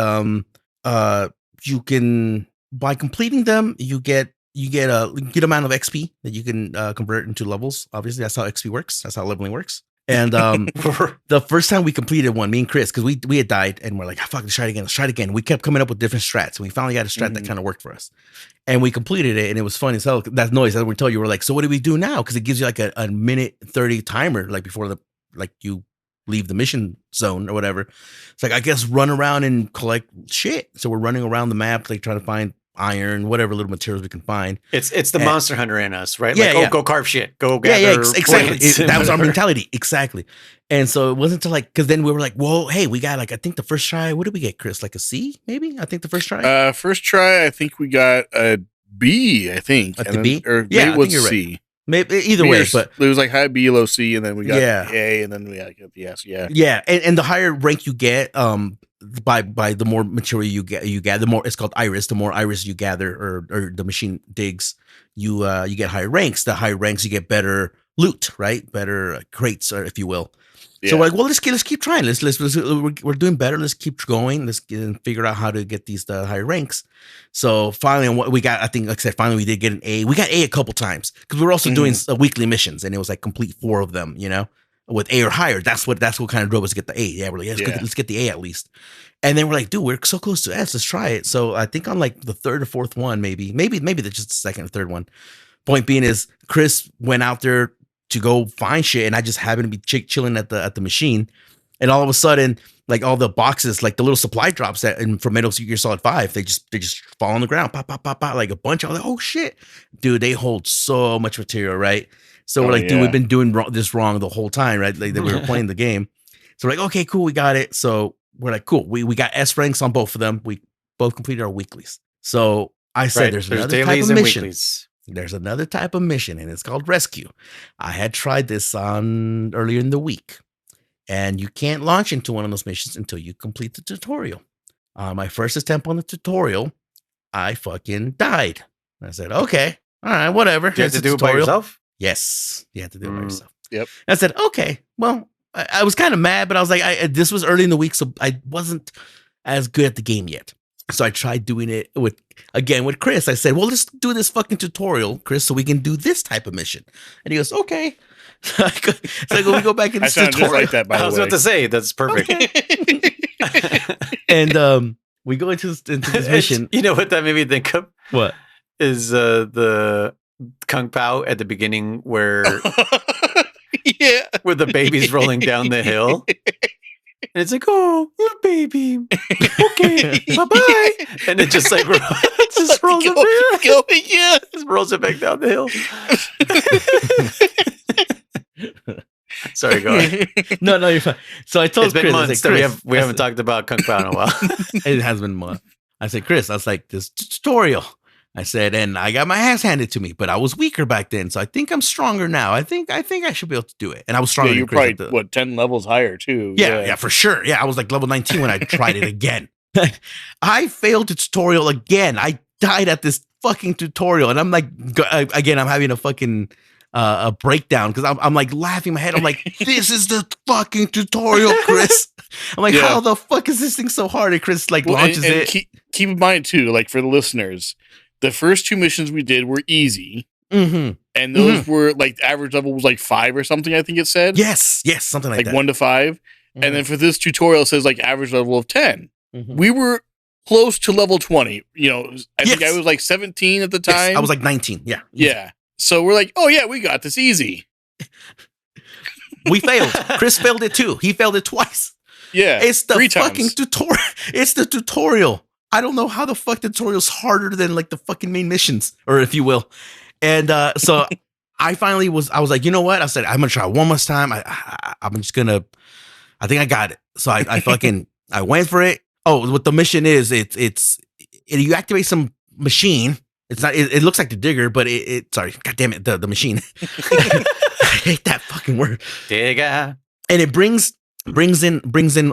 you can. By completing them, you get a good amount of XP that you can convert into levels. Obviously, that's how XP works. That's how leveling works. And the first time we completed one, me and Chris, because we had died, and we're like, fuck, let's try it again. We kept coming up with different strats, and we finally got a strat that kind of worked for us. And we completed it, and it was fun as hell. That noise that we told you, we're like, so what do we do now? Because it gives you like a minute 30 timer, like before you leave the mission zone or whatever. It's like, I guess run around and collect shit. So we're running around the map, like trying to find iron, whatever little materials we can find. It's the monster hunter in us, right? Yeah, like, go carve shit, go gather. Exactly. That was our mentality, exactly. And so it wasn't until like, because then we were like, whoa, hey, we got like, I think the first try, what did we get, Chris? Like a C, maybe? I think the first try. First try, I think we got a B. I think at the B, or maybe it was C. Right. Maybe either way, but it was like high B, low C, and then we got A, and then we got the S. Yeah, and the higher rank you get, by the more material you get, the more, it's called iris. The more iris you gather, or the machine digs, you get higher ranks. The higher ranks, you get better loot, right? Better crates, or if you will. Yeah. So we're like, well, let's keep trying. We're doing better. Let's keep going. Let's figure out how to get these higher ranks. So finally, what we got, I think, like I said, finally we did get an A. We got A a couple times because we were also doing weekly missions, and it was like complete 4 of them, with A or higher. That's what kind of drove us to get the A. Yeah, we're like, let's get the A at least. And then we're like, dude, we're so close to S. Let's try it. So I think on like the 3rd or 4th one, maybe just the 2nd or 3rd one. Point being is, Chris went out there to go find shit, and I just happened to be chilling at the machine, and all of a sudden, like all the boxes, like the little supply drops from Metal Gear Solid 5, they just fall on the ground, pop, pop, pop, pop, like a bunch. I was like, oh shit, dude, they hold so much material, right? So we're like, dude, we've been doing this wrong the whole time, right? Like that we were playing the game. So we're like, okay, cool, we got it. So we're like, cool, we got S ranks on both of them. We both completed our weeklies. So I said, there's another type of mission. Weeklies. There's another type of mission, and it's called rescue. I had tried this on earlier in the week, and you can't launch into one of those missions until you complete the tutorial. My first attempt on the tutorial, I fucking died. I said, okay, all right, whatever. You have to do it by yourself? Yes, you have to do it by yourself. Yep. I said, okay, well, I was kind of mad, but I was like, this was early in the week, so I wasn't as good at the game yet. So I tried doing it with Chris. I said, well, let's do this fucking tutorial, Chris, so we can do this type of mission. And he goes, okay. So we go back into this tutorial. Just like that, by the way. I was about to say, that's perfect. Okay. And we go into this mission. You know what that made me think of? What? Is the Kung Pao at the beginning where where the baby's rolling down the hill. And it's like, oh, little baby. Okay, bye-bye. And it just like just rolls just rolls it back down the hill. Sorry, go ahead. No, you're fine. So I told Chris, months that we haven't talked about Kung Pao in a while. It has been months. I said, Chris, I was like, this tutorial. I said, and I got my ass handed to me, but I was weaker back then, so I think I'm stronger now. I think I should be able to do it. And I was stronger. Yeah, you're probably 10 levels higher too. Yeah, for sure. Yeah, I was like level 19 when I tried it again. I failed the tutorial again. I died at this fucking tutorial, and I'm like, again, I'm having a fucking a breakdown because I'm like laughing my head. I'm like, this is the fucking tutorial, Chris. I'm like, how the fuck is this thing so hard? And Chris like launches it. Keep in mind too, like for the listeners, the first 2 missions we did were easy. And those were like the average level was like 5 or something, I think it said. Yes, something like that. 1 to 5. And then for this tutorial, it says like average level of 10. We were close to level 20. I think I was like 17 at the time. Yes, I was like 19. Yeah. Yeah. So we're like, oh yeah, we got this easy. We failed. Chris failed it too. He failed it twice. Yeah. It's the fucking tutorial. It's the tutorial. I don't know how the fuck the tutorial's harder than like the fucking main missions, or if you will. And so I finally was like, you know what? I said, I'm gonna try one more time. I'm just gonna. I think I got it. So I fucking I went for it. Oh, what the mission is? It's you activate some machine. It's not. It looks like the digger, but sorry, god damn it, the machine. I hate that fucking word. Digger. And it brings in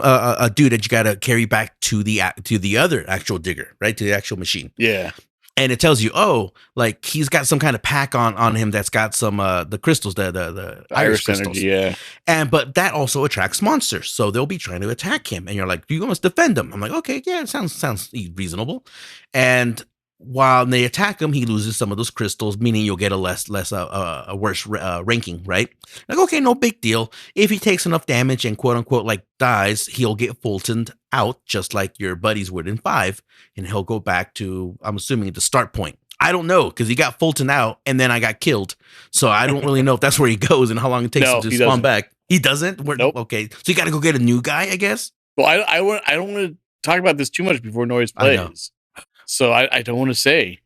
a dude that you gotta carry back to the other actual digger, right? To the actual machine. Yeah. And it tells you, oh, like he's got some kind of pack on him that's got some the crystals, the iris crystals. Energy, yeah. But that also attracts monsters, so they'll be trying to attack him. And you're like, you must defend him. I'm like, okay, yeah, it sounds reasonable. And while they attack him, he loses some of those crystals, meaning you'll get a worse ranking, right? Like, okay, no big deal. If he takes enough damage and quote unquote like dies, he'll get Fultoned out just like your buddies would in 5, and he'll go back to, I'm assuming, the start point. I don't know, because he got Fulton out and then I got killed, so I don't really know if that's where he goes and how long it takes him to spawn back. He doesn't. Nope. Okay, so you got to go get a new guy, I guess. Well, I don't want to talk about this too much before Noise plays. So I don't want to say.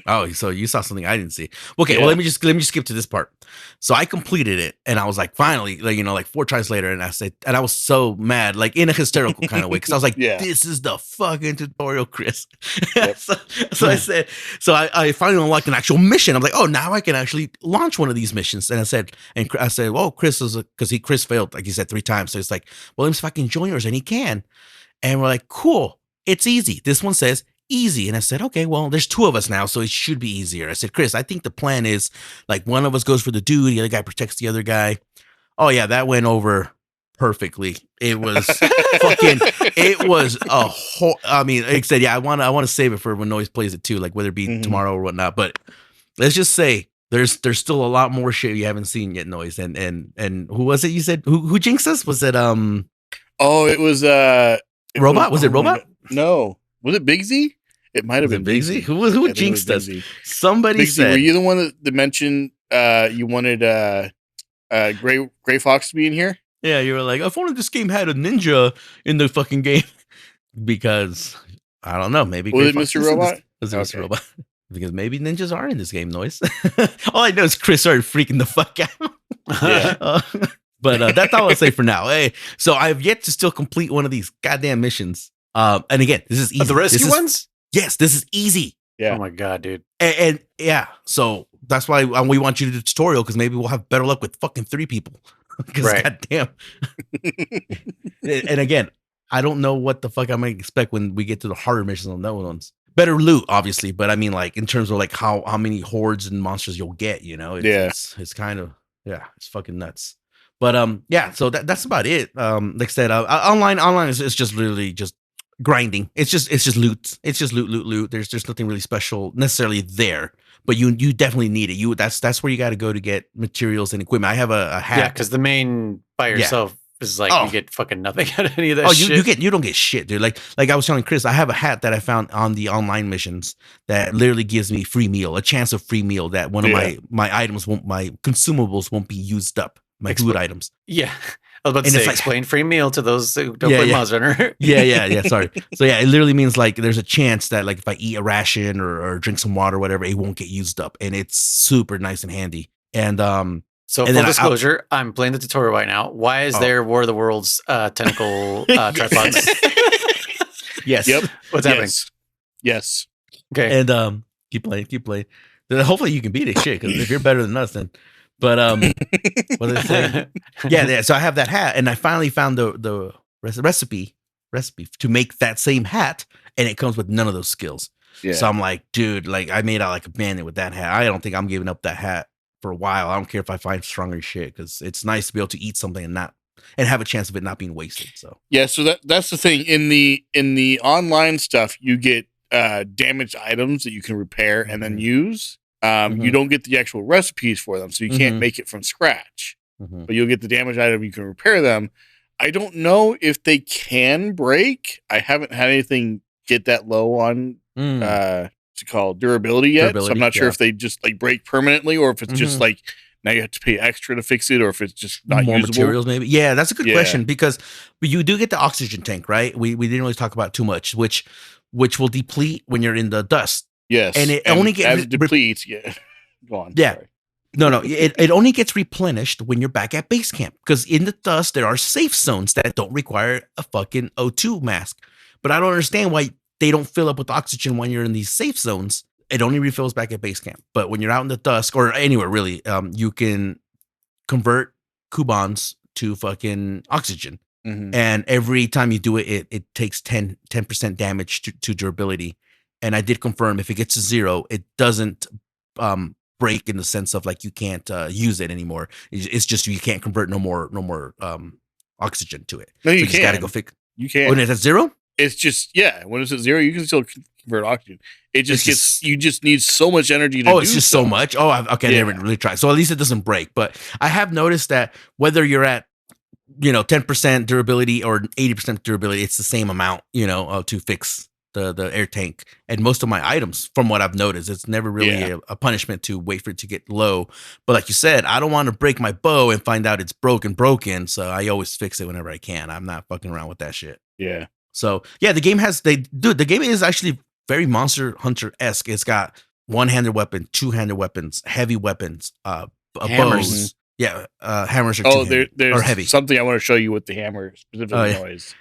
Oh, so you saw something I didn't see. Okay, well let me just skip to this part. So I completed it, and I was like, finally, like, you know, like 4 tries later, and I was so mad, like in a hysterical kind of way, because I was like, this is the fucking tutorial, Chris. Yep. so I said, I finally unlocked an actual mission. I'm like, oh, now I can actually launch one of these missions. And I said, well, Chris is because Chris failed, like he said 3 times. So it's like, well, let me see if I can join yours, and he can. And we're like, cool, it's easy. This one says easy. And I said, okay, well, there's 2 of us now, so it should be easier. I said, Chris, I think the plan is like one of us goes for the dude, the other guy protects the other guy. Oh yeah, that went over perfectly. It was fucking, it was a whole, I mean, like I said, yeah, I want to save it for when Noise plays it too, like whether it be tomorrow or whatnot. But let's just say there's still a lot more shit you haven't seen yet, Noise. And who was it you said? Who jinxed us? Was it oh, it was Robot? Was it Robot? No. Was it Big Z? It might have been Big Z. Who jinxed us? Somebody Big said. Z, were you the one that mentioned you wanted Gray Fox to be in here? Yeah, you were like, if only this game had a ninja in the fucking game. Because I don't know, maybe was it Mr. Robot? Was it Mr. Robot? Because maybe ninjas are in this game, Noise. All I know is Chris started freaking the fuck out. Yeah. But that's all I'll say for now. Hey, so I've yet to still complete one of these goddamn missions. And again, this is easy. The rescue ones? Yes, this is easy. Yeah. Oh my god, dude. And yeah, so that's why we want you to do the tutorial, because maybe we'll have better luck with fucking 3 people. Because goddamn. And again, I don't know what the fuck I might expect when we get to the harder missions on those ones. Better loot, obviously, but I mean, like in terms of like how many hordes and monsters you'll get, you know, it's kind of it's fucking nuts. But yeah, so that's about it. Like I said, online is just literally just grinding. It's just loot. It's just loot. There's nothing really special necessarily there, but you definitely need it. That's where you got to go to get materials and equipment. I have a hat. Yeah, because the main by yourself is like you get fucking nothing out of any of that. shit. You don't get shit, dude. Like I was telling Chris, I have a hat that I found on the online missions that literally gives me free meal, a chance of free meal that one of my items my consumables won't be used up. My food items. Yeah. I was about to say, explain free meal to those who don't play Monster Hunter. yeah. Sorry. So yeah, it literally means like there's a chance that like if I eat a ration or drink some water or whatever, it won't get used up. And it's super nice and handy. And so full disclosure, I'm playing the tutorial right now. Why is there War of the Worlds tentacle tripods? Yes. Yep. What's happening? Yes. Okay. And keep playing. Then hopefully you can beat it, shit. Because if you're better than us, then. But what did I say? Yeah. So I have that hat, and I finally found the recipe to make that same hat, and it comes with none of those skills. Yeah. So I'm like, dude, like I made out like a bandit with that hat. I don't think I'm giving up that hat for a while. I don't care if I find stronger shit, because it's nice to be able to eat something and have a chance of it not being wasted. So yeah, so that's the thing. In the online stuff, you get damaged items that you can repair and then use. You don't get the actual recipes for them, so you can't make it from scratch. But you'll get the damaged item, you can repair them. I don't know if they can break. I haven't had anything get that low on what's it called, durability yet. So I'm not sure if they just like break permanently, or if it's just like now you have to pay extra to fix it, or if it's just not more usable. Materials maybe. Yeah, that's a good question, because you do get the oxygen tank, right? We didn't really talk about too much, which will deplete when you're in the dust. Yes, and it only gets as it depletes. Go on. Yeah, sorry. No. It only gets replenished when you're back at base camp, because in the dust there are safe zones that don't require a fucking O2 mask. But I don't understand why they don't fill up with oxygen when you're in these safe zones. It only refills back at base camp. But when you're out in the dusk or anywhere really, you can convert coupons to fucking oxygen. And every time you do it, it takes 10% damage to durability. And I did confirm if it gets to 0, it doesn't break in the sense of like you can't use it anymore. It's just you can't convert no more oxygen to it. No, you so can. Gotta go fix. You can. When it's at 0, it's just when it's at 0, you can still convert oxygen. It just you just need so much energy to do. It's just so much. Oh, okay, I never really tried. So at least it doesn't break. But I have noticed that whether you're at 10% durability or 80% durability, it's the same amount to fix the air tank. And most of my items, from what I've noticed, it's never really a punishment to wait for it to get low. But like you said, I don't want to break my bow and find out it's broken, so I always fix it whenever I can. I'm not fucking around with that shit. Yeah. So yeah, the game is actually very Monster Hunter-esque. It's got one-handed weapon, two-handed weapons, heavy weapons, Hammers. bows. Yeah, hammers are there's or heavy. something I want to show you with the hammer, specifically Noise.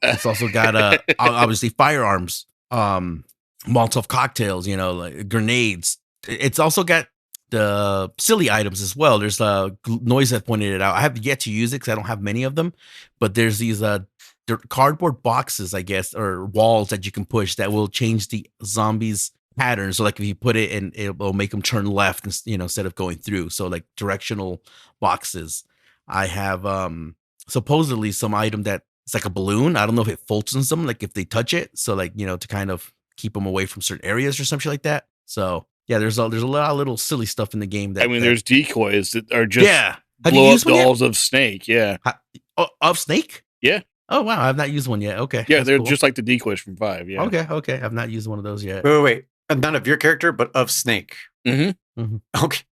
It's also got obviously firearms, Molotov cocktails, like grenades. It's also got the silly items as well. There's Noise that pointed it out. I have yet to use it because I don't have many of them, but there's these cardboard boxes, I guess, or walls that you can push that will change the zombies' pattern. So like if you put it in, it will make them turn left, instead of going through. So like directional boxes. I have supposedly some item that it's like a balloon. I don't know if it floats on something, like if they touch it. So like, to kind of keep them away from certain areas or something like that. So yeah, there's a lot of little silly stuff in the game. There's decoys that are just Have blow up dolls of Snake. Yeah. Of Snake? Yeah. Oh wow, I've not used one yet. Okay. Yeah, they're cool. Just like the decoys from 5. Yeah. Okay. I've not used one of those yet. Wait. Not of your character, but of Snake. Mm-hmm. Okay.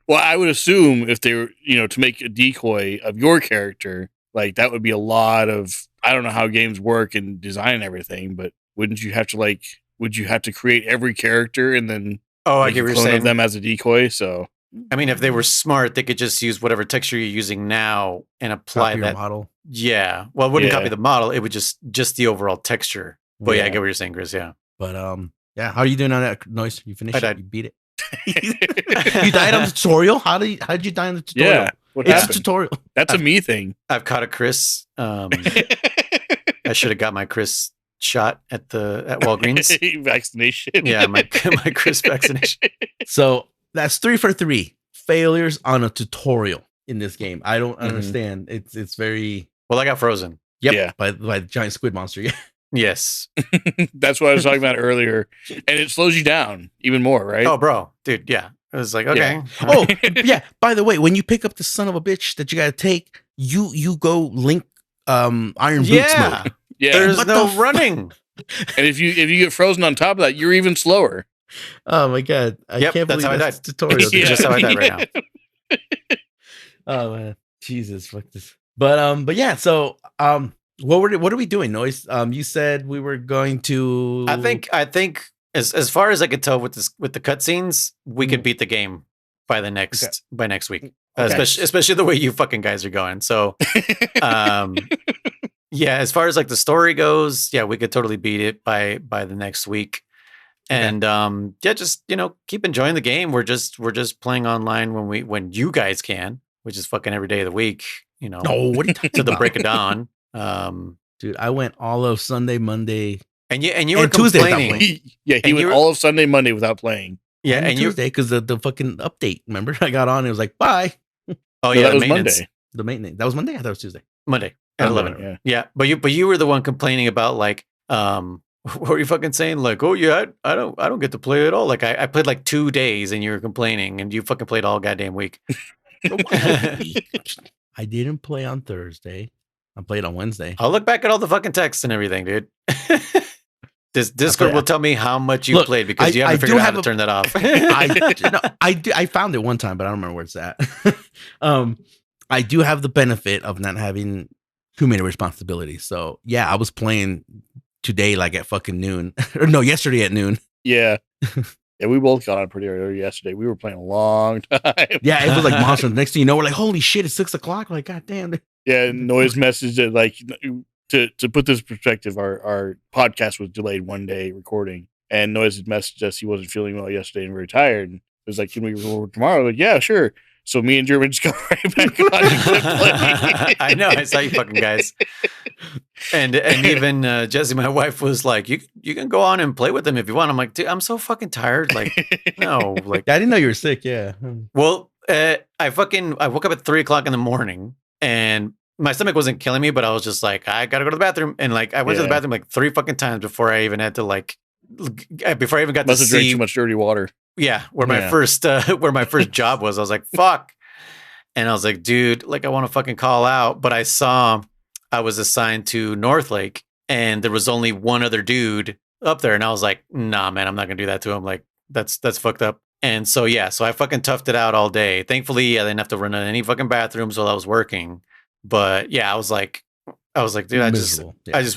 Well, I would assume if they were, to make a decoy of your character, like that would be a lot of, I don't know how games work and design and everything, but wouldn't you have to would you have to create every character and then I get what you're saying. Of them as a decoy? So, if they were smart, they could just use whatever texture you're using now and apply that model. Yeah. Well, it wouldn't copy the model. It would just the overall texture. But I get what you're saying, Chris. Yeah. But yeah. How are you doing on that, Noise? You finished? I died. You beat it. You died on the tutorial? How did you die on the tutorial? Yeah. It's a tutorial. That's a me thing. I've caught a Chris. I should have got my Chris shot at Walgreens. Vaccination. Yeah, my Chris vaccination. So that's 3 for 3 failures on a tutorial in this game. I don't understand. It's very well. I got frozen. Yep. Yeah. By the giant squid monster. Yeah. Yes. That's what I was talking about earlier, and it slows you down even more, right? Oh, bro, dude. Yeah. I was like, okay. Yeah. Oh, yeah. By the way, when you pick up the son of a bitch that you got to take, you go Link Iron Boots mode. Yeah. There's no running. And if you get frozen on top of that, you're even slower. Oh my god! I can't believe that's tutorial. Yeah. Just how I died right now. Oh man, Jesus, fuck this. But yeah. So what are we doing, Noise? You said we were going to. I think as far as I could tell with the cutscenes, we could beat the game by next week. Okay. Especially the way you fucking guys are going. So, yeah. As far as like the story goes, yeah, we could totally beat it by the next week. And just keep enjoying the game. We're just playing online when you guys can, which is fucking every day of the week. No, what are you talking to the about? break of dawn. Dude, I went all of Sunday, Monday, and you were complaining. He went all of Sunday, Monday without playing. Yeah, and Tuesday because the fucking update. Remember, I got on. It was like bye. Oh yeah, that was Monday. The maintenance. That was Monday. I thought it was Tuesday. Monday at 11. Yeah, but you were the one complaining about like what were you fucking saying? Like, oh yeah, I don't get to play at all. Like I played like 2 days and you were complaining, and you fucking played all goddamn week. I didn't play on Thursday. I played on Wednesday. I'll look back at all the fucking texts and everything, dude. This Discord will tell me how much you played because you haven't figured out how to turn that off. I found it one time, but I don't remember where it's at. I do have the benefit of not having too many responsibilities. So yeah, I was playing today like at fucking noon. Or no, yesterday at noon. Yeah. Yeah, we both got on pretty early yesterday. We were playing a long time. Yeah, it was like monster. Next thing you know, we're like, holy shit, it's 6 o'clock. Like, god damn. Yeah, Noise messaged it like to put this in perspective, our podcast was delayed 1 day recording, and Noise had messaged us he wasn't feeling well yesterday and very tired. And it was like, can we record tomorrow? Like, yeah, sure. So me and German just go right back on and quit playing. I know, I saw you fucking guys. And even Jessie, my wife, was like, you can go on and play with them if you want. I'm like, dude, I'm so fucking tired. Like, no, like I didn't know you were sick. Yeah. Well, I woke up at 3 o'clock in the morning and my stomach wasn't killing me, but I was just like, I gotta go to the bathroom. And like, I went to the bathroom like 3 fucking times before I even had to before I even got to see. Drank too much dirty water. Yeah, where my first job was. I was like, fuck. And I was like, dude, like I want to fucking call out. But I saw I was assigned to North Lake and there was only one other dude up there. And I was like, nah, man, I'm not gonna do that to him. Like that's fucked up. And so yeah, so I fucking toughed it out all day. Thankfully, I didn't have to run in any fucking bathrooms while I was working. But yeah, I was like, dude, I just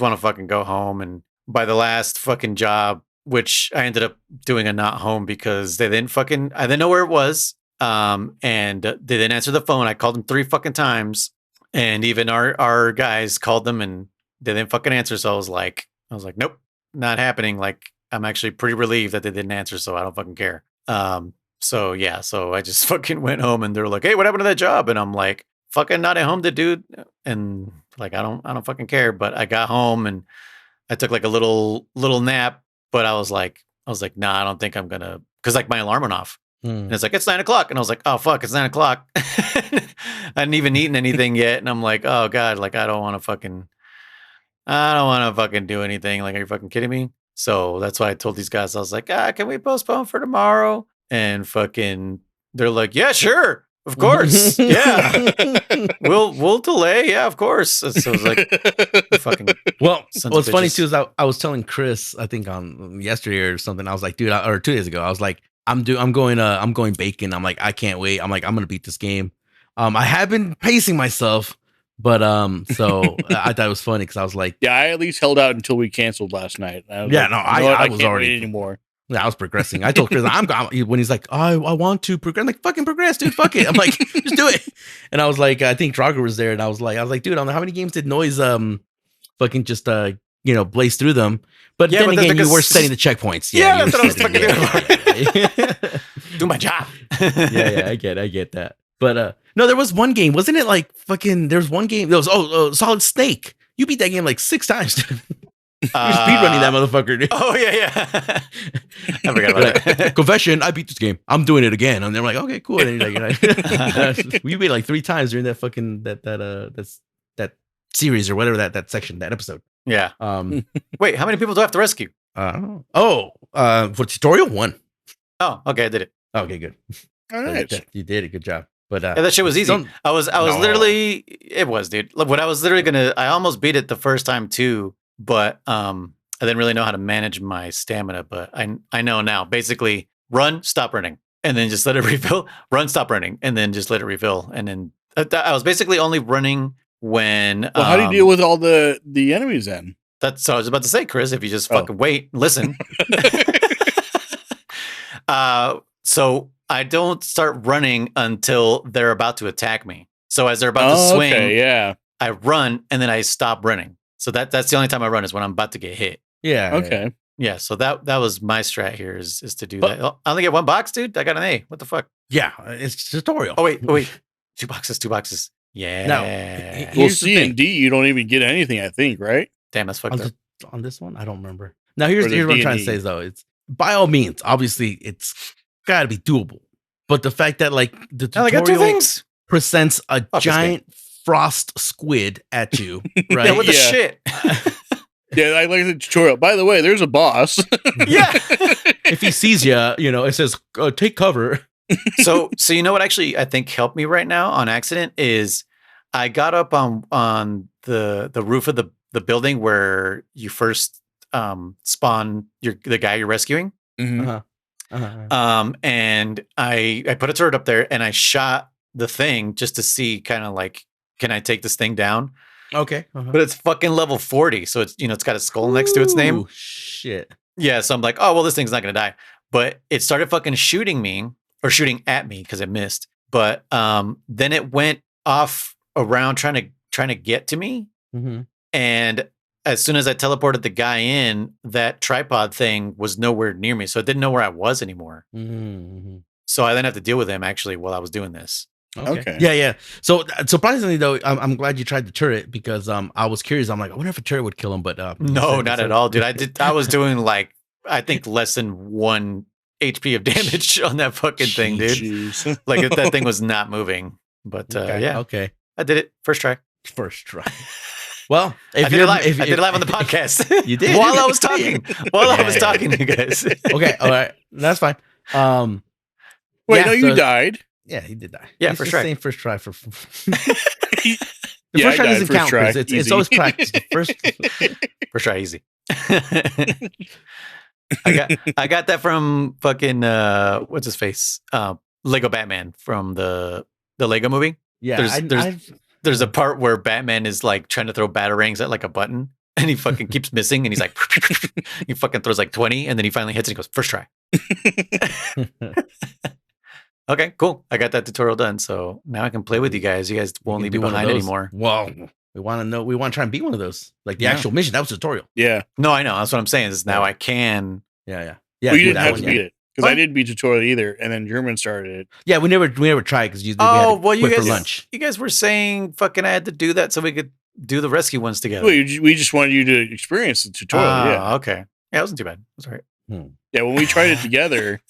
want to fucking go home. And by the last fucking job, which I ended up doing a not home because I didn't know where it was. And they didn't answer the phone. I called them 3 fucking times, and even our guys called them and they didn't fucking answer. So I was like, nope, not happening. Like, I'm actually pretty relieved that they didn't answer, so I don't fucking care. So yeah, so I just fucking went home and they're like, hey, what happened to that job? And I'm like, fucking not at home, dude. And like, I don't fucking care. But I got home and I took like a little nap, but I was like, nah, I don't think I'm gonna, cause like my alarm went off. And it's like, it's 9 o'clock. And I was like, oh fuck, it's 9 o'clock. I hadn't even eaten anything yet. And I'm like, oh God, like I don't want to fucking do anything. Like, are you fucking kidding me? So that's why I told these guys, I was like, can we postpone for tomorrow? And fucking, they're like, yeah, sure. Of course. Yeah. We'll delay. Yeah, of course. So I was like, fucking. Well, what's funny too is I was telling Chris, I think on yesterday or something, I was like, dude, or 2 days ago, I was like, I'm going bacon. I'm like, I can't wait. I'm like, I'm going to beat this game. I have been pacing myself. But so I thought it was funny because I was like, yeah, I at least held out until we canceled last night. I was can't already wait anymore. Yeah, I was progressing. I told Chris, when he's like, I want to progress. I'm like, fucking progress, dude. Fuck it. I'm like, just do it. And I was like, I think Drago was there, and I was like, dude, I don't know how many games did Noise fucking just blaze through them. But then again, you were setting the checkpoints. Yeah, that's what I was fucking doing. Do my job. Yeah, I get that. But no, there was one game, wasn't it? Like fucking, there's one game. There was Solid Snake. You beat that game like 6 times. Dude. You're speedrunning that motherfucker, dude. Oh yeah. I forgot about that. Confession: I beat this game. I'm doing it again. And they're like, okay, cool. And like, we beat like 3 times during that fucking that series or whatever that section, that episode. Yeah. Wait, how many people do I have to rescue? For tutorial 1. Oh, okay, I did it. Okay, good. All right, you did it. Good job. But yeah, that shit was easy. I was literally, it was, dude. What I was literally I almost beat it the first time too, but I didn't really know how to manage my stamina. But I know now. Basically, run, stop running, and then just let it refill. Run, stop running, and then just let it refill. And then I was basically only running when. Well, how do you deal with all the enemies then? That's what I was about to say, Chris. If you just fucking wait, listen. So I don't start running until they're about to attack me. So as they're about to swing, I run and then I stop running. So that's the only time I run is when I'm about to get hit. Yeah. Okay. Yeah. So that was my strat here is to do that. I only get 1 box, dude. I got an A. What the fuck? Yeah, it's tutorial. Oh wait. 2 boxes. Yeah. No. Well, C and D, you don't even get anything. I think, right? Damn, that's fucked up. On this one, I don't remember. Now here's what I'm trying to say though. It's by all means, obviously, it's got to be doable. But the fact that like the tutorial presents a giant frost squid at you, right? Yeah, what the shit? Yeah, I like the tutorial. By the way, there's a boss. Yeah. If he sees you, it says take cover. So you know what actually I think helped me right now on accident is I got up on the roof of the building where you first spawn the guy you're rescuing. Mm-hmm. And I put a turret up there and I shot the thing just to see kind of like, can I take this thing down? Okay. But it's fucking level 40. So it's, it's got a skull next to its name. Oh, shit. Yeah. So I'm like, oh, well, this thing's not going to die. But it started fucking shooting at me because it missed. But then it went off around trying to get to me. Mm-hmm. And as soon as I teleported the guy in, that tripod thing was nowhere near me. So it didn't know where I was anymore. Mm-hmm. So I then have to deal with him actually while I was doing this. Okay. Yeah. So surprisingly though, I'm glad you tried the turret because I was curious. I'm like, I wonder if a turret would kill him, but no, not at all, dude. I was doing like, I think less than 1 HP of damage on that fucking thing, dude. Like that thing was not moving. But yeah. Okay. I did it. First try. Well, I did it live on the podcast. You did while I was talking. I was talking to you guys. Okay, all right, that's fine. Wait, no, you died. Yeah, he did die. Yeah, first try. Same first try for. The first try doesn't count because it's always practice. First try, easy. I got that from fucking what's his face? Lego Batman from the Lego movie. Yeah, there's a part where Batman is like trying to throw batarangs at like a button, And he fucking keeps missing, and he's like, he fucking throws like 20, and then he finally hits, and he goes, first try. Okay, cool. I got that tutorial done, so now I can play with you guys. You guys won't leave me behind anymore. Well, we want to know. We want to try and beat one of those, like the actual mission. That was a tutorial. Yeah. No, I know. That's what I'm saying. Is now I can. Yeah. Well, you didn't have to beat it because I didn't beat tutorial either, and then German started it. Yeah, we never tried because you guys for lunch. You guys were saying fucking I had to do that so we could do the rescue ones together. Well, we just wanted you to experience the tutorial. Yeah. Okay. Yeah, it wasn't too bad. That's all right. Yeah, when we tried it together,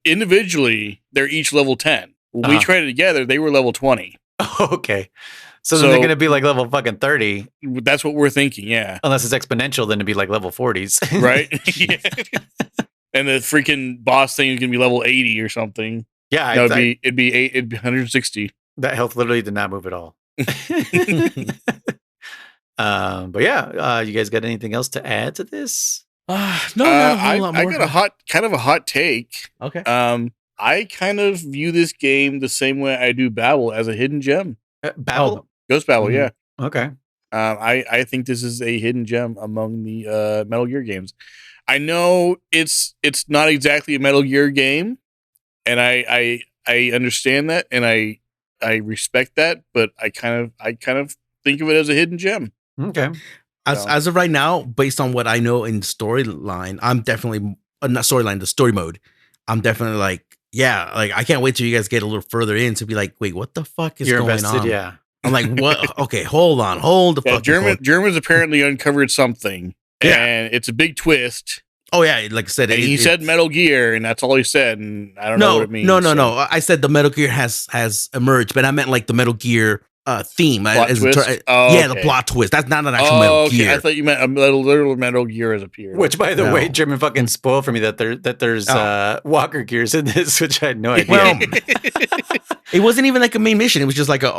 individually they're each level 10. When we tried it together, they were level 20. Okay. So then they're going to be like level fucking 30. That's what we're thinking, yeah. Unless it's exponential, then it'd be like level 40s. Right? Yeah. And the freaking boss thing is going to be level 80 or something. Yeah. It'd be 160. That health literally did not move at all. But yeah, you guys got anything else to add to this? No, I got a hot take. Okay. I kind of view this game the same way I do Babel, as a hidden gem. Babel? Ghost Babel, yeah. Okay. I think this is a hidden gem among the Metal Gear games. I know it's not exactly a Metal Gear game, and I understand that, and I respect that, but I kind of think of it as a hidden gem. Okay. As of right now, based on what I know in storyline, I'm definitely not storyline, the story mode. I'm definitely like, yeah, like I can't wait till you guys get a little further in to be like, wait, what the fuck is going on? Yeah. I'm like, what? Okay, hold the fuck. German's apparently uncovered something, and it's a big twist. Oh yeah, like I said, he said Metal Gear, and that's all he said, and I don't know what it means. No. I said the Metal Gear has emerged, but I meant like the Metal Gear theme. The plot twist. That's not an actual Metal Gear. I thought you meant a literal Metal Gear has appeared. Which, by the way, German fucking spoiled for me that there's Walker Gears in this, which I had no idea. Well, it wasn't even like a main mission. It was just like a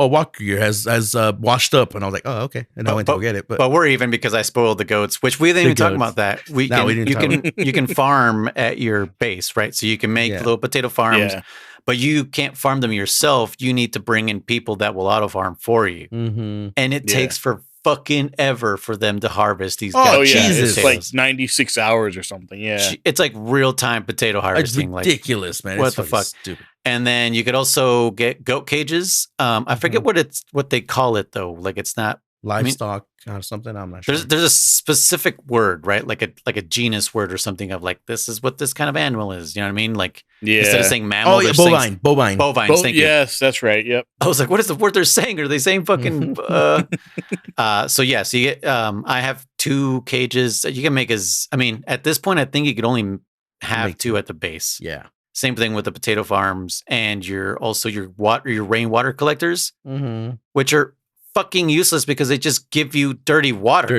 Walker Gear has washed up, and I was like, oh okay, and I went to go get it. But we're even because I spoiled the goats, which we didn't even talk about that. You can farm at your base, right? So you can make little potato farms. Yeah. But you can't farm them yourself. You need to bring in people that will auto farm for you. Mm-hmm. And it takes for fucking ever for them to harvest these guys. Oh, yeah. Jesus. It's like 96 hours or something. Yeah. It's like real-time potato harvesting. It's ridiculous, man. What the fuck? Stupid. And then you could also get goat cages. I forget what they call it, though. Like, it's not livestock or something. I'm not sure. There's a specific word, right? Like a genus word or something of like, this is what this kind of animal is. You know what I mean? Like, instead of saying mammal, bovine. Bovines, thank you. Yes, that's right. Yep. I was like, what is the word they're saying? Are they saying fucking? So you get. I have 2 cages. You can make at this point, I think you could only have 2 at the base. Yeah. Same thing with the potato farms and your rainwater collectors, which are fucking useless because they just give you dirty water.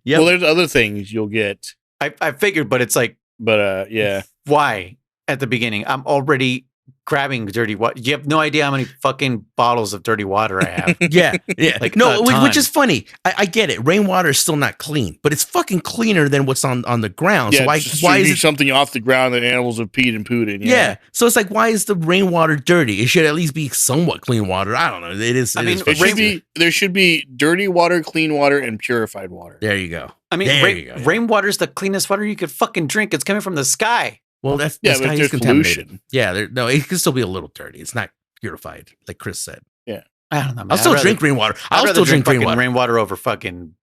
Yeah. Well, there's other things you'll get. I figured, but it's like, yeah. Why at the beginning? I'm already grabbing dirty water. You have no idea how many fucking bottles of dirty water I have. Yeah. Like which is funny. I get it. Rainwater is still not clean, but it's fucking cleaner than what's on the ground. Yeah, so why is it something off the ground that animals have peed and pooed in? Yeah. So it's like, why is the rainwater dirty? It should at least be somewhat clean water. I don't know. It is. There should be dirty water, clean water, and purified water. There you go. Rainwater is the cleanest water you could fucking drink. It's coming from the sky. Well, but there's pollution. Yeah, it can still be a little dirty. It's not purified, like Chris said. Yeah, I don't know. Man. I'll still drink rainwater. I'll still drink rainwater over fucking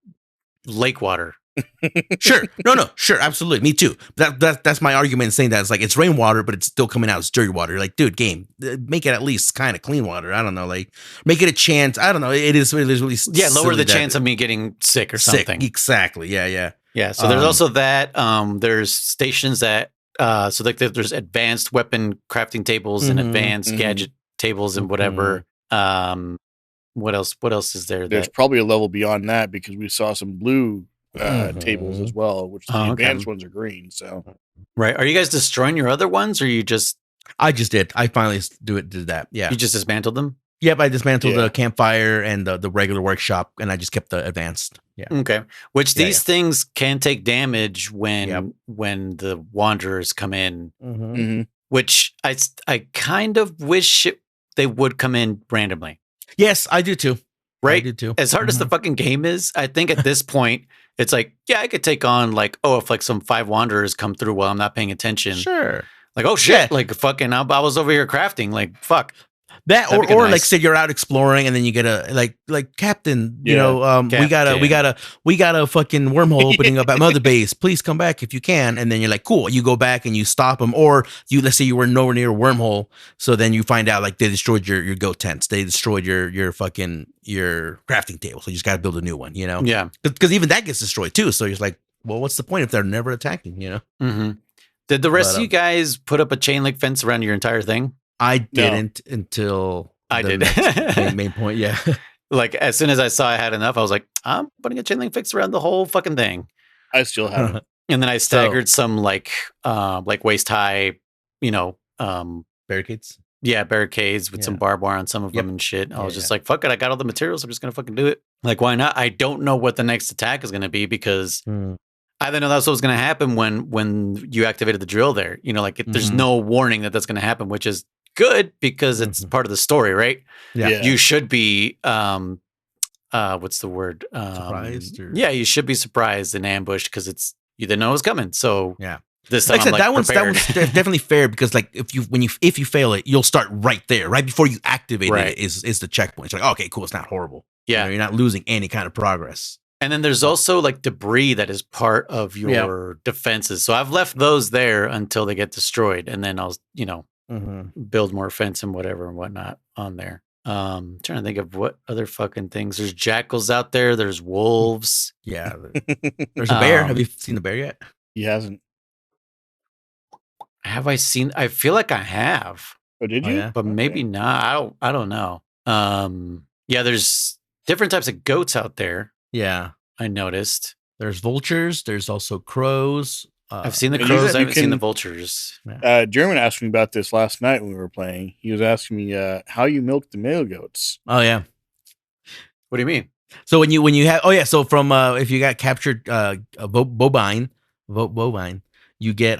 lake water. Sure, sure, absolutely, me too. That's my argument in saying that it's like it's rainwater, but it's still coming out as dirty water. Like, dude, game, make it at least kind of clean water. I don't know, like make it a chance. I don't know. It is really lower the chance of me getting sick or something. Exactly. Yeah. So there's also that. There's stations that. So like there's advanced weapon crafting tables and advanced gadget tables and whatever. What else is there? There's probably a level beyond that because we saw some blue tables as well, which the advanced ones are green. So right, are you guys destroying your other ones, or you just? I just did. I finally did that. Yeah, you just dismantled them. Yep, I dismantled the campfire and the regular workshop, and I just kept the advanced. Yeah. Okay. Which these things can take damage when the wanderers come in. Which I kind of wish they would come in randomly. Yes, I do too. right? I did too. As hard as the fucking game is, I think at this point, it's like, yeah, I could take on like, if like some 5 wanderers come through while I'm not paying attention. Sure. Like, oh shit, like fucking, I was over here crafting, like, fuck. That or nice. Like say you're out exploring and then you get a like Captain, you know, Captain. we got a fucking wormhole opening up at Mother Base. Please come back if you can. And then you're like, cool. You go back and you stop them, or let's say you were nowhere near a wormhole, so then you find out like they destroyed your goat tents, they destroyed your crafting table, so you just got to build a new one, you know? Yeah, because even that gets destroyed too. So you're like, well, what's the point if they're never attacking? You know? Mm-hmm. Did the rest of you guys put up a chain link fence around your entire thing? I didn't until I did. main point, yeah. Like as soon as I saw I had enough, I was like, I'm putting a chain link fence around the whole fucking thing. I still have it. And then I staggered some like waist high, barricades. Yeah, barricades with some barbed wire on some of them and shit. I was just like, fuck it, I got all the materials. I'm just gonna fucking do it. Like, why not? I don't know what the next attack is gonna be because I didn't know that's what was gonna happen when you activated the drill there. You know, like there's no warning that that's gonna happen, which is good because it's part of the story, right? Yeah. You should be what's the word? Surprised? Yeah, you should be surprised and ambushed because you didn't know it was coming. So yeah. This time like I said, that one's definitely fair because like if you fail it, you'll start right there, right before you activate it is the checkpoint. It's like, okay, cool, it's not horrible. Yeah. You're not losing any kind of progress. And then there's also like debris that is part of your defenses. So I've left those there until they get destroyed, and then I'll build more fence and whatever and whatnot on there. Trying to think of what other fucking things. There's jackals out there. There's wolves. Yeah. There's a bear. Have you seen the bear yet? He hasn't. Have I seen? I feel like I have. Oh, did you? But maybe not. I don't know. Yeah, there's different types of goats out there. Yeah, I noticed. There's vultures. There's also crows. I've seen the crows. I haven't seen the vultures. German asked me about this last night when we were playing. He was asking me how you milk the male goats. Oh yeah. What do you mean? So when you have so from if you got captured bovine, you get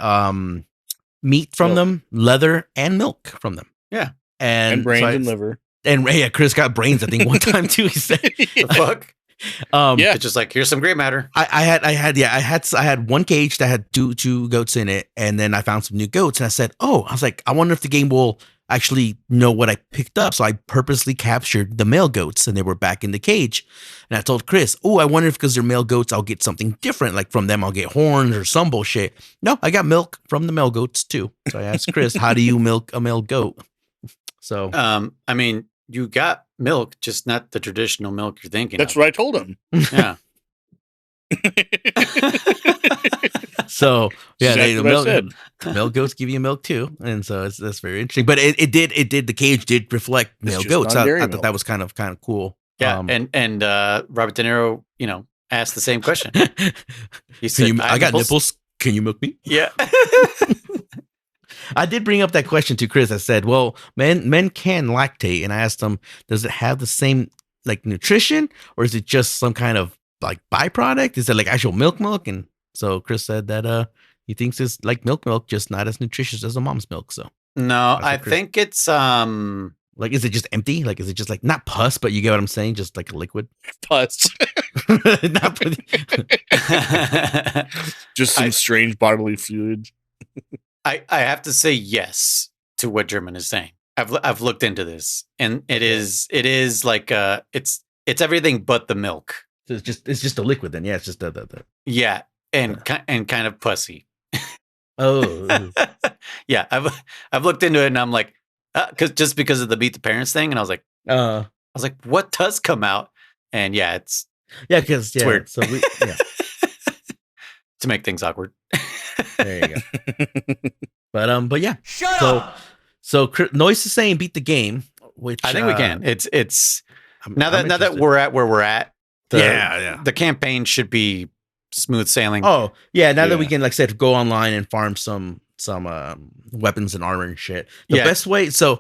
meat from them, leather, and milk from them. Yeah, and brains and liver. And Chris got brains, I think, one time too. He said, "The fuck." Yeah, just like here's some gray matter. I had one cage that had two goats in it, and then I found some new goats, and I said, I was like, I wonder if the game will actually know what I picked up. So I purposely captured the male goats, and they were back in the cage. And I told Chris, I wonder if because they're male goats, I'll get something different. Like from them, I'll get horns or some bullshit. No, I got milk from the male goats too. So I asked Chris, how do you milk a male goat? So, I mean, you got milk, just not the traditional milk you're thinking. That's what I told him. Yeah. So yeah, exactly male goats give you milk too, and so that's very interesting. But it did the cage did reflect male goats. I thought that was kind of cool. Yeah, and Robert De Niro, asked the same question. He said, I got nipples. Can you milk me? Yeah. I did bring up that question to Chris. I said, well, men can lactate. And I asked him, does it have the same like nutrition or is it just some kind of like byproduct? Is it like actual milk? And so Chris said that he thinks it's like milk, just not as nutritious as a mom's milk. So no, I think it's like, is it just empty? Like, is it just like not pus, but you get what I'm saying? Just like a liquid pus. Just some strange bodily fluid. I have to say yes to what German is saying. I've looked into this, and it is like it's everything but the milk. So it's just a liquid then. Yeah, it's just the yeah, and kind of pussy. Oh yeah, I've looked into it, and I'm like, because of the Meet the Parents thing, and I was like, what does come out? And yeah, it's weird. So to make things awkward. There you go. But yeah. So Noise is saying beat the game, which I think we can. It's now that we're at where we're at. The campaign should be smooth sailing. Oh yeah. Now that we can, like I said, go online and farm some weapons and armor and shit. The best way to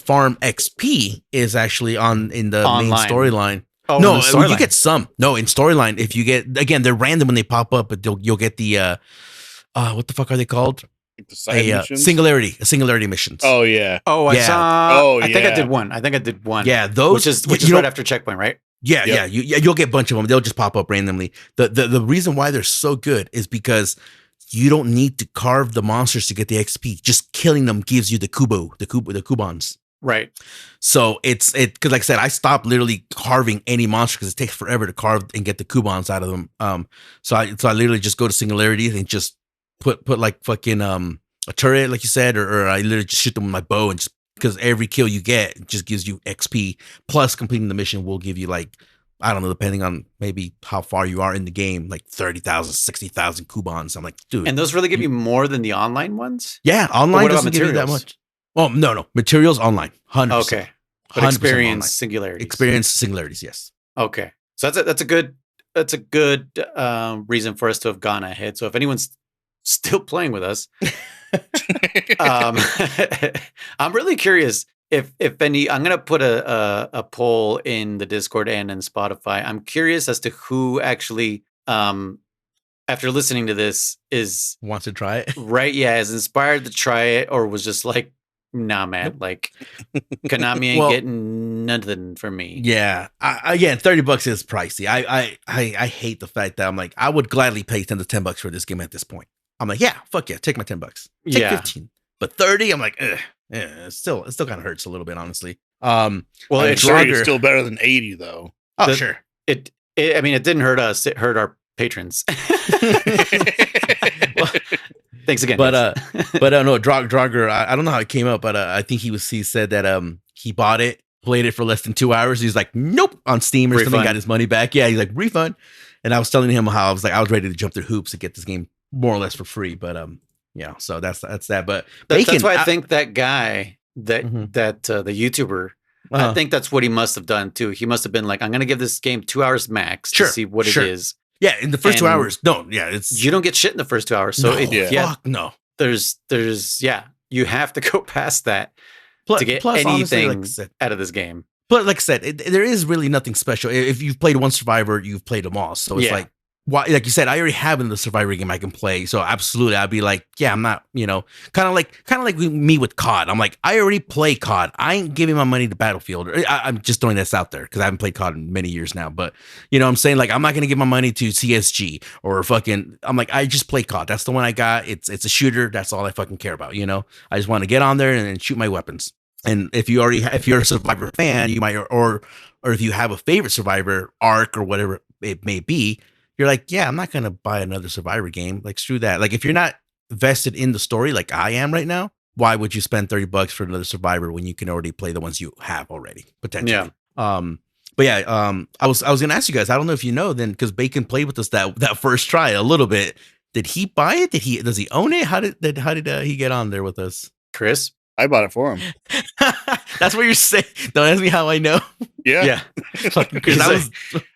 farm XP is actually in the main storyline. Oh, no, you get some. No, in storyline, if you get, again, they're random when they pop up, but you'll get the what the fuck are they called? Like the side missions? Singularity missions. Oh yeah. I Yeah. saw. I think I did one. Yeah, those which is right after checkpoint, right? Yeah, you'll get a bunch of them. They'll just pop up randomly. The reason why they're so good is because you don't need to carve the monsters to get the XP. Just killing them gives you the coupons. Right. So it's because, like I said, I stopped literally carving any monster because it takes forever to carve and get the coupons out of them. So I literally just go to Singularity and just put like fucking a turret, like you said, or I literally just shoot them with my bow, and just because every kill you get just gives you XP. Plus, completing the mission will give you, like, I don't know, depending on maybe how far you are in the game, like 30,000, 60,000 coupons. I'm like, dude. And those really give you more than the online ones? Yeah, online doesn't give you that much. Oh, no. Materials online. 100%. Okay. But experience singularities. Experience singularities, yes. Okay. So that's a good reason for us to have gone ahead. So if anyone's still playing with us, I'm really curious if any. I'm gonna put a poll in the Discord and in Spotify. I'm curious as to who actually, after listening to this, wants to try it. Right? Yeah, is inspired to try it, or was just like, nah, man. Like, Konami ain't getting nothing from me. Yeah, again, $30 is pricey. I hate the fact that I'm like, I would gladly pay $10 to $10 for this game at this point. I'm like, yeah, fuck yeah, take my $10. Take 15, but 30, I'm like, it still kind of hurts a little bit, honestly. Well, it's still better than 80, though. Oh, sure. It I mean, it didn't hurt us. It hurt our patrons. Well, thanks again. But no, Draugr. I don't know how it came up, but I think he said that he bought it, played it for less than 2 hours. He's like, nope, on Steam or something, got his money back. Yeah, he's like, refund. And I was telling him how I was ready to jump through hoops to get this game more or less for free. But yeah, so that's that. But that's why I think that guy the YouTuber. I think that's what he must have done too. He must have been like, I'm going to give this game 2 hours max to see what it is. Yeah, in the first 2 hours. No, yeah, it's you don't get shit in the first 2 hours. So fuck no. There's you have to go past that to get anything honestly, out of this game. But like I said, there is really nothing special. If you've played one Survivor, you've played them all. So it's like, why? Like you said, I already have another Survivor game I can play. So absolutely, I'd be like, yeah, I'm not, kind of like me with COD. I'm like, I already play COD. I ain't giving my money to Battlefield. I'm just throwing this out there because I haven't played COD in many years now. But I'm saying, like, I'm not gonna give my money to CSG or fucking. I'm like, I just play COD. That's the one I got. It's a shooter. That's all I fucking care about. I just want to get on there and shoot my weapons. And if you're a Survivor fan, you might, or if you have a favorite Survivor arc or whatever it may be, you're like, yeah, I'm not going to buy another Survivor game. Like, screw that. Like, if you're not vested in the story like I am right now, why would you spend $30 for another Survivor when you can already play the ones you have already, potentially? Yeah. But yeah, I was going to ask you guys, I don't know if you know then, because Bacon played with us that first try a little bit. Did he buy it? Does he own it? How did he get on there with us? Chris? I bought it for him. That's what you're saying. Don't ask me how I know. Yeah. I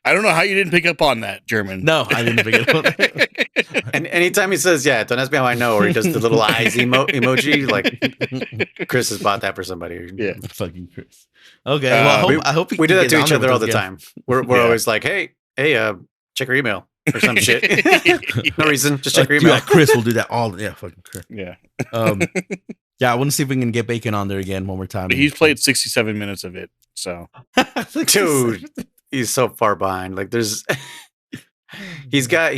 don't know how you didn't pick up on that, German. No, I didn't pick it up. And anytime he says, yeah, don't ask me how I know, or he does the little eyes emoji, like Chris has bought that for somebody. Yeah. Fucking Chris. Okay. Well, I hope we do that to each other all the time. We're always like, hey, check your email or some shit. No reason. Just check your email. Chris will do that all. Yeah. Fucking Chris. Yeah. Yeah, I want to see if we can get Bacon on there again one more time. But he's played 67 minutes of it, so. Dude, he's so far behind. Like, there's... he's got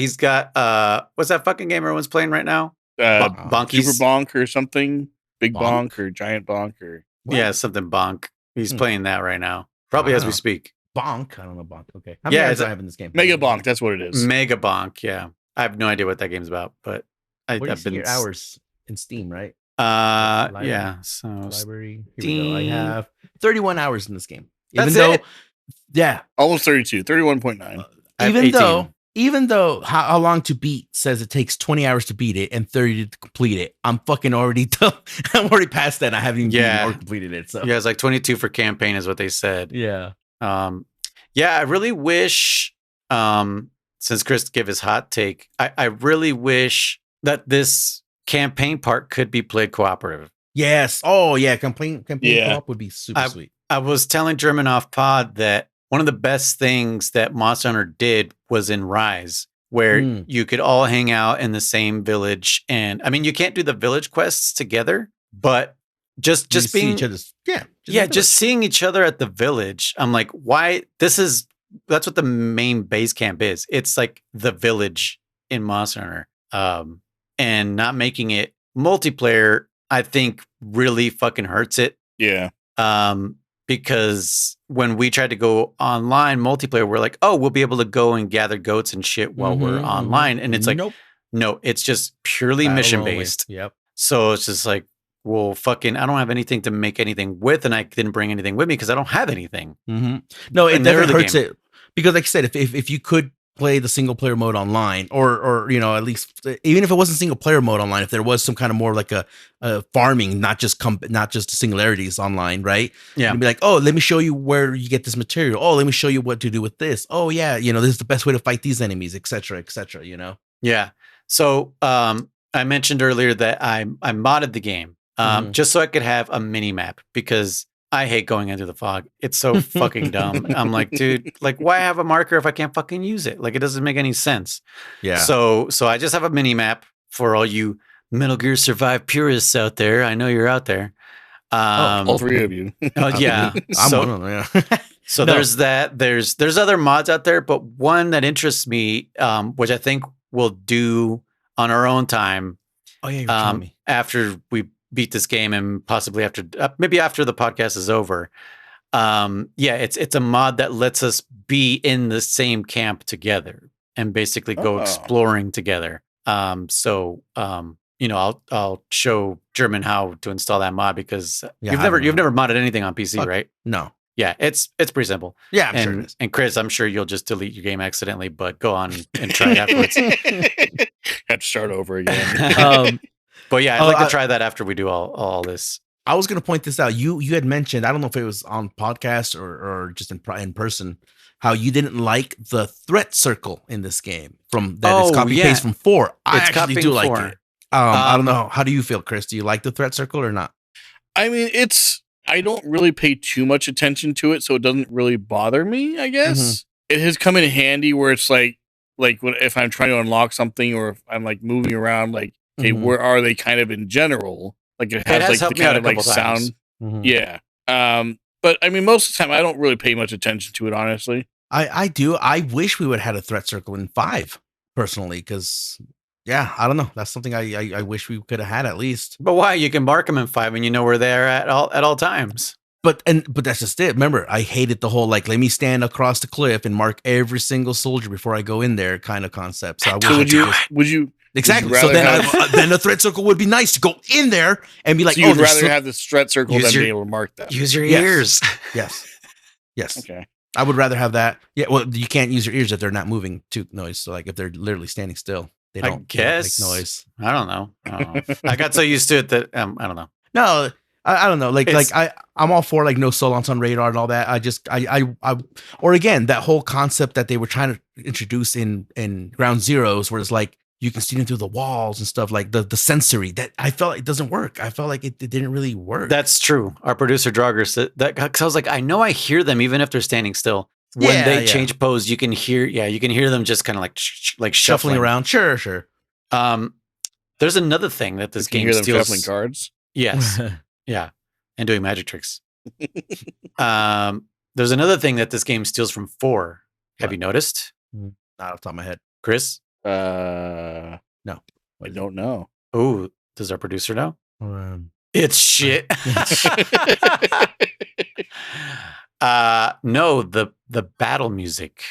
what's that fucking game everyone's playing right now? Bonkies? Super Bonk or something? Big Bonk or Giant Bonk or... What? Yeah, something Bonk. He's playing that right now. Probably as we speak. Bonk? I don't know Bonk. Okay. How many hours do I have in this game? Mega Bonk, that's what it is. Mega Bonk, yeah. I have no idea what that game's about, but I've been... your hours in Steam, right? Library. Yeah. So library. Here we go. I have 31 hours in this game. Yeah, almost 32. 31.9. Even though how long to beat says it takes 20 hours to beat it and 30 to complete it, I'm fucking already done. I'm already past that. I haven't even beaten or completed it. So yeah, it's like 22 for campaign is what they said. Yeah. I really wish, since Chris gave his hot take, I really wish that this campaign part could be played cooperative. Yes. Oh yeah. Campaign co-op would be super sweet. I was telling German off pod that one of the best things that Monster Hunter did was in Rise where you could all hang out in the same village. And I mean, you can't do the village quests together, but just being see each other's, just seeing each other at the village. I'm like, why? That's what the main base camp is. It's like the village in Monster Hunter. And not making it multiplayer, I think, really fucking hurts it. Yeah. Because when we tried to go online multiplayer, we're like, oh, we'll be able to go and gather goats and shit while we're online. And it's like, no, it's just purely mission based. Yep. So it's just like, well, fucking, I don't have anything to make anything with, and I didn't bring anything with me because I don't have anything. No, it never hurts it. Because like I said, if you could play the single player mode online, or at least even if it wasn't single player mode online, if there was some kind of more like a farming, not just singularities online, right? Yeah. You'd be like, oh, let me show you where you get this material. Oh, let me show you what to do with this. Oh yeah, this is the best way to fight these enemies, etc., etc. Yeah. So I mentioned earlier that I modded the game just so I could have a mini map, because I hate going into the fog. It's so fucking dumb. I'm like, dude, like, why have a marker if I can't fucking use it? Like, it doesn't make any sense. Yeah. So I just have a mini map for all you Metal Gear Survive purists out there. I know you're out there. All three of you. Oh yeah. I'm one of them. Yeah. So there's that. There's other mods out there, but one that interests me, which I think we'll do on our own time. Oh yeah, you're telling me. After we beat this game, and possibly after maybe after the podcast is over. It's a mod that lets us be in the same camp together and basically go exploring together. I'll show German how to install that mod, because you've never modded anything on PC, right? No. Yeah, it's pretty simple. Yeah, I'm sure it is. And Chris, I'm sure you'll just delete your game accidentally, but go on and try it afterwards. Have to start over again. But yeah, I'd like to try that after we do all this. I was going to point this out. You had mentioned, I don't know if it was on podcast or just in person, how you didn't like the threat circle in this game it's copy paste from 4. I actually do like it. I don't know. How do you feel, Chris? Do you like the threat circle or not? I mean, I don't really pay too much attention to it, so it doesn't really bother me, I guess. It has come in handy where it's like if I'm trying to unlock something, or if I'm like moving around, like, okay, where are they kind of in general? Like it has like the kind of like sound. Yeah. But I mean, most of the time I don't really pay much attention to it, honestly. I do. I wish we would have had a threat circle in 5, personally, because I don't know. That's something I wish we could have had at least. But why? You can mark them in 5 and you know where they're at all times. But that's just it. Remember, I hated the whole like, let me stand across the cliff and mark every single soldier before I go in there kind of concept. So would you exactly? So then the threat circle would be nice to go in there and be like, so you'd rather have this threat circle than be able to mark that. Use your ears. Yes. Okay. I would rather have that. Yeah. Well, you can't use your ears if they're not moving to noise. So like if they're literally standing still, they don't make noise. I don't know. I got so used to it that I don't know. No. I don't know. I'm all for like no Solons on radar and all that. Or again, that whole concept that they were trying to introduce in Ground Zeroes, where it's like you can see them through the walls and stuff, like the sensory, that I felt like it doesn't work. I felt like it didn't really work. That's true. Our producer Draugr said that, because I was like, I know I hear them even if they're standing still. When they change pose, you can hear them just kind of like shuffling around. Sure. There's another thing that this game hear them steals. shuffling cards. Yes. Yeah. And doing magic tricks. There's another thing that this game steals from 4. Have you noticed? Not off the top of my head. Chris? No. I don't know. Oh, does our producer know? It's shit. No, the battle music.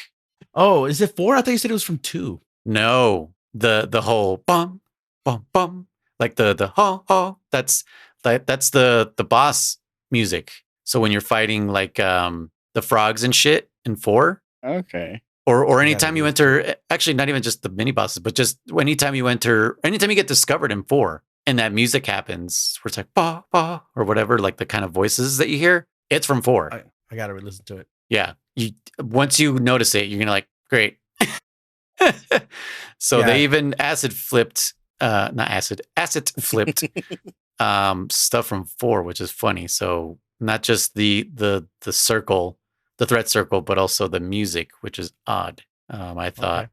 Oh, is it 4? I thought you said it was from 2. No. The whole bum, bum, bum. Like the ho, ho. That's the boss music. So when you're fighting like the frogs and shit in 4, okay, or anytime you enter, actually not even just the mini bosses, but just anytime you get discovered in 4, and that music happens, where it's like ba ba or whatever, like the kind of voices that you hear, it's from 4. I gotta listen to it. Yeah, once you notice it, you're gonna like, great. So they even acid flipped stuff from 4, which is funny. So not just the circle, the threat circle, but also the music, which is odd. I thought.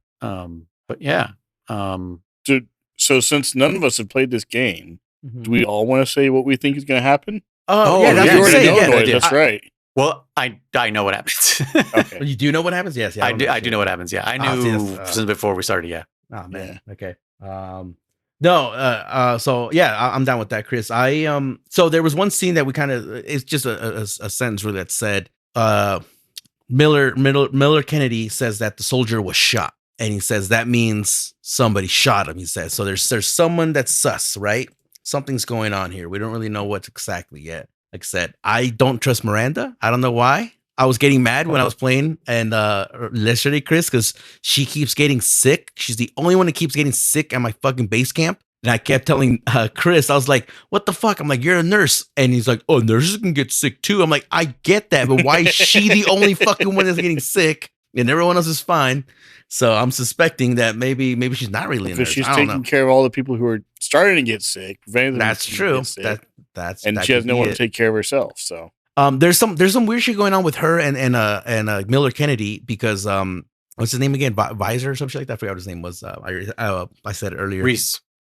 But yeah. So since none of us have played this game, do we all want to say what we think is going to happen? Oh, yeah, that's you what already know, yeah, Noise, that's right. Well, I know what happens. Okay. You do know what happens? Yes. Yeah, I do know what happens. Yeah. I knew since before we started. Yeah. Oh, man. Yeah. Okay. So yeah, I'm down with that, Chris. So there was one scene that we kind of, it's just a sentence really that said, Miller Kennedy says that the soldier was shot, and he says that means somebody shot him. He says so. There's someone that's sus, right? Something's going on here. We don't really know what exactly yet. Like I said, I don't trust Miranda. I don't know why. I was getting mad when I was playing and yesterday, Chris, because she keeps getting sick. She's the only one that keeps getting sick at my fucking base camp. And I kept telling Chris, I was like, what the fuck? I'm like, you're a nurse. And he's like, oh, nurses can get sick too. I'm like, I get that, but why is she the only fucking one that's getting sick and everyone else is fine? So I'm suspecting that maybe she's not really a nurse. Because she's taking care of all the people who are starting to get sick. That's true. And she has no one to take care of herself. So there's some weird shit going on with her and Miller Kennedy because what's his name again? Visor or something like that. I forgot what his name was. I said it earlier.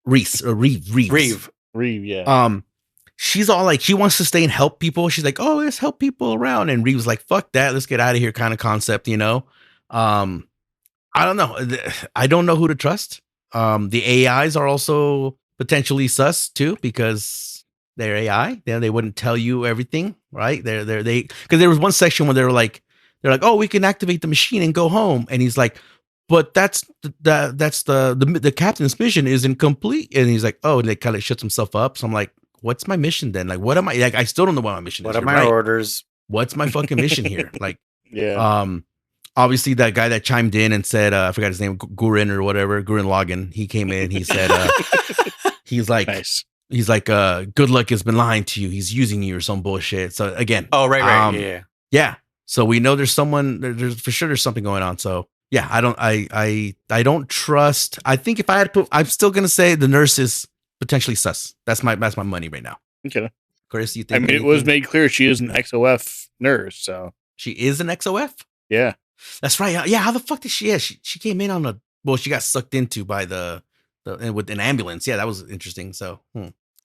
Reeve. Yeah. She's all like, she wants to stay and help people. She's like, oh, let's help people around. And Reeve's like, fuck that. Let's get out of here kind of concept, you know? I don't know. I don't know who to trust. The AIs are also potentially sus too, because they're AI. They wouldn't tell you everything, right? Because there was one section where they're like, oh, we can activate the machine and go home. And he's like, but that's the captain's mission isn't complete. And he's like, oh, and they kind of shuts himself up. So I'm like, what's my mission then? Like, what am I like? I still don't know what my mission is. What are my orders? What's my fucking mission here? Like, yeah. Obviously that guy that chimed in and said, I forgot his name, Guren or whatever, Guren Logan. He came in, he said, he's like, nice. He's like, good luck has been lying to you. He's using you or some bullshit. So again, oh, right. Yeah. So we know there's there's for sure there's something going on. So yeah, I don't trust. I think if I had to put, I'm still going to say the nurse is potentially sus. That's my money right now. Okay. Chris, you think? I mean, it was made clear she is an XOF nurse. So she is an XOF? Yeah. That's right. Yeah. How the fuck did she? Yeah, she came in on she got sucked into by with an ambulance. Yeah, that was interesting. So,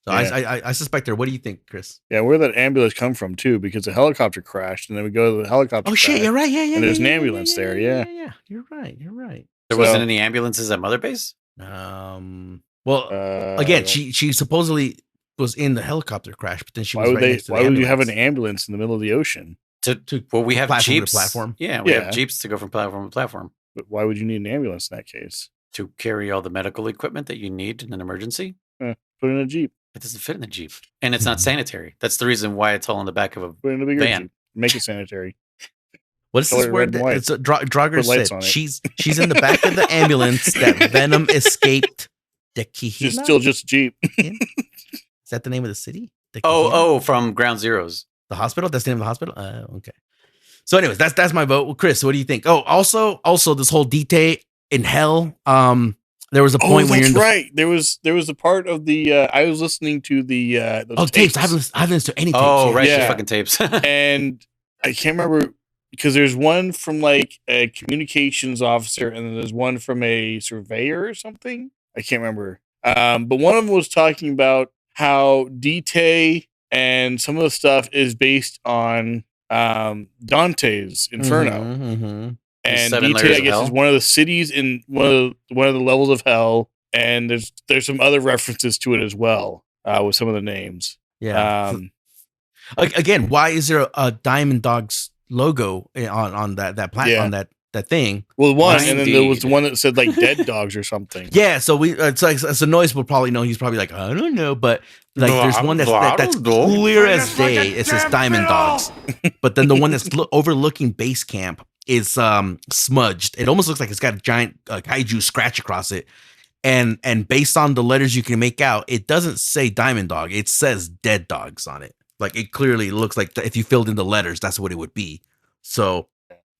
I suspect her. What do you think, Chris? Yeah, where did that ambulance come from too? Because the helicopter crashed, and then we go to the helicopter. Oh shit! You're right. Yeah. And there's an ambulance there. Yeah. You're right. There wasn't any ambulances at Mother Base. Well, again, she supposedly was in the helicopter crash, but then she was why would you have an ambulance in the middle of the ocean? Well, we have jeeps. Platform. Yeah, we have jeeps to go from platform to platform. But why would you need an ambulance in that case? To carry all the medical equipment that you need in an emergency. Put it in a jeep. It doesn't fit in the jeep, and it's not sanitary. That's the reason why it's all in the back of a Put it in a bigger van. Jeep. Make it sanitary. What's this word? It's Draugr said. She's in the back of the ambulance that Venom escaped. She's still just a jeep. Is that the name of the city? From Ground Zeroes. The hospital? That's the name of the hospital? Okay. So anyways, that's my vote. Well, Chris, what do you think? Oh, also this whole detail in hell. There was a point where right. There was a part of the I was listening to the tapes. I haven't listened to any tapes. Oh, right, yeah. Fucking tapes. And I can't remember because there's one from like a communications officer and then there's one from a surveyor or something. I can't remember. But one of them was talking about how Dite and some of the stuff is based on Dante's Inferno. Mm-hmm. And Dite, I guess, is one of the cities in one of the levels of hell. And there's some other references to it as well with some of the names. Yeah. Again, why is there a Diamond Dogs logo on that platform, that thing? Well, and then there was the one that said like Dead Dogs or something. Yeah, so it's like so Noise will probably know. He's probably like, I don't know, but like there's one that's clear as day. It says Diamond Dogs, but then the one that's overlooking base camp is smudged. It almost looks like it's got a giant kaiju scratch across it, and based on the letters you can make out, it doesn't say Diamond Dog. It says Dead Dogs on it. Like it clearly looks like if you filled in the letters, that's what it would be. So.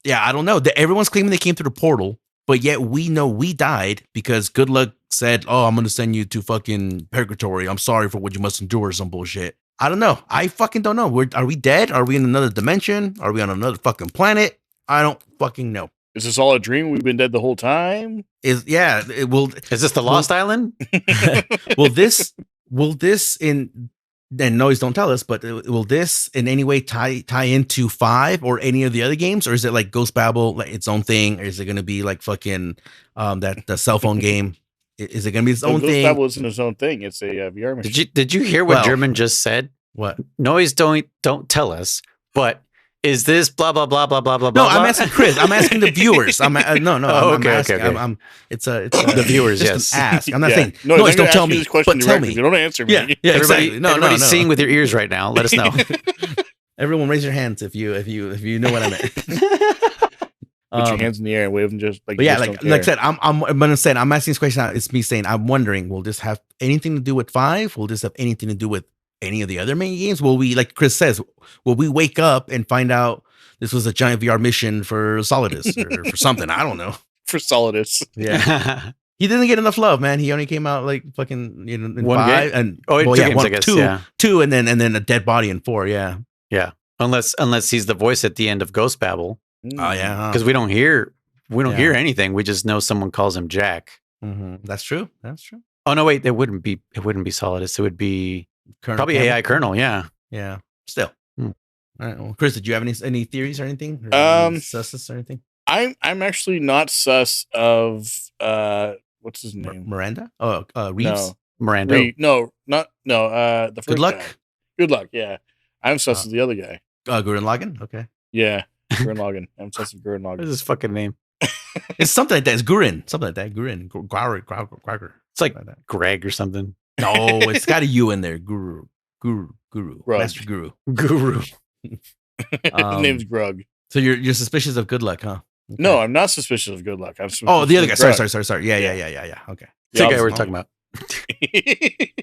Yeah, I don't know. Everyone's claiming they came through the portal, but yet we know we died because Good Luck said, oh, I'm going to send you to fucking purgatory. I'm sorry for what you must endure or some bullshit. I don't know. I fucking don't know. Are we dead? Are we in another dimension? Are we on another fucking planet? I don't fucking know. Is this all a dream? We've been dead the whole time. Is this the Lost Island? will this in and noise don't tell us, but will this in any way tie into 5 or any of the other games, or is it like Ghost Babel, like its own thing, or is it going to be like fucking the cell phone game? Is it going to be its own thing? Ghost Babel isn't its own thing. It's a VR machine. Did you hear what German just said? What? Noise don't tell us, but is this blah blah blah blah blah blah? No, I'm asking Chris. I'm asking the viewers. I'm okay. It's the viewers. Just yes, an ask. I'm not Yeah. saying No, noise. Don't tell me. But Tell me. If you don't answer me. Yeah, exactly. No, everybody's seeing with your ears right now. Let us know. Everyone, raise your hands if you know what I meant. Put your hands in the air and wave them just like. But yeah, like I said, I'm asking this question. It's me saying I'm wondering, will this have anything to do with 5? Will this have anything to do with any of the other main games? Will we, like Chris says, will we wake up and find out this was a giant VR mission for Solidus or for something? I don't know. For Solidus. Yeah. He didn't get enough love, man. He only came out like fucking in one 5 game? and 2 games, I guess, two, and then a dead body in 4. Yeah. Yeah. Unless he's the voice at the end of Ghost Babel. Oh yeah. Because we don't hear anything. We just know someone calls him Jack. Mm-hmm. That's true. Oh no, wait, it wouldn't be Solidus. It would be probably AI Colonel. Yeah. Yeah. Still. Hmm. All right. Well, Chris, did you have any theories or anything? Or susses or anything? I'm actually not sus of what's his name? Miranda? Oh, Reeves? No. Miranda. The first Good Luck? guy. Good Luck, yeah. I'm sus of the other guy. Gurren Lagann? Okay. Yeah. Gurren Lagann. I'm sus of Gurren What's Lagann. his fucking name? It's something like that. It's Gurren. Something like that. Gurren. Gregor. It's like that. Greg or something. No, it's got a U in there. Guru. Master Guru. His name's Grug. So you're suspicious of Good Luck, huh? Okay. No, I'm not suspicious of Good Luck. I'm the other guy. Grug. Sorry. Yeah. Okay. It's the guy we're talking about.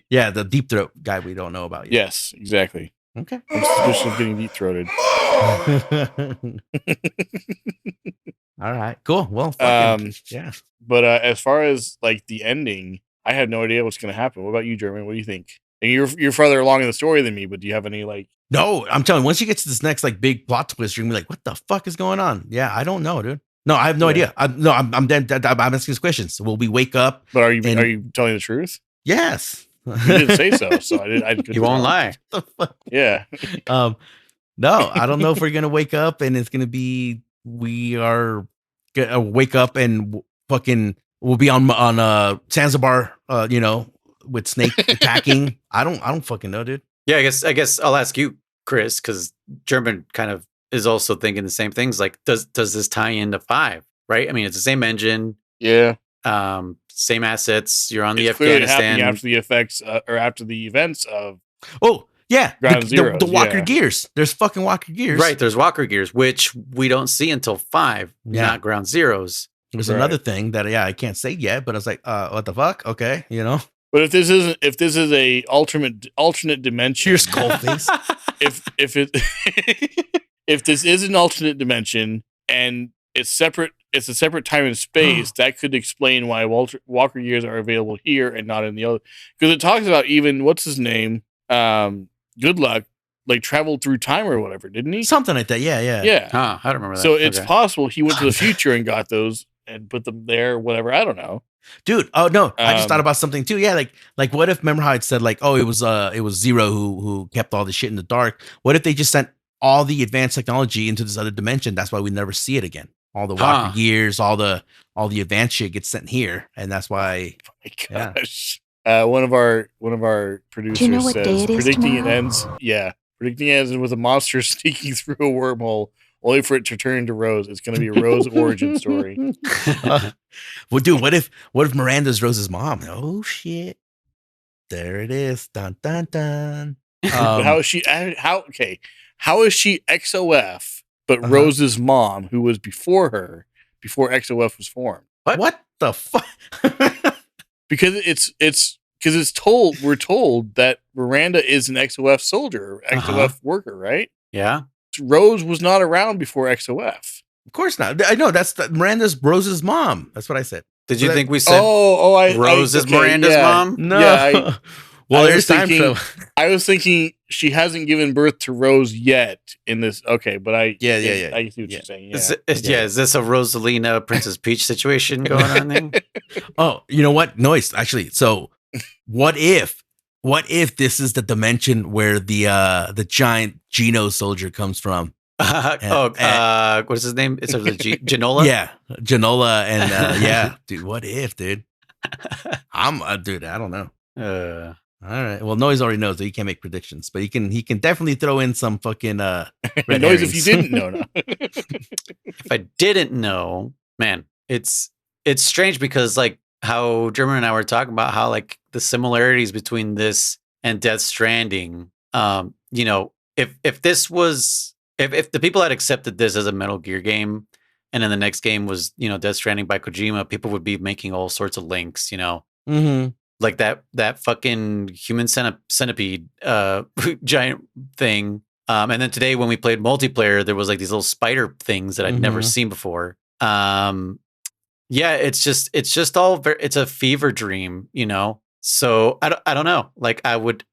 Yeah, the deep throat guy we don't know about yet. Yes, exactly. Okay. I'm suspicious of getting deep throated. All right. Cool. Well, yeah. But as far as like the ending, I have no idea what's going to happen. What about you, Jeremy? What do you think? And you're farther along in the story than me, but do you have any like? No, I'm telling you, once you get to this next like big plot twist, you're gonna be like, what the fuck is going on? Yeah, I don't know, dude. No, I have no idea. I'm asking these questions. Will we wake up? But are you telling the truth? Yes. You didn't say so I You won't lie. Yeah. No, I don't know if we're gonna wake up and it's gonna be we are gonna wake up and fucking we'll be on Zanzibar, with Snake attacking. I don't fucking know, dude. Yeah, I guess I'll ask you, Chris, because German kind of is also thinking the same things. Like, does this tie into 5? Right? I mean, it's the same engine. Yeah. Same assets. You're on the it's Afghanistan after the effects or after the events of. Oh yeah, the Walker Gears. There's fucking Walker Gears. Right. There's Walker Gears, which we don't see until 5. Yeah. Not Ground Zeroes. There's another thing that I can't say yet, but I was like, what the fuck? Okay, But if this is a alternate dimension, your skull face. if this is an alternate dimension and it's a separate time and space, that could explain why Walker Gears are available here and not in the other. Because it talks about even what's his name, Good Luck, like traveled through time or whatever, didn't he? Something like that. Yeah. Huh, I don't remember that. So it's possible he went to the future and got those and put them there, whatever. I don't know. Dude, oh no, I just thought about something too. Yeah, like what if, remember how it said like, oh, it was Zero who kept all the shit in the dark. What if they just sent all the advanced technology into this other dimension? That's why we never see it again. All the Walker Gears, all the advanced shit gets sent here, and that's why. Oh my gosh. One of our producers says predicting it ends. Yeah, predicting it ends with a monster sneaking through a wormhole, only for it to turn into Rose. It's going to be a Rose origin story. Well, dude, what if Miranda's Rose's mom? Oh shit! There it is. Dun dun dun. How is she? How is she XOF? But Rose's mom, who was before her, before XOF was formed. What the fuck? Because we're told that Miranda is an XOF soldier, XOF worker, right? Yeah. Rose was not around before XOF. Of course not. I know that's Miranda's Rose's mom. That's what I said. Did you think we said Rose is Miranda's mom? No. Well, there's time travel. I was thinking she hasn't given birth to Rose yet in this. Okay, but I yeah. I see what you're saying. Yeah. Is this a Rosalina Princess Peach situation going on there? Oh, you know what? Noise. Actually, so what if this is the dimension where the giant Geno soldier comes from? What is his name? It's Genola? Yeah, Genola, and yeah, dude. What if, dude? Dude. I don't know. All right. Well, Noise already knows that he can't make predictions, but he can definitely throw in some fucking red Noise if you didn't know. No. If I didn't know, man, it's strange because like how German and I were talking about how like the similarities between this and Death Stranding. You know, if this was if the people had accepted this as a Metal Gear game, and then the next game was, you know, Death Stranding by Kojima, people would be making all sorts of links, you know. Mm-hmm. Like that fucking human centipede giant thing. And then today when we played multiplayer, there was like these little spider things that I'd never seen before. Yeah, it's just all it's a fever dream, you know. So I don't know. Like I would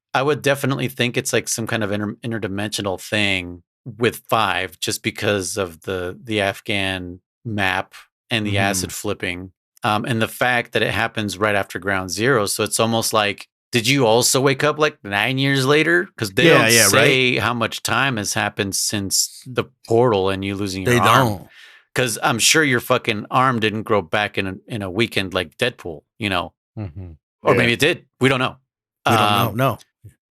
definitely think it's like some kind of interdimensional thing with 5, just because of the Afghan map and the acid flipping. And the fact that it happens right after Ground Zero. So it's almost like, did you also wake up like 9 years later? Because they don't say how much time has happened since the portal and you losing your arm. Because I'm sure your fucking arm didn't grow back in a weekend like Deadpool, you know? Or maybe it did. We don't know. We don't know. No.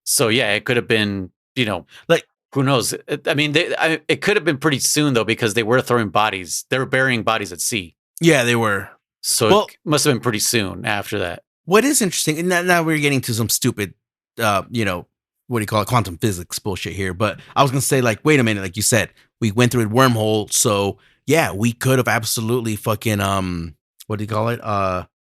So yeah, it could have been, you know, like, who knows? I mean, it could have been pretty soon though, because they were throwing bodies. They were burying bodies at sea. Yeah, they were. So it must have been pretty soon after that. What is interesting, and now we're getting to some stupid, you know, what do you call it, quantum physics bullshit here. But I was going to say, like, wait a minute, like you said, we went through a wormhole. So yeah, we could have absolutely fucking, what do you call it?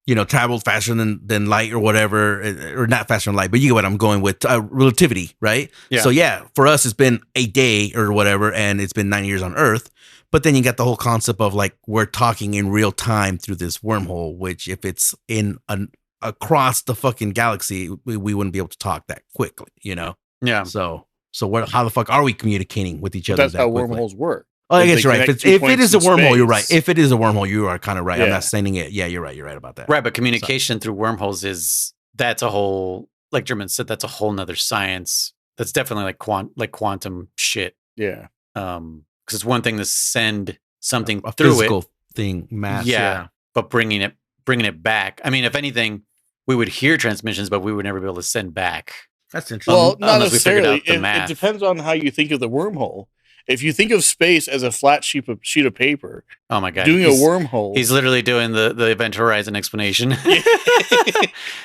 You know, traveled faster than light or whatever, or not faster than light, but you get what I'm going with, relativity, right? Yeah. So yeah, for us, it's been a day or whatever, and it's been 9 years on Earth. But then you got the whole concept of like, we're talking in real time through this wormhole, which if it's in across the fucking galaxy, we wouldn't be able to talk that quickly, you know? Yeah. So how the fuck are we communicating with each other? That's how wormholes work. Oh, I guess you're right. If it is a wormhole, you're right. If it is a wormhole, you are kind of right. Yeah. I'm not saying it. Yeah, you're right. You're right about that. Right. But communication through wormholes that's a whole, like German said, that's a whole nother science. That's definitely like quantum shit. Yeah. Because it's one thing to send something a through physical thing, mass. Yeah. But bringing it back. I mean, if anything, we would hear transmissions, but we would never be able to send back. That's interesting. Well, not necessarily. It depends on how you think of the wormhole. If you think of space as a flat sheet of paper, oh my god, doing a wormhole. He's literally doing the Event Horizon explanation.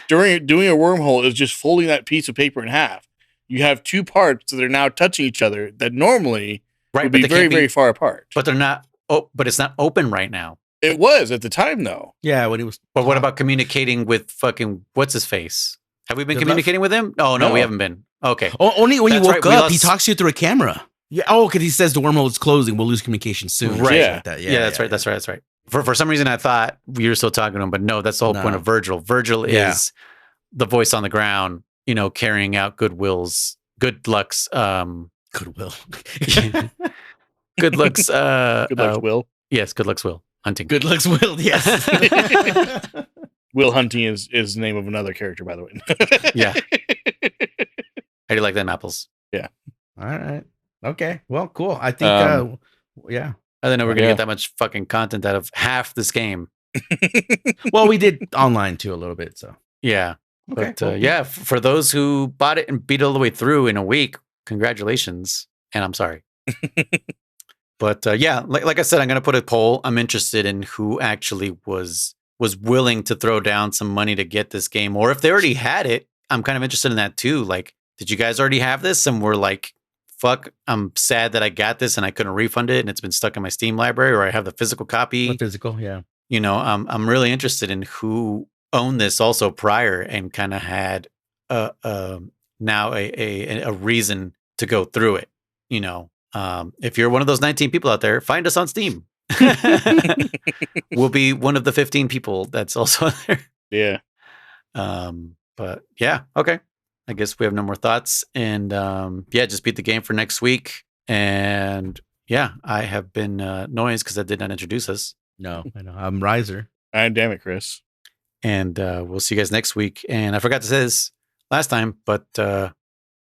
Doing a wormhole is just folding that piece of paper in half. You have two parts that are now touching each other that normally would be very, very far apart. But they're not. Oh, but it's not open right now. It was at the time, though. Yeah, when it was. But what about communicating with fucking what's his face? Have we been communicating with him? Oh no, we haven't been. Okay. Only when you woke up, he talks to you through a camera. Yeah. Oh, because he says the wormhole is closing. We'll lose communication soon. Right. Yeah. Like that. That's right. For some reason, I thought we were still talking to him, but no, that's the whole point of Virgil. Virgil is the voice on the ground, you know, carrying out good luck's. Goodwill. Good luck's. Good luck's Will. Yes, good luck's Will Hunting. Good luck's Will. Yes. Will Hunting is the name of another character, by the way. Yeah. How do you like them apples? Yeah. All right. Okay. Well, cool. I think, yeah. I don't know we're going to get that much fucking content out of half this game. Well, we did online too a little bit, so. Yeah. Okay, but cool. yeah, for those who bought it and beat it all the way through in a week, congratulations. And I'm sorry. But yeah, like I said, I'm going to put a poll. I'm interested in who actually was willing to throw down some money to get this game. Or if they already had it, I'm kind of interested in that too. Like, did you guys already have this? And we're like, fuck, I'm sad that I got this and I couldn't refund it and it's been stuck in my Steam library, or I have the physical copy. Physical, yeah. You know, I'm really interested in who owned this also prior and kind of had now a reason to go through it. You know, if you're one of those 19 people out there, find us on Steam. We'll be one of the 15 people that's also there. Yeah. But yeah, okay. I guess we have no more thoughts. And just beat the game for next week. And yeah, I have been Noise because I did not introduce us. No, I know. I'm Riser. And damn it, Chris. And we'll see you guys next week. And I forgot to say this last time, but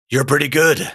you're pretty good.